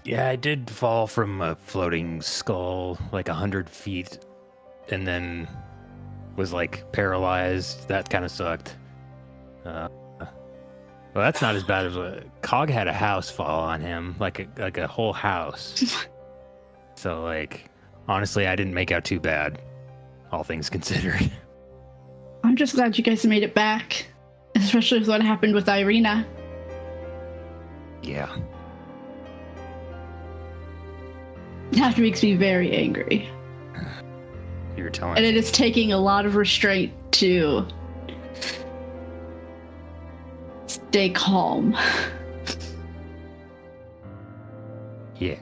Yeah, I did fall from a floating skull like 100 feet and then was like paralyzed. That kind of sucked. Well, that's not as bad as a Cog had a house fall on him, like a whole house. So, like, honestly, I didn't make out too bad, all things considered. I'm just glad you guys made it back, especially with what happened with Irina. Yeah. That makes me very angry. You were telling And me. it is taking a lot of restraint to stay calm. Yeah.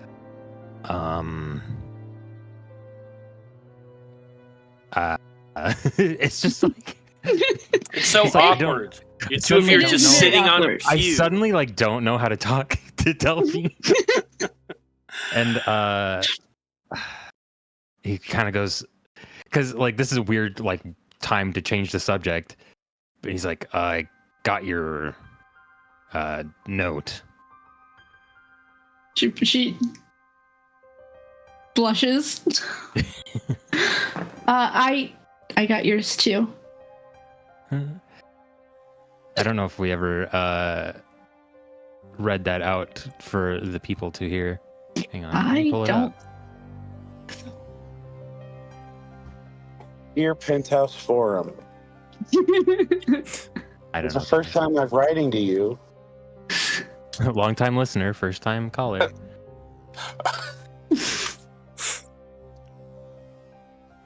It's just like It's so It's like I don't- awkward. You two of you are suddenly just don't know- sitting on a Awkward. I pew. suddenly like don't know how to talk to Delphine. And he kind of goes, because like this is a weird like time to change the subject, but he's like, I got your note. She blushes. I got yours too. I don't know if we ever read that out for the people to hear. Hang on, let me I pull it don't. up. Dear Penthouse Forum, I don't it's know. the first time I'm writing to you. Long time listener, first time caller.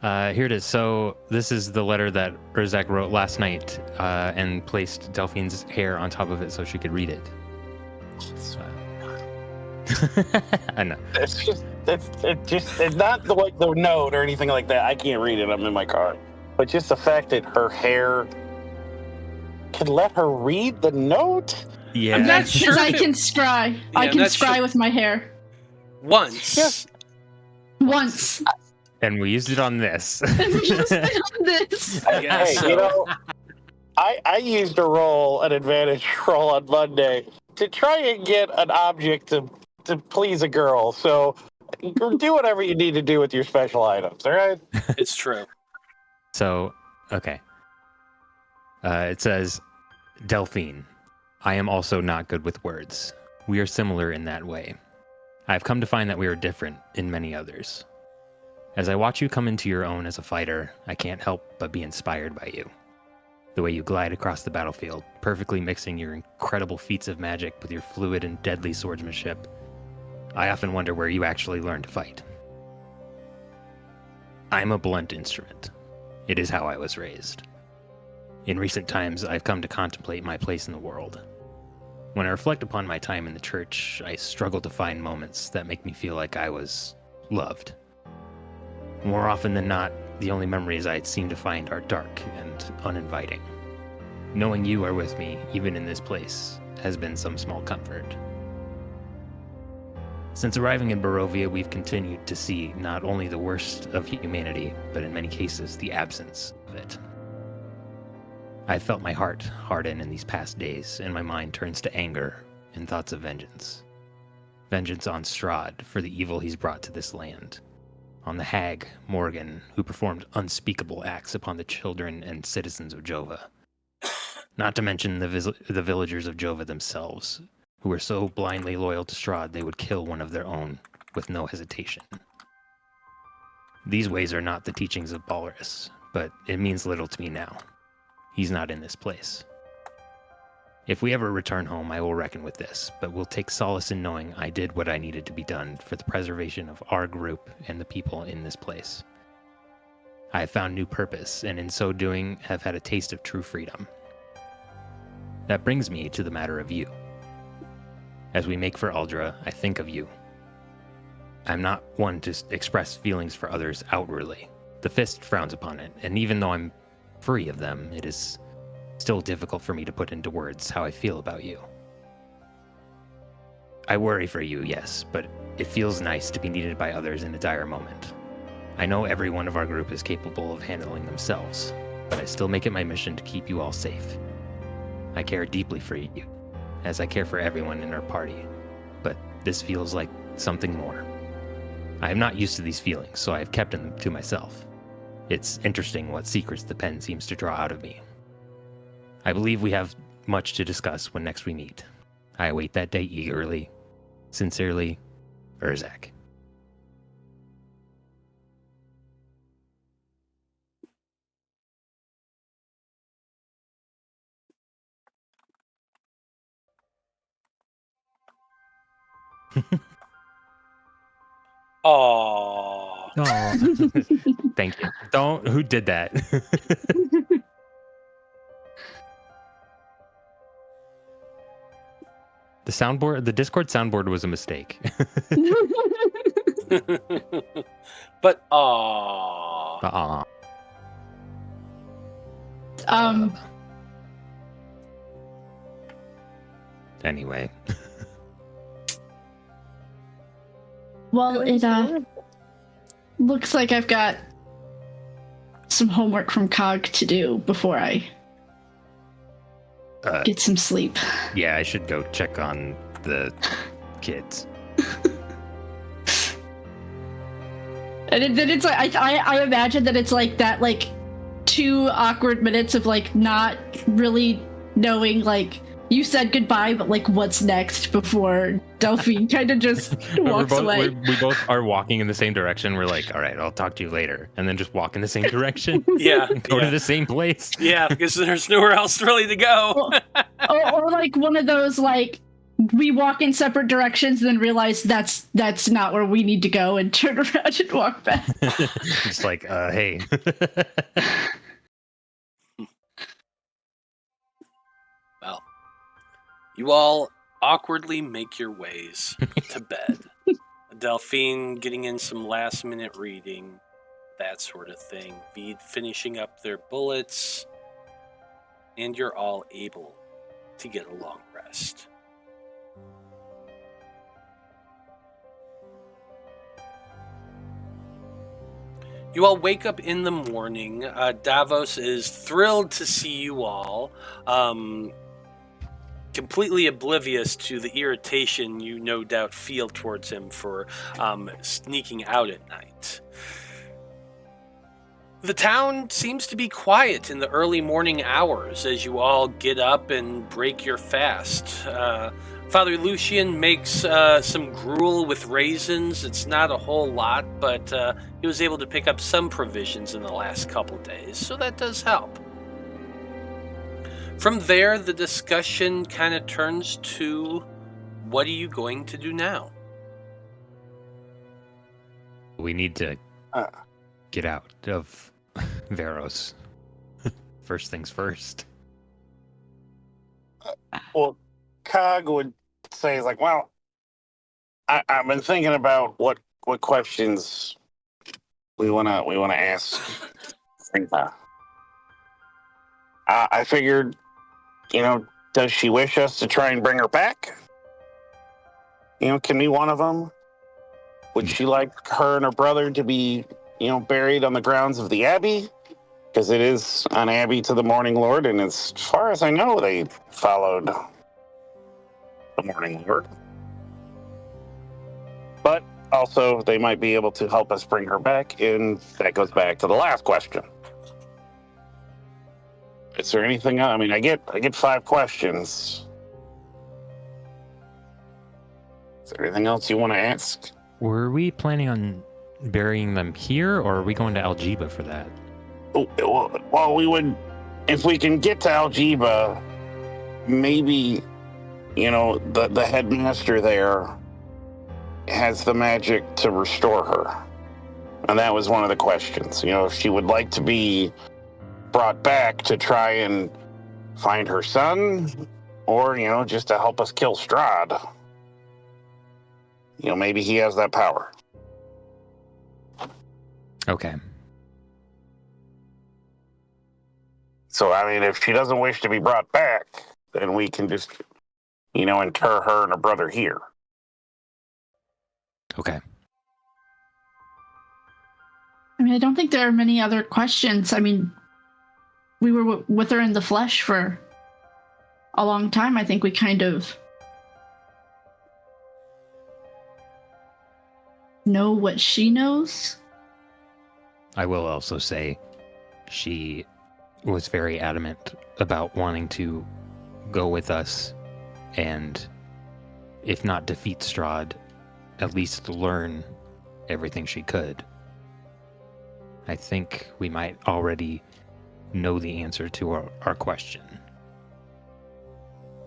Here it is. So this is the letter that Urzak wrote last night and placed Delphine's hair on top of it so she could read it. I know. It's just, it's not like the note or anything like that. I can't read it. I'm in my car. But just the fact that her hair can let her read the note. Yeah. I'm not sure because I if it- can scry. Yeah, I I'm can not scry sure. with my hair. Once. Once. And we used it on this. Just on this. I guess Hey, so. you know, I used a roll, an advantage roll on Monday to try and get an object to please a girl. So do whatever you need to do with your special items, all right? It's true. So, okay. It says, Delphine, I am also not good with words. We are similar in that way. I have come to find that we are different in many others. As I watch you come into your own as a fighter, I can't help but be inspired by you. The way you glide across the battlefield, perfectly mixing your incredible feats of magic with your fluid and deadly swordsmanship. I often wonder where you actually learned to fight. I'm a blunt instrument. It is how I was raised. In recent times, I've come to contemplate my place in the world. When I reflect upon my time in the church, I struggle to find moments that make me feel like I was loved. More often than not, the only memories I seem to find are dark and uninviting. Knowing you are with me, even in this place, has been some small comfort. Since arriving in Barovia, we've continued to see not only the worst of humanity, but in many cases, the absence of it. I've felt my heart harden in these past days, and my mind turns to anger and thoughts of vengeance. Vengeance on Strahd for the evil he's brought to this land. On the hag, Morgan, who performed unspeakable acts upon the children and citizens of Jova. Not to mention the villagers of Jova themselves, who were so blindly loyal to Strahd they would kill one of their own with no hesitation. These ways are not the teachings of Balrus, but it means little to me now. He's not in this place. If we ever return home, I will reckon with this, but will take solace in knowing I did what I needed to be done for the preservation of our group and the people in this place. I have found new purpose, and in so doing, have had a taste of true freedom. That brings me to the matter of you. As we make for Aldra, I think of you. I'm not one to express feelings for others outwardly. The fist frowns upon it, and even though I'm free of them, it is still difficult for me to put into words how I feel about you. I worry for you, yes, but it feels nice to be needed by others in a dire moment. I know every one of our group is capable of handling themselves, but I still make it my mission to keep you all safe. I care deeply for you, as I care for everyone in our party, but this feels like something more. I am not used to these feelings, so I have kept them to myself. It's interesting what secrets the pen seems to draw out of me. I believe we have much to discuss when next we meet. I await that day eagerly. Sincerely, Urzak. Aww. Oh, thank you. Who did that? The Discord soundboard was a mistake. But aww. Anyway. Well, it looks like I've got some homework from Cog to do before I get some sleep. Yeah, I should go check on the kids. And then it's like I imagine that it's like that, like 2 awkward minutes of like not really knowing, like you said goodbye, but like what's next before Delphine kind of just walks away. We both are walking in the same direction. We're like, all right, I'll talk to you later, and then just walk in the same direction. Yeah, go to the same place. Yeah, because there's nowhere else really to go. or like one of those, like we walk in separate directions, then realize that's not where we need to go, and turn around and walk back. Just like, hey. Well, you all awkwardly make your ways to bed. Delphine getting in some last-minute reading, that sort of thing. Vide finishing up their bullets, and you're all able to get a long rest. You all wake up in the morning. Davos is thrilled to see you all, completely oblivious to the irritation you no doubt feel towards him for sneaking out at night. The town seems to be quiet in the early morning hours as you all get up and break your fast. Father Lucian makes some gruel with raisins. It's not a whole lot, but he was able to pick up some provisions in the last couple days, so that does help. From there, the discussion kind of turns to, what are you going to do now? We need to get out of Veros. First things first. Well, Cog would say, like, well, I've been thinking about what questions we wanna ask. I figured, does she wish us to try and bring her back? Can be one of them. Would she like her and her brother to be, buried on the grounds of the Abbey? Because it is an Abbey to the Morning Lord, and as far as I know, they followed the Morning Lord. But also, they might be able to help us bring her back, and that goes back to the last question. Is there anything else? I mean, I get 5 questions. Is there anything else you want to ask? Were we planning on burying them here, or are we going to Algiba for that? Well, we would, if we can get to Algiba, maybe, the headmaster there has the magic to restore her. And that was one of the questions. If she would like to be brought back to try and find her son, or, just to help us kill Strahd. Maybe he has that power. Okay. So, I mean, if she doesn't wish to be brought back, then we can just, inter her and her brother here. Okay. I mean, I don't think there are many other questions. I mean, we were with her in the flesh for a long time. I think we kind of know what she knows. I will also say she was very adamant about wanting to go with us and, if not defeat Strahd, at least learn everything she could. I think we might already know the answer to our question.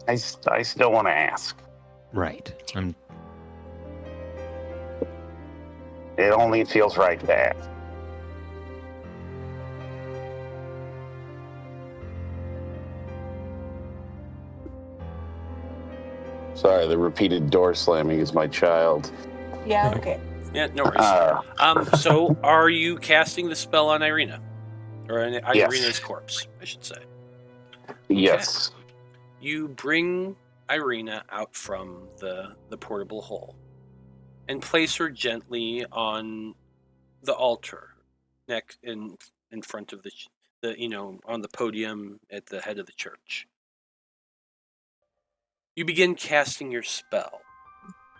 I still want to ask. Right. It only feels right to ask. Sorry, the repeated door slamming is my child. Yeah, okay. Yeah, no worries. So, are you casting the spell on Irina? Or on Yes. Irina's corpse, I should say. Yes. You bring Irina out from the portable hole and place her gently on the altar, next in front of the on the podium at the head of the church. You begin casting your spell.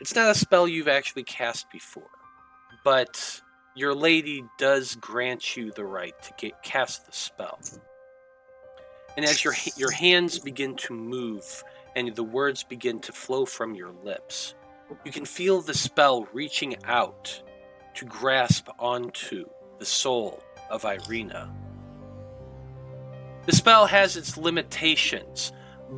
It's not a spell you've actually cast before, but your lady does grant you the right to cast the spell. And as your hands begin to move and the words begin to flow from your lips, you can feel the spell reaching out to grasp onto the soul of Irina. The spell has its limitations,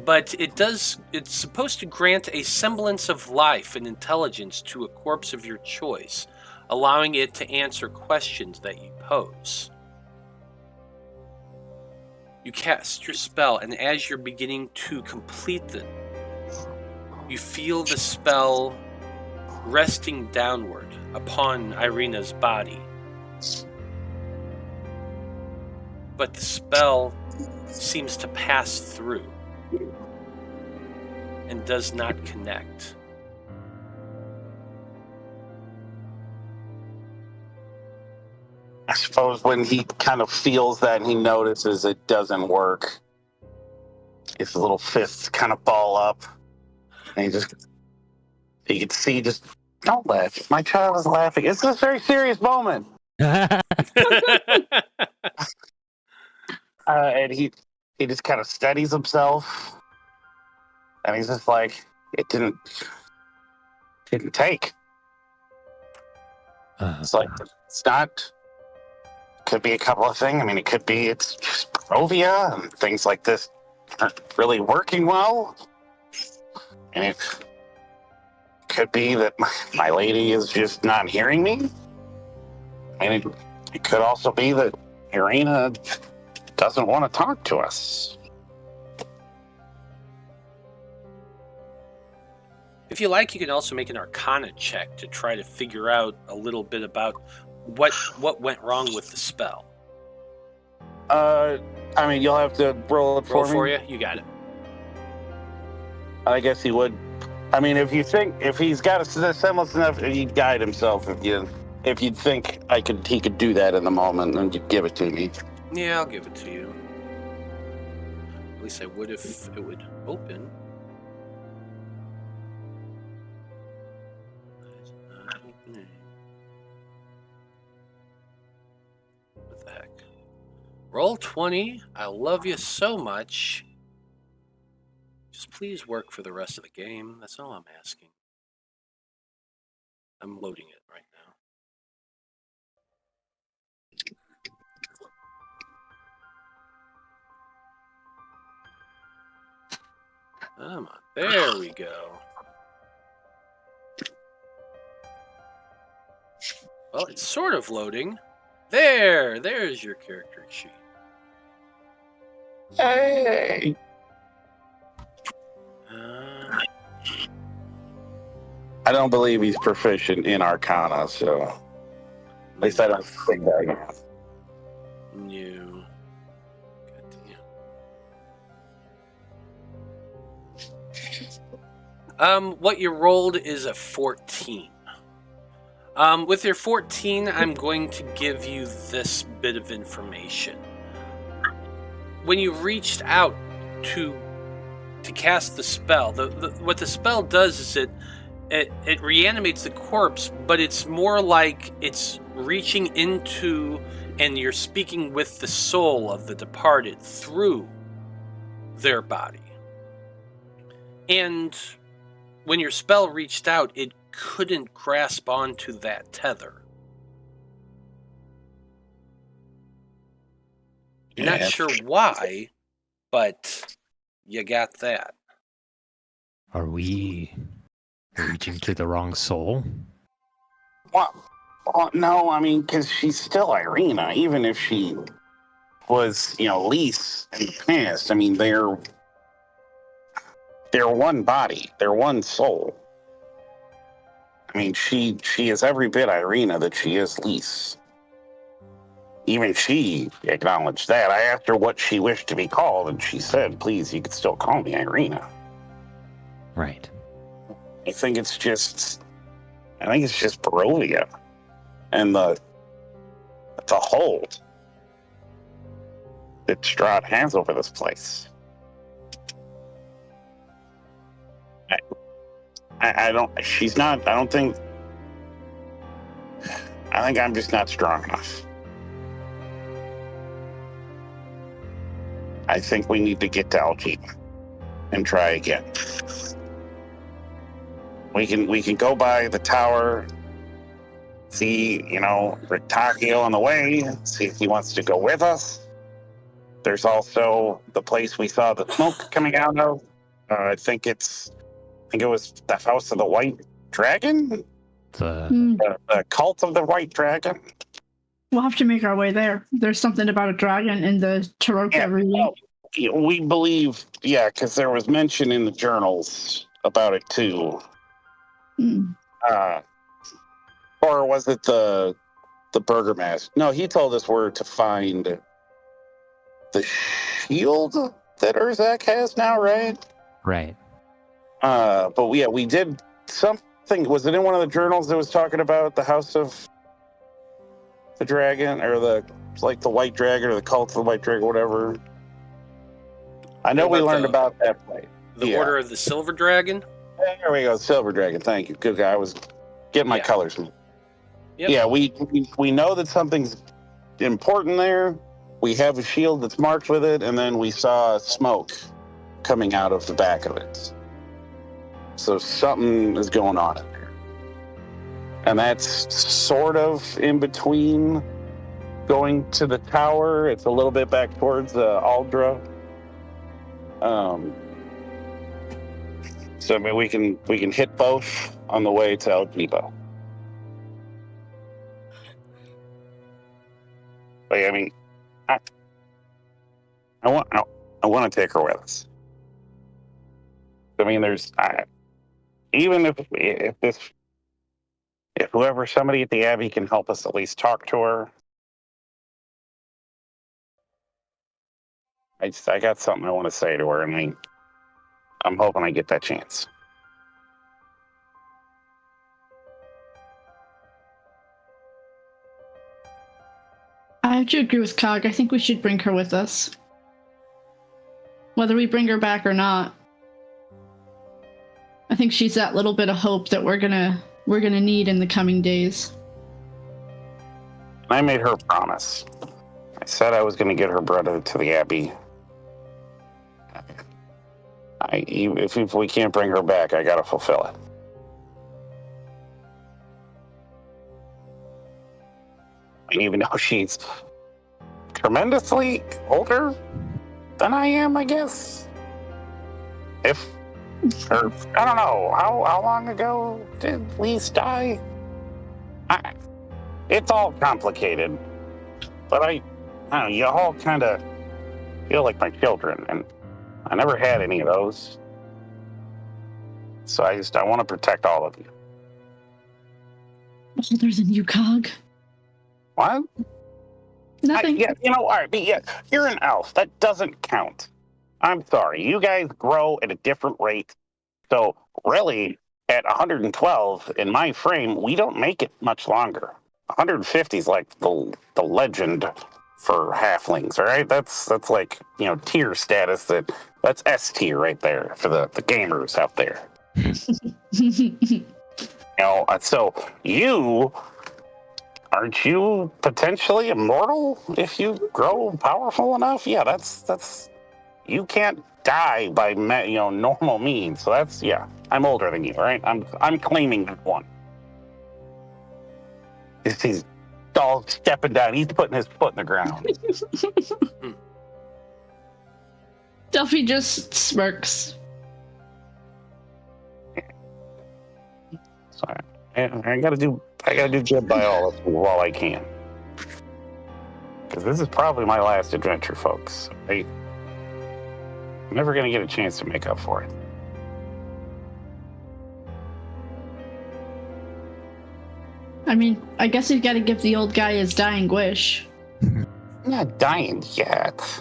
but it's supposed to grant a semblance of life and intelligence to a corpse of your choice, allowing it to answer questions that you pose. You cast your spell, and as you're beginning to complete it, you feel the spell resting downward upon Irina's body. But the spell seems to pass through and does not connect. I suppose when he kind of feels that and he notices it doesn't work, his little fists kind of ball up. And you can see just, don't laugh. My child is laughing. It's a very serious moment. And he just kind of steadies himself. And he's just like, it didn't take. It's like, it's not, could be a couple of things. I mean, it could be it's just Barovia and things like this aren't really working well. And it could be that my lady is just not hearing me. I mean, it could also be that Irina doesn't want to talk to us. If you like, you can also make an Arcana check to try to figure out a little bit about what went wrong with the spell. I mean, you'll have to roll it Roll for me. for you. You got it. I guess he would. I mean, if he's got a semblance enough, he'd guide himself. If you'd think he could do that in the moment, and you'd give it to me. Yeah, I'll give it to you. At least I would if it would open. What the heck? Roll 20. I love you so much. Just please work for the rest of the game. That's all I'm asking. I'm loading it right now. Come on. There we go. Well, it's sort of loading. There's your character sheet. Hey! I don't believe he's proficient in Arcana, so at least I don't think that. New. What you rolled is a 14. With your 14, I'm going to give you this bit of information. When you reached out to cast the spell, what the spell does is it reanimates the corpse, but it's more like it's reaching into and you're speaking with the soul of the departed through their body. And when your spell reached out, it couldn't grasp onto that tether. You're not sure why, but you got that. Are we reaching to the wrong soul? Well, no, I mean, because she's still Irina, even if she was, Lise in the past. I mean, they're one body, they're one soul. I mean, she is every bit Irina that she is Lise. Even she acknowledged that. I asked her what she wished to be called, and she said, please, you could still call me Irina. Right. I think it's just Barovia and the hold that Strahd has over this place. I think I'm just not strong enough. I think we need to get to Algeba and try again. We can go by the tower, see, Rictaccio on the way, see if he wants to go with us. There's also the place we saw the smoke coming out of. I think it was the House of the White Dragon? The Cult of the White Dragon? We'll have to make our way there. There's something about a dragon in the Taroka reading. We believe, because there was mention in the journals about it too. Or was it the Burgermaster? No, he told us where to find the shield that Urzak has now, right? Right. But we did something. Was it in one of the journals that was talking about the House of the Dragon, or the White Dragon, or the Cult of the White Dragon, whatever? I know we learned about that place. The Order of the Silver Dragon? There we go, Silver Dragon. Thank you. Good guy. I was getting my colors. Yep. Yeah, we know that something's important there. We have a shield that's marked with it, and then we saw smoke coming out of the back of it. So something is going on in there. And that's sort of in between going to the tower. It's a little bit back towards Aldra. So I mean, we can hit both on the way to Algeba. But I mean, I want to take her with us. I mean, even if somebody at the Abbey can help us at least talk to her. I got something I want to say to her, and I'm hoping I get that chance. I have to agree with Cog. I think we should bring her with us. Whether we bring her back or not. I think she's that little bit of hope that we're gonna need in the coming days. I made her a promise. I said I was going to get her brother to the Abbey. If we can't bring her back, I got to fulfill it. And even though she's tremendously older than I am, I guess. I don't know, how long ago did Lise die? It's all complicated, but I don't know, you all kind of feel like my children, and I never had any of those. So I want to protect all of you. Older than you, Cog. What? Nothing. All right, but you're an elf. That doesn't count. I'm sorry. You guys grow at a different rate. So really, at 112 in my frame, we don't make it much longer. 150 is like the legend for halflings, all right? That's like, tier status. That's S tier right there for the gamers out there. So aren't you potentially immortal if you grow powerful enough? Yeah, that's you can't die by normal means. So that's I'm older than you, right? I'm claiming that one. He's all stepping down. He's putting his foot in the ground. Delphine just smirks. So I gotta do good by all of you while I can. Because this is probably my last adventure, folks. I'm never gonna get a chance to make up for it. I mean, I guess you've got to give the old guy his dying wish. I'm not dying yet.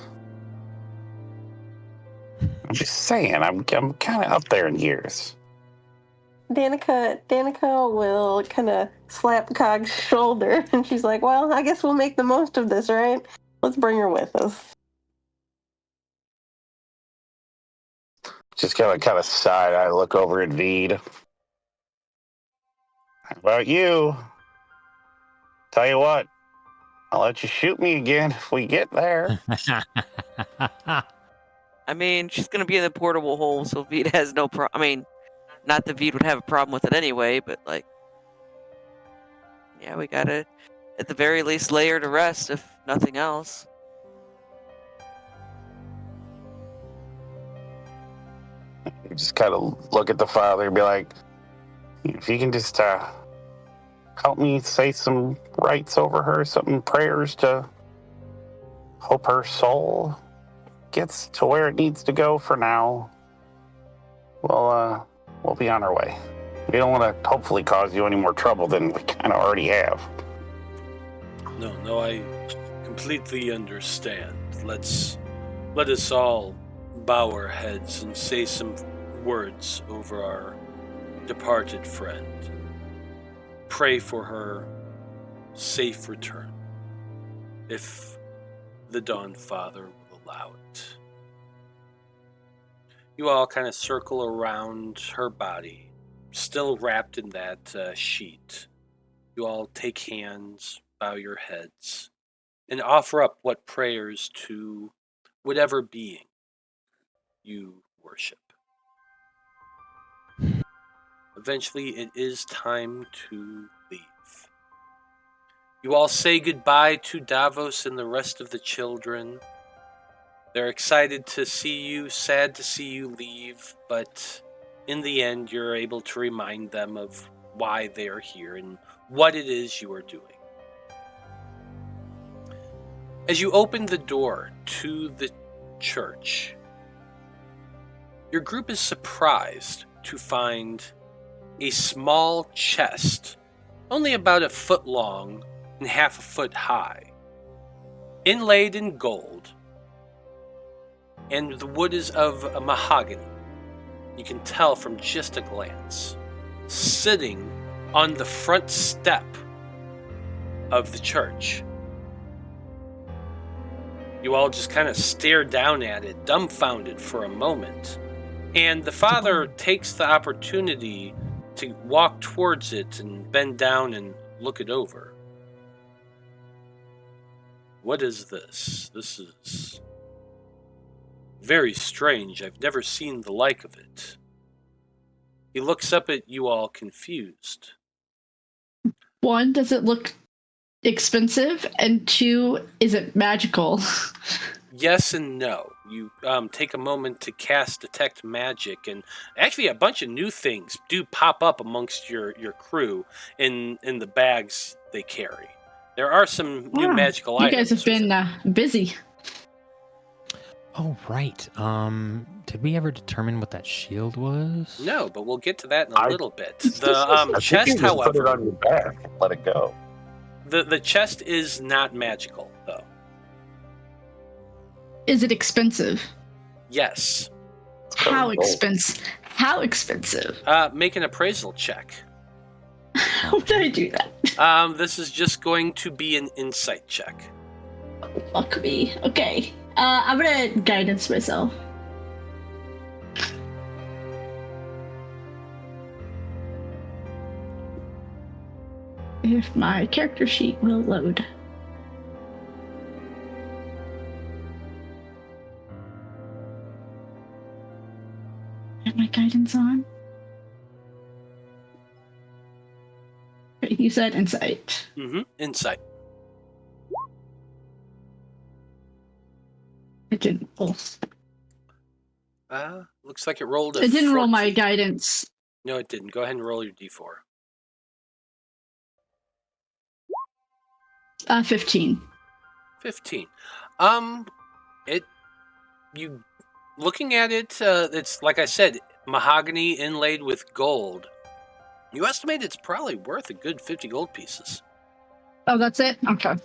I'm just saying, I'm kind of up there in years. Danika will kind of slap Cog's shoulder, and she's like, well, I guess we'll make the most of this, right? Let's bring her with us. Just kind of side eye look over at Vide. How about you? Tell you what, I'll let you shoot me again if we get there. I mean, she's gonna be in the portable hole, so Vide has no problem. I mean, not that Vide would have a problem with it anyway, but like, yeah, we gotta, at the very least, lay her to rest, if nothing else. You just kind of look at the father and be like, if you can just help me say some rites over her, some prayers to hope her soul gets to where it needs to go for now, we'll be on our way. We don't want to hopefully cause you any more trouble than we kind of already have. No, I completely understand. Let us all bow our heads and say some words over our departed friend. Pray for her safe return, if the Dawn Father will allow it. You all kind of circle around her body, still wrapped in that sheet. You all take hands, bow your heads, and offer up what prayers to whatever being you worship. Eventually, it is time to leave. You all say goodbye to Davos and the rest of the children. They're excited to see you, sad to see you leave, but in the end, you're able to remind them of why they are here and what it is you are doing. As you open the door to the church, your group is surprised to find a small chest, only about a foot long and half a foot high, inlaid in gold, and the wood is of a mahogany. You can tell from just a glance, sitting on the front step of the church. You all just kind of stare down at it, dumbfounded for a moment, and the father takes the opportunity to walk towards it and bend down and look it over. What is this? This is very strange. I've never seen the like of it. He looks up at you all confused. One, does it look expensive? And two, is it magical? Yes and no. You take a moment to cast Detect Magic, and actually a bunch of new things do pop up amongst your crew in the bags they carry. There are some new magical items. You guys have been busy. Oh, right. Did we ever determine what that shield was? No, but we'll get to that in a little bit. The chest, just put it however, on your back and let it go. the chest is not magical, though. Is it expensive? Yes. How expensive? How expensive? Make an appraisal check. How would I do that? This is just going to be an insight check. Fuck me. Okay. I'm gonna guidance myself. If my character sheet will load. got my guidance on. You said insight. Mm-hmm. Insight. It didn't roll. Looks like it rolled a It didn't roll my 14. guidance. No, it didn't. Go ahead and roll your d4. 15. 15. You looking at it, it's like I said, mahogany inlaid with gold. You estimate it's probably worth a good 50 gold pieces. Oh, that's it? Okay.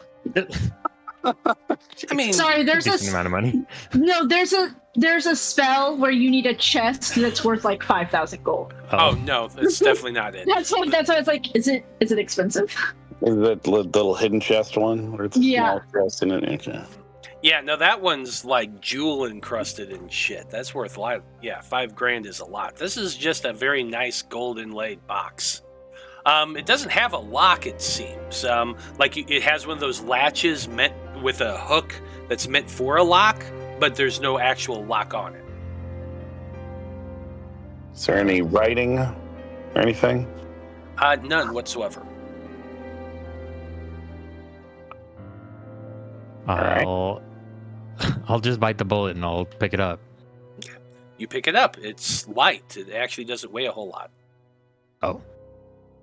I mean, Sorry, there's Decent amount of money. No, there's a spell where you need a chest that's worth like 5,000 gold. oh no, that's definitely not it. That's why it's like, is it expensive? Is that little hidden chest one where it's a Yeah. small chest in it? Okay. Yeah, no, that one's like jewel encrusted and shit. That's worth a lot. Yeah, $5,000 is a lot. This is just a very nice gold inlaid box. It doesn't have a lock, it seems. It has one of those latches meant with a hook that's meant for a lock, but there's no actual lock on it. Is there any writing or anything? None whatsoever. I'll just bite the bullet and I'll pick it up. You pick it up. It's light. It actually doesn't weigh a whole lot. Oh.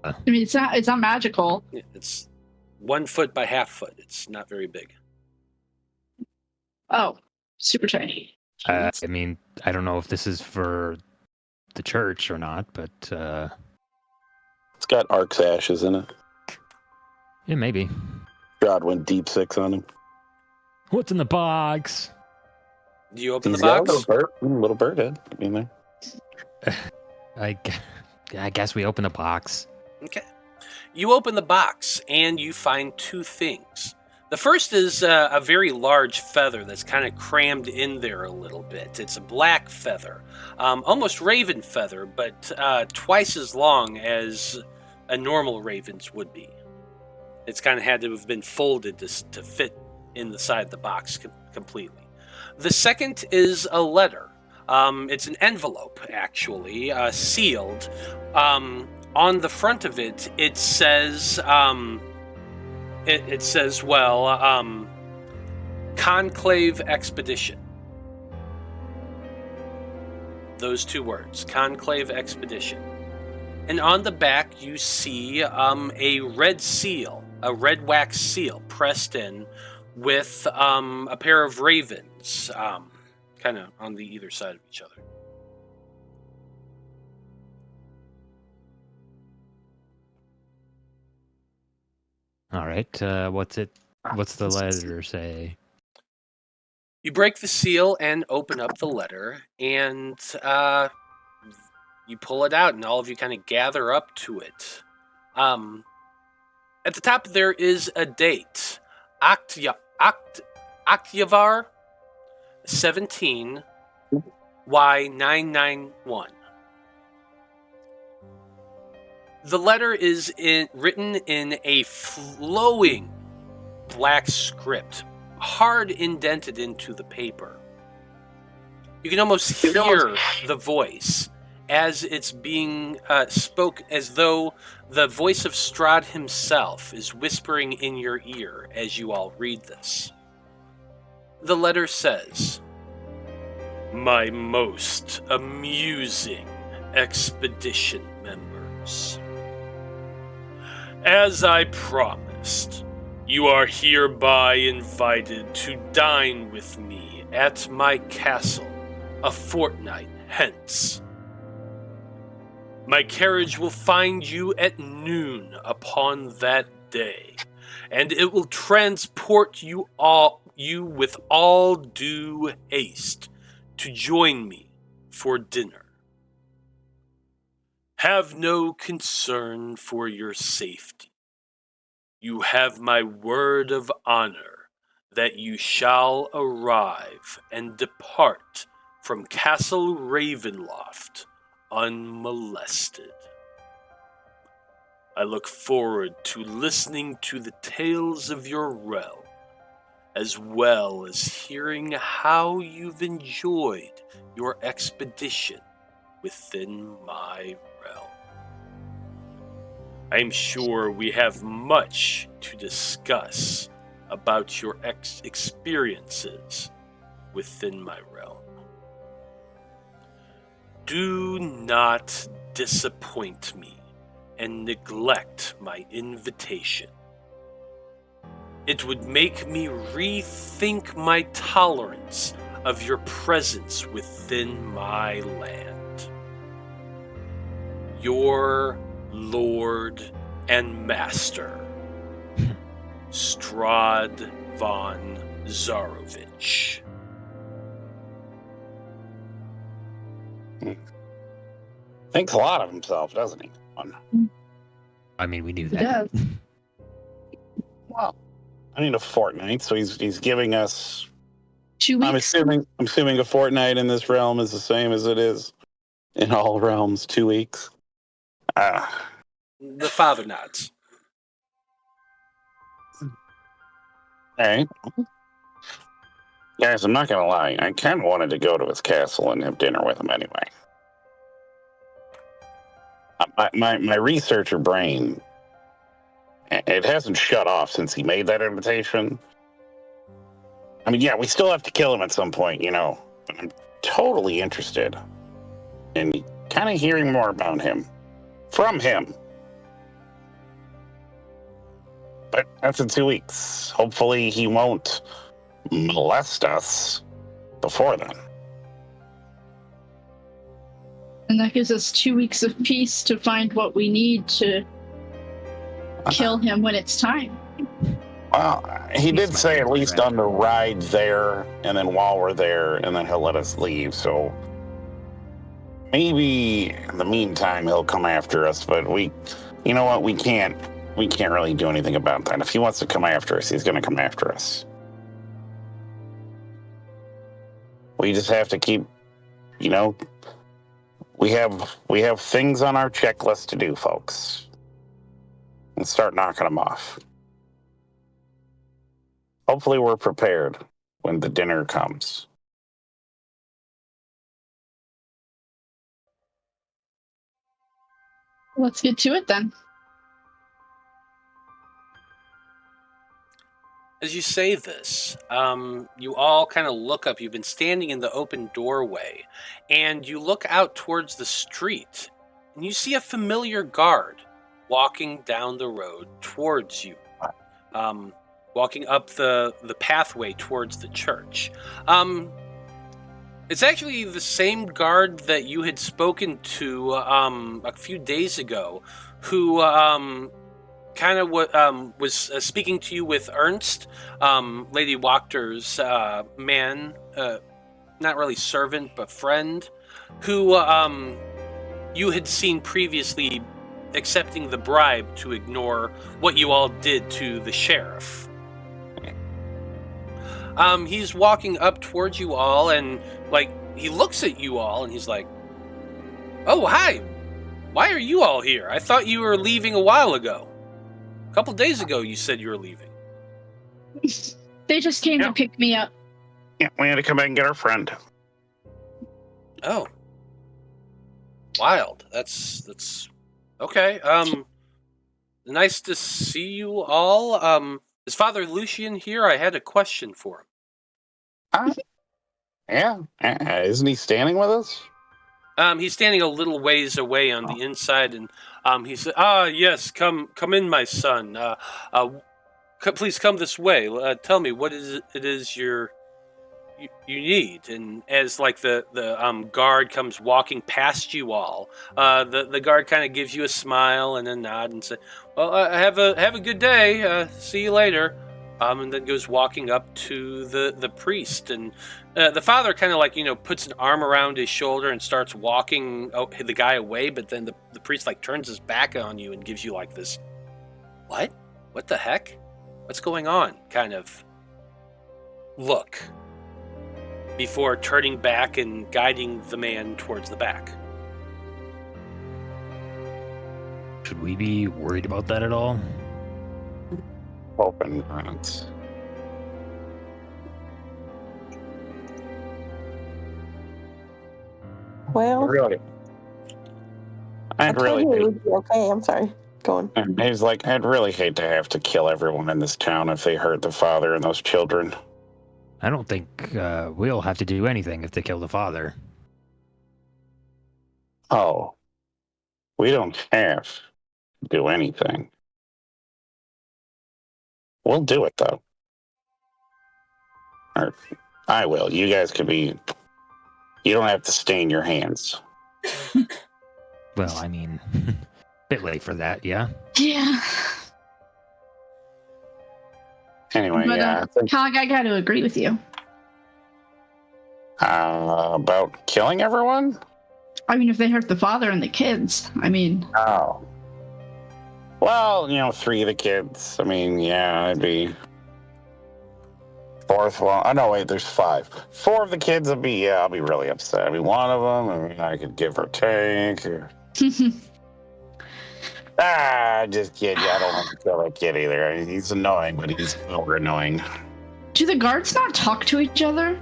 I mean, it's not magical. It's 1 foot by half foot. It's not very big. Oh, super tiny. I mean, I don't know if this is for the church or not, but It's got Ark's ashes in it. yeah, maybe. God went deep 6 on him. What's in the box? Do you open He's the got box? a little bird head in there. I guess we open the box. Okay. You open the box and you find 2 things. The first is a very large feather that's kind of crammed in there a little bit. It's a black feather, almost raven feather, but twice as long as a normal raven's would be. It's kind of had to have been folded to fit in the side of the box completely. The second is a letter. It's an envelope, actually, sealed. On the front of it, it says, Conclave Expedition. Those 2 words, Conclave Expedition. And on the back, you see a red seal, a red wax seal pressed in with a pair of ravens, kind of on the either side of each other. All right. What's the letter say? You break the seal and open up the letter, and you pull it out, and all of you kind of gather up to it. At the top, there is a date. Octavar 17 Y991. The letter is written in a flowing black script, hard indented into the paper. You can almost hear the voice as it's being spoke, as though the voice of Strahd himself is whispering in your ear as you all read this. The letter says, "My most amusing expedition members. As I promised, you are hereby invited to dine with me at my castle a fortnight hence. My carriage will find you at noon upon that day, and it will transport you with all due haste to join me for dinner. Have no concern for your safety. You have my word of honor that you shall arrive and depart from Castle Ravenloft unmolested. I look forward to listening to the tales of your realm, as well as hearing how you've enjoyed your expedition within my realm. I am sure we have much to discuss about your experiences within my realm. Do not disappoint me and neglect my invitation. It would make me rethink my tolerance of your presence within my land. Your Lord and Master, Strahd von Zarovich. Thinks a lot of himself, doesn't he? I mean, we knew that. It does. Well, I need a fortnight, so he's giving us. 2 weeks. I'm assuming a fortnight in this realm is the same as it is in all realms. 2 weeks. The father nods. All right. Guys, I'm not gonna lie. I kind of wanted to go to his castle and have dinner with him anyway. My researcher brain, it hasn't shut off since he made that invitation. I mean, yeah, we still have to kill him at some point, you know. But I'm totally interested in kind of hearing more about him. From him. But that's in 2 weeks. Hopefully he won't molest us before then. And that gives us 2 weeks of peace to find what we need to kill him when it's time. Well, he did say at least on the ride there, and then while we're there, and then he'll let us leave. So maybe in the meantime he'll come after us. But you know what? We can't really do anything about that. If he wants to come after us, he's going to come after us. We just have to keep, you know, we have things on our checklist to do, folks. And start knocking them off. Hopefully we're prepared when the dinner comes. Let's get to it then. As you say this, you all kind of look up. You've been standing in the open doorway, and you look out towards the street, and you see a familiar guard walking down the road towards you, walking up the pathway towards the church. It's actually the same guard that you had spoken to a few days ago, who kind of was speaking to you with Ernst, Lady Wachter's man, not really servant, but friend, who you had seen previously accepting the bribe to ignore what you all did to the sheriff. He's walking up towards you all, and he looks at you all, and he's like, "Oh, hi! Why are you all here? I thought you were leaving a while ago. A couple days ago, you said you were leaving." They just came to pick me up. Yeah, we had to come back and get our friend. Oh, wild. That's okay. Nice to see you all. Is Father Lucian here? I had a question for him. Yeah. Isn't he standing with us? He's standing a little ways away on the inside, and he said, yes, come in, my son. Please come this way. Tell me, what is it is you need?" And as the guard comes walking past you all, the guard kind of gives you a smile and a nod and says, "Well, have a good day. See you later." And then goes walking up to the priest, and the father kind of puts an arm around his shoulder and starts walking the guy away. But then the priest turns his back on you and gives you this, what the heck, what's going on kind of look, before turning back and guiding the man towards the back. Should we be worried about that at all? Open grants. Well, Really? I I'd told really you it hate. would be okay. I'm sorry. Go on. And he's like, I'd really hate to have to kill everyone in this town if they hurt the father and those children. I don't think we'll have to do anything if they kill the father. Oh, we don't have to do anything. We'll do it, though. Or I will. You guys could be... You don't have to stain your hands. Well, I mean, bit late for that, yeah? Yeah. Anyway, But, yeah. I think, Cog, I got to agree with you. about killing everyone? I mean, if they hurt the father and the kids, I mean, Oh. Well, 3 of the kids. I mean, yeah, it'd be... Fourth one. Oh, no, wait, there's 5. 4 of the kids would be, I'll be really upset. I mean, one of them, I mean, I could give or take. Or... just kid. Yeah, I don't want to kill that kid either. I mean, he's annoying, but he's over annoying. do the guards not talk to each other?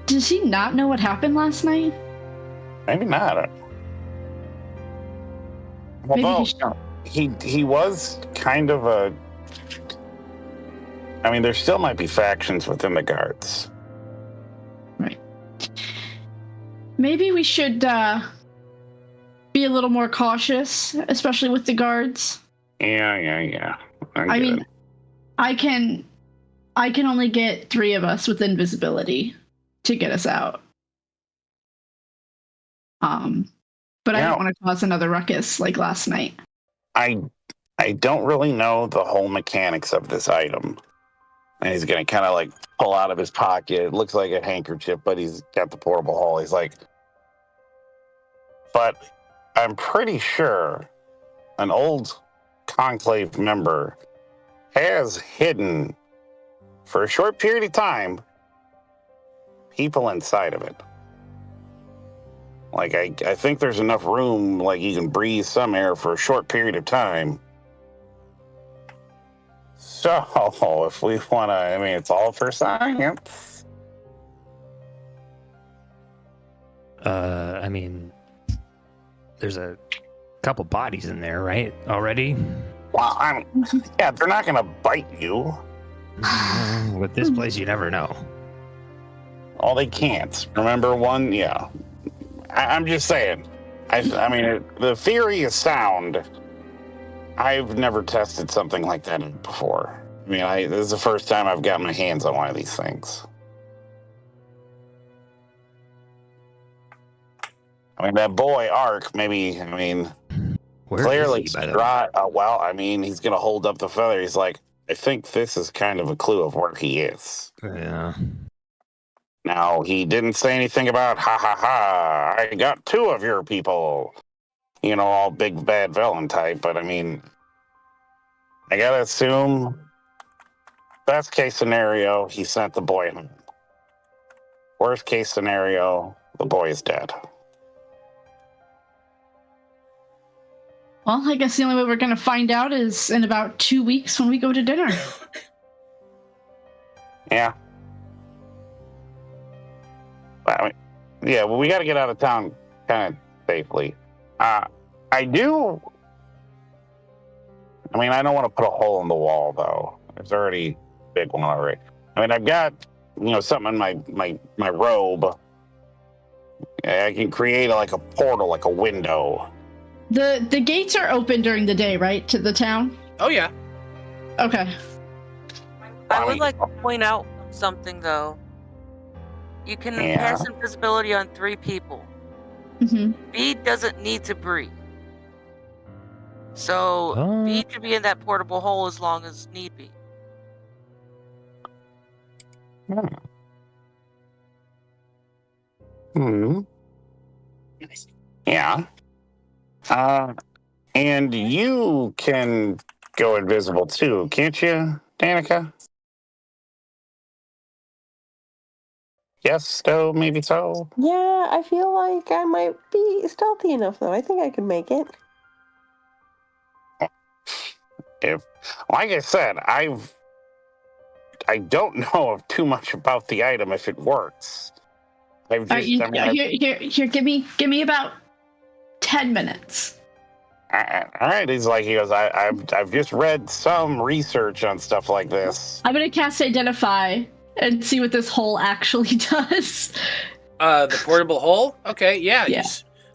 Does he not know what happened last night? Maybe not. Maybe Although, he should. he was kind of a... I mean, there still might be factions within the guards. Right. Maybe we should be a little more cautious, especially with the guards. Yeah. I mean, I can only get 3 of us with invisibility to get us out. But I don't want to cause another ruckus like last night. I don't really know the whole mechanics of this item. And he's going to kind of like pull out of his pocket. It looks like a handkerchief, but he's got the portable hole. He's like, but I'm pretty sure an old Conclave member has hidden, for a short period of time, people inside of it. Like, I think there's enough room, like you can breathe some air for a short period of time. So, if we want to, I mean, it's all for science. I mean, there's a couple bodies in there, right? Already? Well, I mean, yeah, they're not going to bite you. With this place, you never know. Oh, they can't. Remember one? Yeah. I'm just saying. I mean, the theory is sound. I've never tested something like that before. I mean, this is the first time I've got my hands on one of these things. I mean, that boy, Ark, maybe, I mean, Where clearly, is he, by the way? Strahd, well, I mean, he's going to hold up the feather. He's like, I think this is kind of a clue of where he is. Yeah. Now, he didn't say anything about, I got 2 of your people. All big bad villain type, but I mean, I gotta assume, best case scenario, he sent the boy home. Worst case scenario, the boy is dead. Well, I guess the only way we're going to find out is in about 2 weeks when we go to dinner. Yeah. I mean, yeah, well, we got to get out of town kind of safely. I don't want to put a hole in the wall, though. There's already a big one already. I mean, I've got, something in my robe. I can create like a portal, like a window. The gates are open during the day, right, to the town? Oh, yeah. Okay. I would like to point out something, though. You can cast invisibility on 3 people. Mm-hmm. Vide doesn't need to breathe. So, Vide can be in that portable hole as long as need be. Yeah. And you can go invisible too, can't you, Danika? Yes, so, maybe so. Yeah, I feel like I might be stealthy enough, though. I think I could make it. Like I said, I don't know of too much about the item if it works. Here, give me about 10 minutes. All right. He goes, I've just read some research on stuff like this. I'm gonna cast Identify and see what this hole actually does. The portable hole? Okay, yeah. Yeah.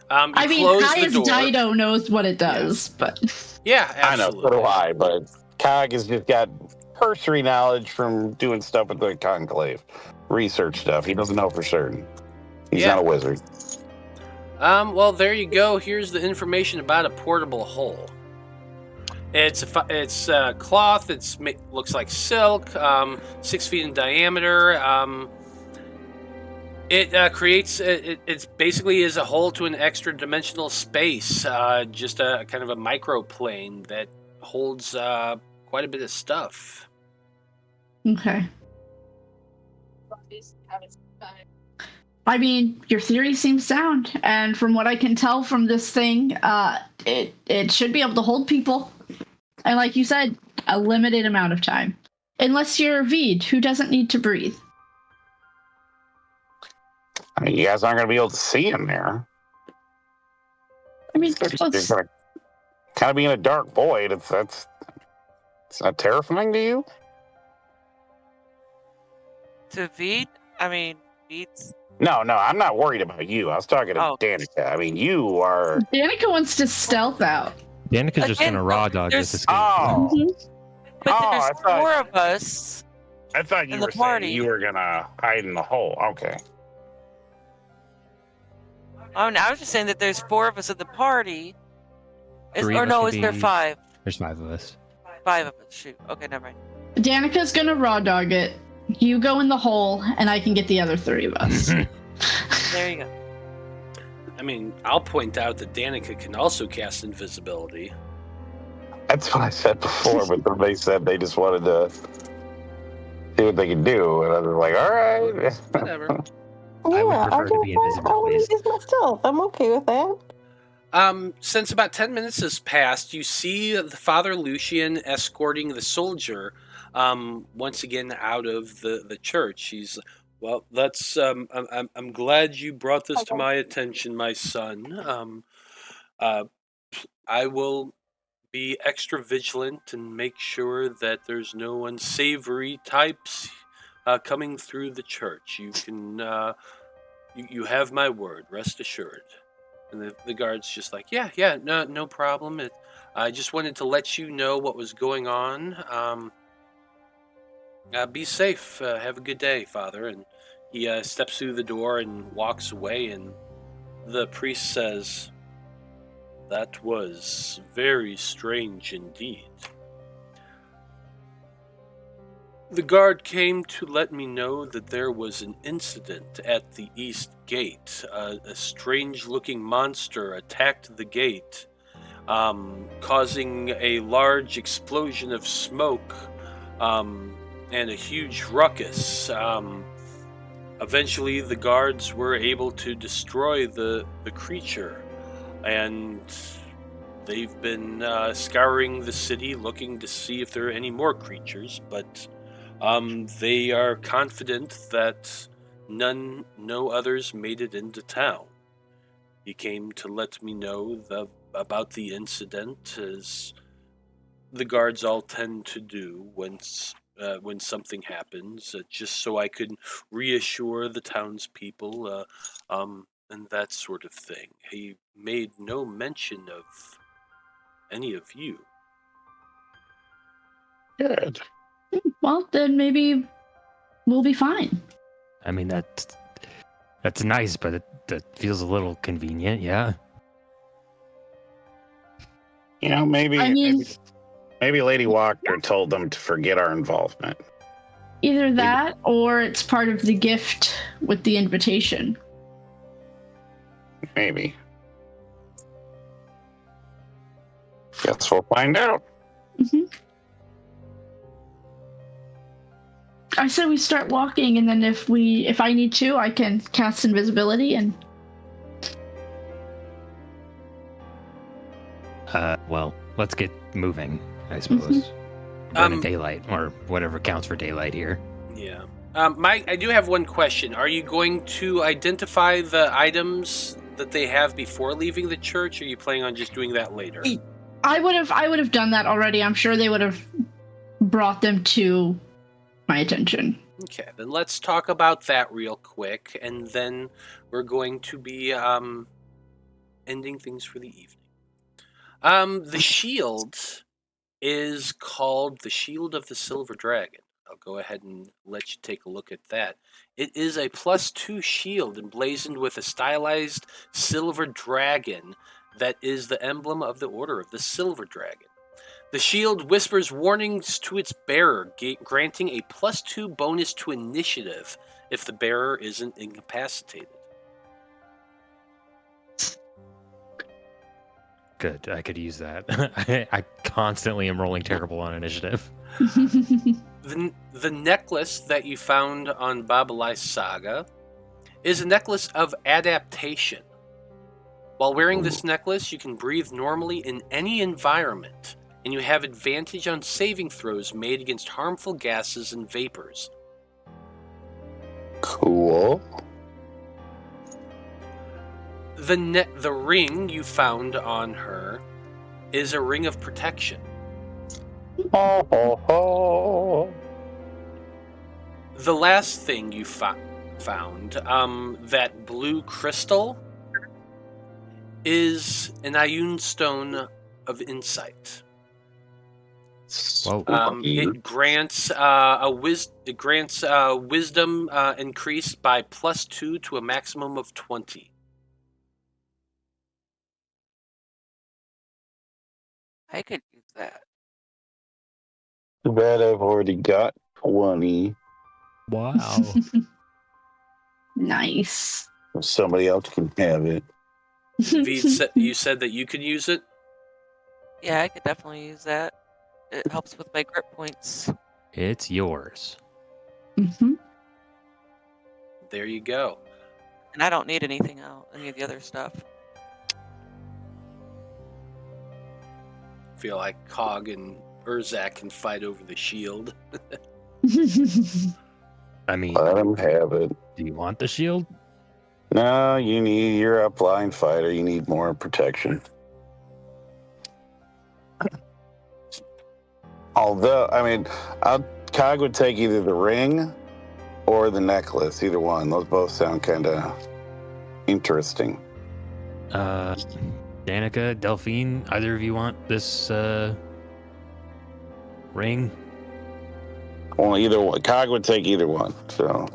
I mean, Highest Dyto knows what it does, but... Yeah, I know, absolutely. so do I, but Cog has just got cursory knowledge from doing stuff with the Conclave. Research stuff. He doesn't know for certain. He's not a wizard. Well, there you go. Here's the information about a portable hole. It's cloth. Looks like silk. 6 feet in diameter. It creates. It's basically is a hole to an extra dimensional space. Just a kind of a microplane that holds quite a bit of stuff. Okay. I mean, your theory seems sound, and from what I can tell from this thing, it should be able to hold people. And like you said, a limited amount of time. Unless you're Vide, who doesn't need to breathe. I mean, you guys aren't going to be able to see in there. I mean, You're gonna kind of be in a dark void. It's not terrifying to you? To Vide? I mean, Vide's... No, I'm not worried about you. I was talking to Danika. I mean, you are... Danika wants to stealth out. Danika's just going to raw dodge this escape. Oh! But there's 4 of us. I thought you were saying you were going to hide in the hole. Okay. Oh, no, I was just saying that there's 4 of us at the party. Is there 5? There's 5 of us. 5 of us. Shoot. Okay, never mind. Danika's gonna raw dog it. You go in the hole, and I can get the other 3 of us. There you go. I mean, I'll point out that Danika can also cast invisibility. That's what I said before, but they said they just wanted to see what they could do. And I was like, all right. Whatever. I would prefer to be invisible. I want to use myself. I'm okay with that. Since about 10 minutes has passed, you see the Father Lucian escorting the soldier once again out of the church. He's, well, that's I'm glad you brought this to my attention, my son. I will be extra vigilant and make sure that there's no unsavory types coming through the church. You can you have my word, rest assured. And the guard's just like, yeah, no problem. I just wanted to let you know what was going on. Be safe. Have a good day, Father. And he steps through the door and walks away. And the priest says, that was very strange indeed. The guard came to let me know that there was an incident at the east gate. A strange-looking monster attacked the gate, causing a large explosion of smoke and a huge ruckus. Eventually, the guards were able to destroy the creature, and they've been scouring the city looking to see if there are any more creatures, but they are confident that no others made it into town. He came to let me know about the incident, as the guards all tend to do when something happens, just so I could reassure the townspeople and that sort of thing. He made no mention of any of you. Good. Well, then maybe we'll be fine. I mean, that's nice, but that feels a little convenient, yeah. You know, maybe Lady Walker told them to forget our involvement. Either that, or it's part of the gift with the invitation. Maybe. Guess we'll find out. Mm-hmm. I said we start walking, and then if I need to, I can cast invisibility and. Well, let's get moving, I suppose. Burn in daylight, or whatever counts for daylight here. Yeah. Mike, I do have one question. Are you going to identify the items that they have before leaving the church, or are you planning on just doing that later? I would have done that already. I'm sure they would have brought them to my attention. Okay, then let's talk about that real quick, and then we're going to be ending things for the evening. The shield is called the Shield of the Silver Dragon. I'll go ahead and let you take a look at that. It is a +2 shield emblazoned with a stylized silver dragon that is the emblem of the Order of the Silver Dragon. The shield whispers warnings to its bearer, granting a +2 bonus to initiative if the bearer isn't incapacitated. Good, I could use that. I constantly am rolling terrible on initiative. The necklace that you found on Babalai's Saga is a necklace of adaptation. While wearing this necklace, you can breathe normally in any environment, and you have advantage on saving throws made against harmful gases and vapors. Cool. The ring you found on her is a ring of protection. Ho, ho, ho. The last thing you found, that blue crystal, is an Ioun stone of insight. Whoa. It grants wisdom increased by +2 to a maximum of 20. I could use that. Too bad I've already got 20. Wow. Nice. Somebody else can have it. Vide, you said that you could use it? Yeah, I could definitely use that. It helps with my grip points. It's yours. Mm-hmm. There you go. And I don't need anything else, any of the other stuff. Feel like Cog and Urzak can fight over the shield. I mean, Let them have it. do you want the shield? No, you're a blind fighter. You need more protection. Although, I mean, Cog would take either the ring or the necklace, either one. Those both sound kind of interesting. Danika, Delphine, either of you want this ring Well, either one. Cog would take either one. So,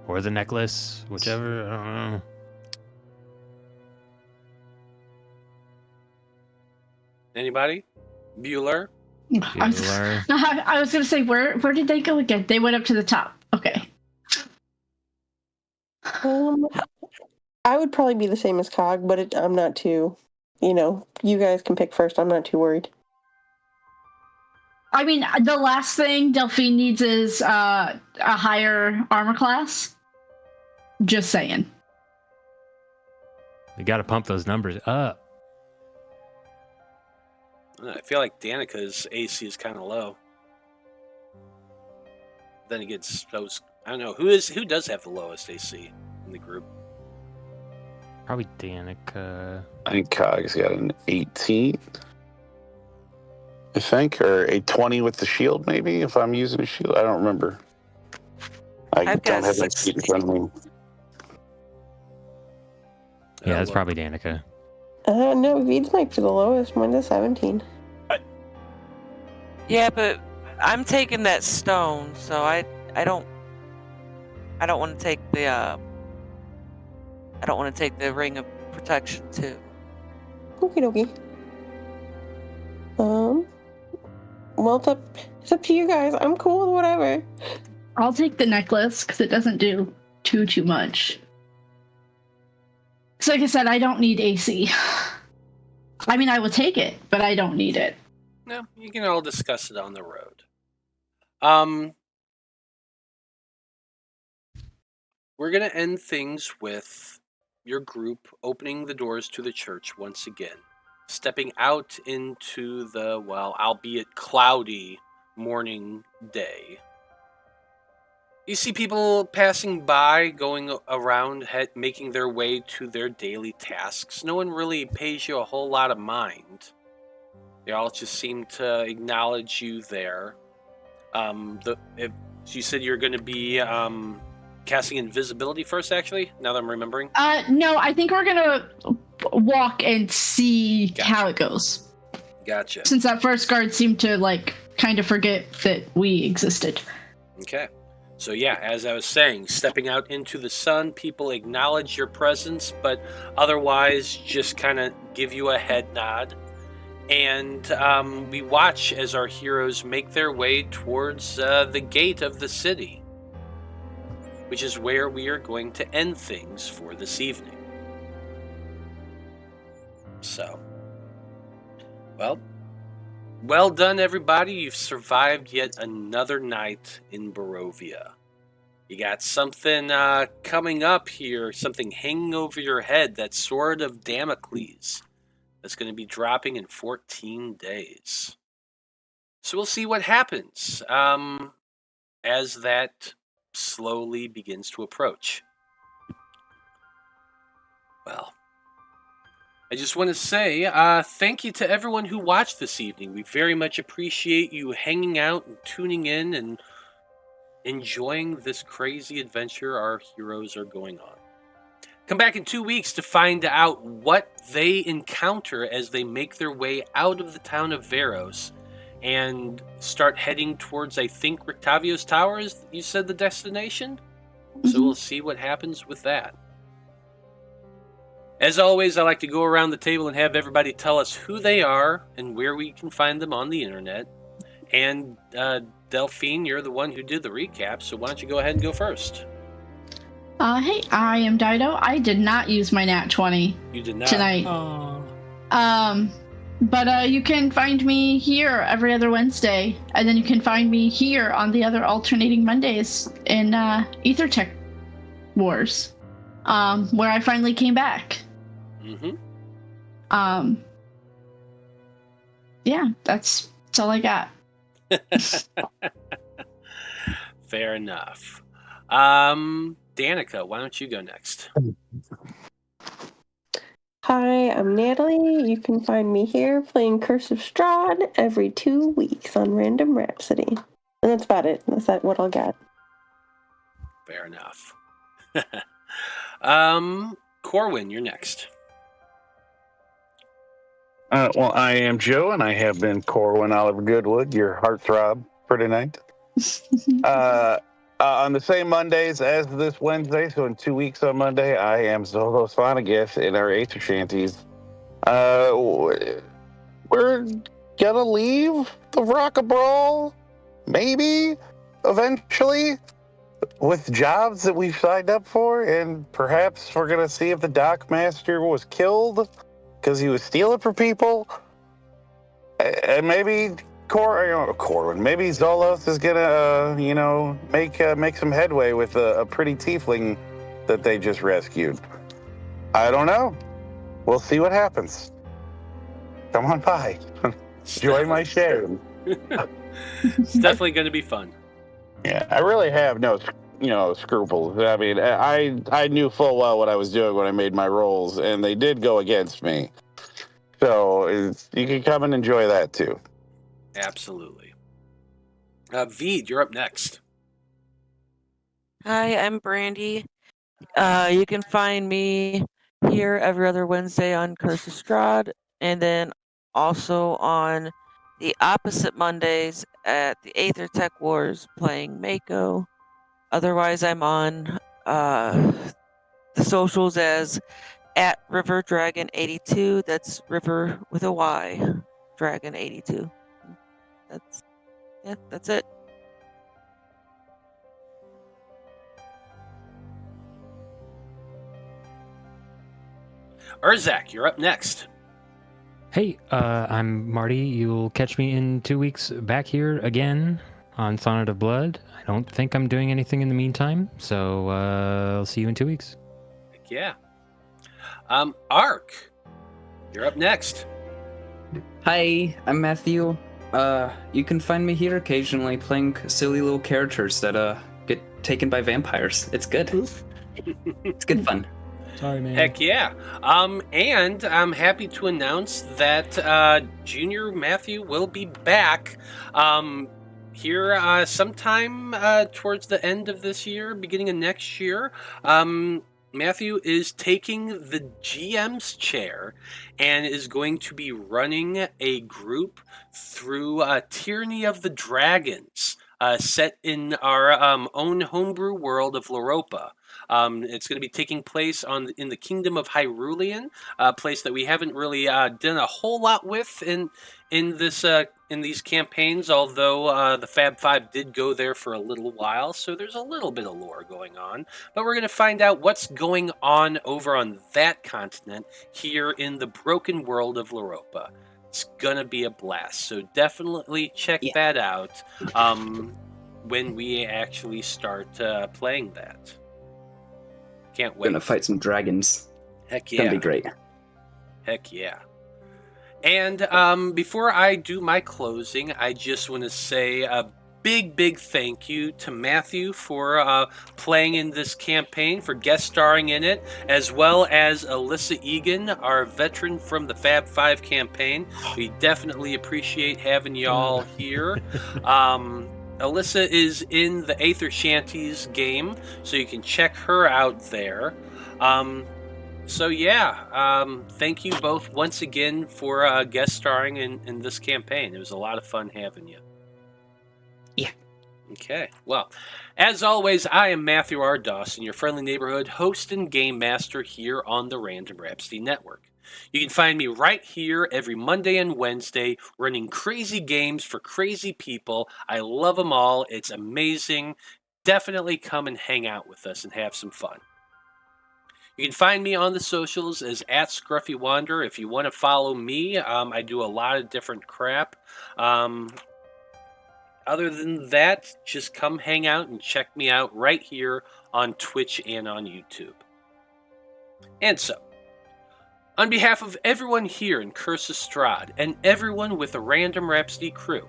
or the necklace, whichever? I don't know. Anybody? Bueller? I was gonna say where did they go again? They went up to the top. Okay. I would probably be the same as Cog, but I'm not too. You guys can pick first. I'm not too worried. I mean, the last thing Delphine needs is a higher armor class. Just saying. We got to pump those numbers up. I feel like Danika's AC is kind of low. Then it gets those. I don't know who does have the lowest AC in the group. Probably Danika. I think Cog's got an 18. I think, or a 20 with the shield, maybe, if I'm using a shield. I don't remember. I I've don't got have that sheet in front of me. Yeah, that's probably Danika. No, Vide's might be the lowest. Mine's a 17. Yeah, but I'm taking that stone, so I don't want to take the I don't want to take the ring of protection too. Okie dokie. Well, it's up to you guys. I'm cool with whatever. I'll take the necklace because it doesn't do too much. So like I said, I don't need AC. I mean, I will take it, but I don't need it. No, you can all discuss it on the road. We're going to end things with your group opening the doors to the church once again, stepping out into the, albeit cloudy morning day. You see people passing by, going around, making their way to their daily tasks. No one really pays you a whole lot of mind. They all just seem to acknowledge you there. You said you're going to be casting invisibility first, actually, now that I'm remembering? No, I think we're going to walk and see how it goes. Gotcha. Since that first guard seemed to, like, kind of forget that we existed. Okay. So yeah, as I was saying, stepping out into the sun, people acknowledge your presence, but otherwise just kind of give you a head nod. And we watch as our heroes make their way towards the gate of the city, which is where we are going to end things for this evening. So, well done, everybody. You've survived yet another night in Barovia. You got something coming up here, something hanging over your head, that Sword of Damocles. That's going to be dropping in 14 days. So we'll see what happens as that slowly begins to approach. Well, I just want to say thank you to everyone who watched this evening. We very much appreciate you hanging out and tuning in and enjoying this crazy adventure our heroes are going on. Come back in 2 weeks to find out what they encounter as they make their way out of the town of Veros and start heading towards, I think, Rictavio's Tower, is you said the destination? Mm-hmm. So we'll see what happens with that. As always, I like to go around the table and have everybody tell us who they are and where we can find them on the internet. And Delphine, you're the one who did the recap, so why don't you go ahead and go first? Hey, I am Dyto. I did not use my nat 20. You did not tonight. Oh. But you can find me here every other Wednesday, and then you can find me here on the other alternating Mondays in E35 Wars, where I finally came back. Mm-hmm. Yeah, that's all I got. Fair enough. Danika, why don't you go next? Hi, I'm Natalie. You can find me here playing Curse of Strahd every 2 weeks on Random Rhapsody. And that's about it. That's what I'll get. Fair enough. Corwan, you're next. Well, I am Joe, and I have been Corwan Oliver Goodwood, your heartthrob for tonight. On the same Mondays as this Wednesday, so in 2 weeks on Monday, I am Zolos Vonnegut in our Aether Shanties. We're gonna leave the Rock of Brawl, maybe, eventually, with jobs that we've signed up for, and perhaps we're gonna see if the Dockmaster was killed because he was stealing from people, and maybe Corwan. Maybe Zolos is gonna, make some headway with a pretty tiefling that they just rescued. I don't know. We'll see what happens. Come on by. Enjoy my shame. It's definitely going to be fun. Yeah, I really have no, scruples. I mean, I knew full well what I was doing when I made my rolls, and they did go against me. So you can come and enjoy that too. Absolutely. Vide, you're up next. Hi, I'm Brandie. You can find me here every other Wednesday on Curse of Strahd, and then also on the opposite Mondays at the E35 Wars playing Mako. Otherwise, I'm on the socials as at River Dragon 82. That's River with a Y, Dragon 82. That's it. Urzak, you're up next. Hey, I'm Marty. You'll catch me in 2 weeks back here again on Sonnet of Blood. I don't think I'm doing anything in the meantime, so I'll see you in 2 weeks. Heck yeah. Ark, you're up next. Hi, I'm Matthew. You can find me here occasionally playing silly little characters that get taken by vampires. It's good. It's good fun. Sorry, man. Heck yeah. And I'm happy to announce that Junior Matthew will be back here sometime towards the end of this year, beginning of next year. Matthew is taking the GM's chair and is going to be running a group through Tyranny of the Dragons, set in our own homebrew world of Loropa. It's going to be taking place in the Kingdom of Hyrulean, a place that we haven't really done a whole lot with in these campaigns. Although the Fab Five did go there for a little while, so there's a little bit of lore going on. But we're going to find out what's going on over on that continent here in the broken world of Loropa. It's gonna be a blast. So definitely check that out when we actually start playing that. Can't wait. Gonna fight some dragons. Heck yeah. Gonna be great. Heck yeah. And before I do my closing, I just want to say a big thank you to Matthew for playing in this campaign, for guest starring in it, as well as Alyssa Egan, our veteran from the Fab 5 campaign. We definitely appreciate having y'all here. Alyssa is in the Aether Shanties game, so you can check her out there. Thank you both once again for guest starring in this campaign. It was a lot of fun having you. Yeah. Okay. Well, as always, I am Matthew R. Dawson, your friendly neighborhood host and game master here on the Random Rhapsody Network. You can find me right here every Monday and Wednesday running crazy games for crazy people. I love them all. It's amazing. Definitely come and hang out with us and have some fun. You can find me on the socials as @ScruffyWanderer. If you want to follow me, I do a lot of different crap. Other than that, just come hang out and check me out right here on Twitch and on YouTube. And so, on behalf of everyone here in Curse of Strahd and everyone with the Random Rhapsody crew,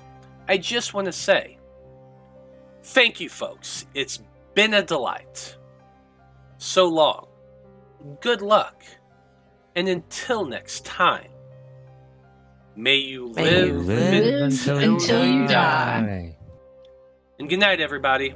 I just want to say, thank you, folks. It's been a delight. So long. Good luck. And until next time, may you live until you die. And good night, everybody.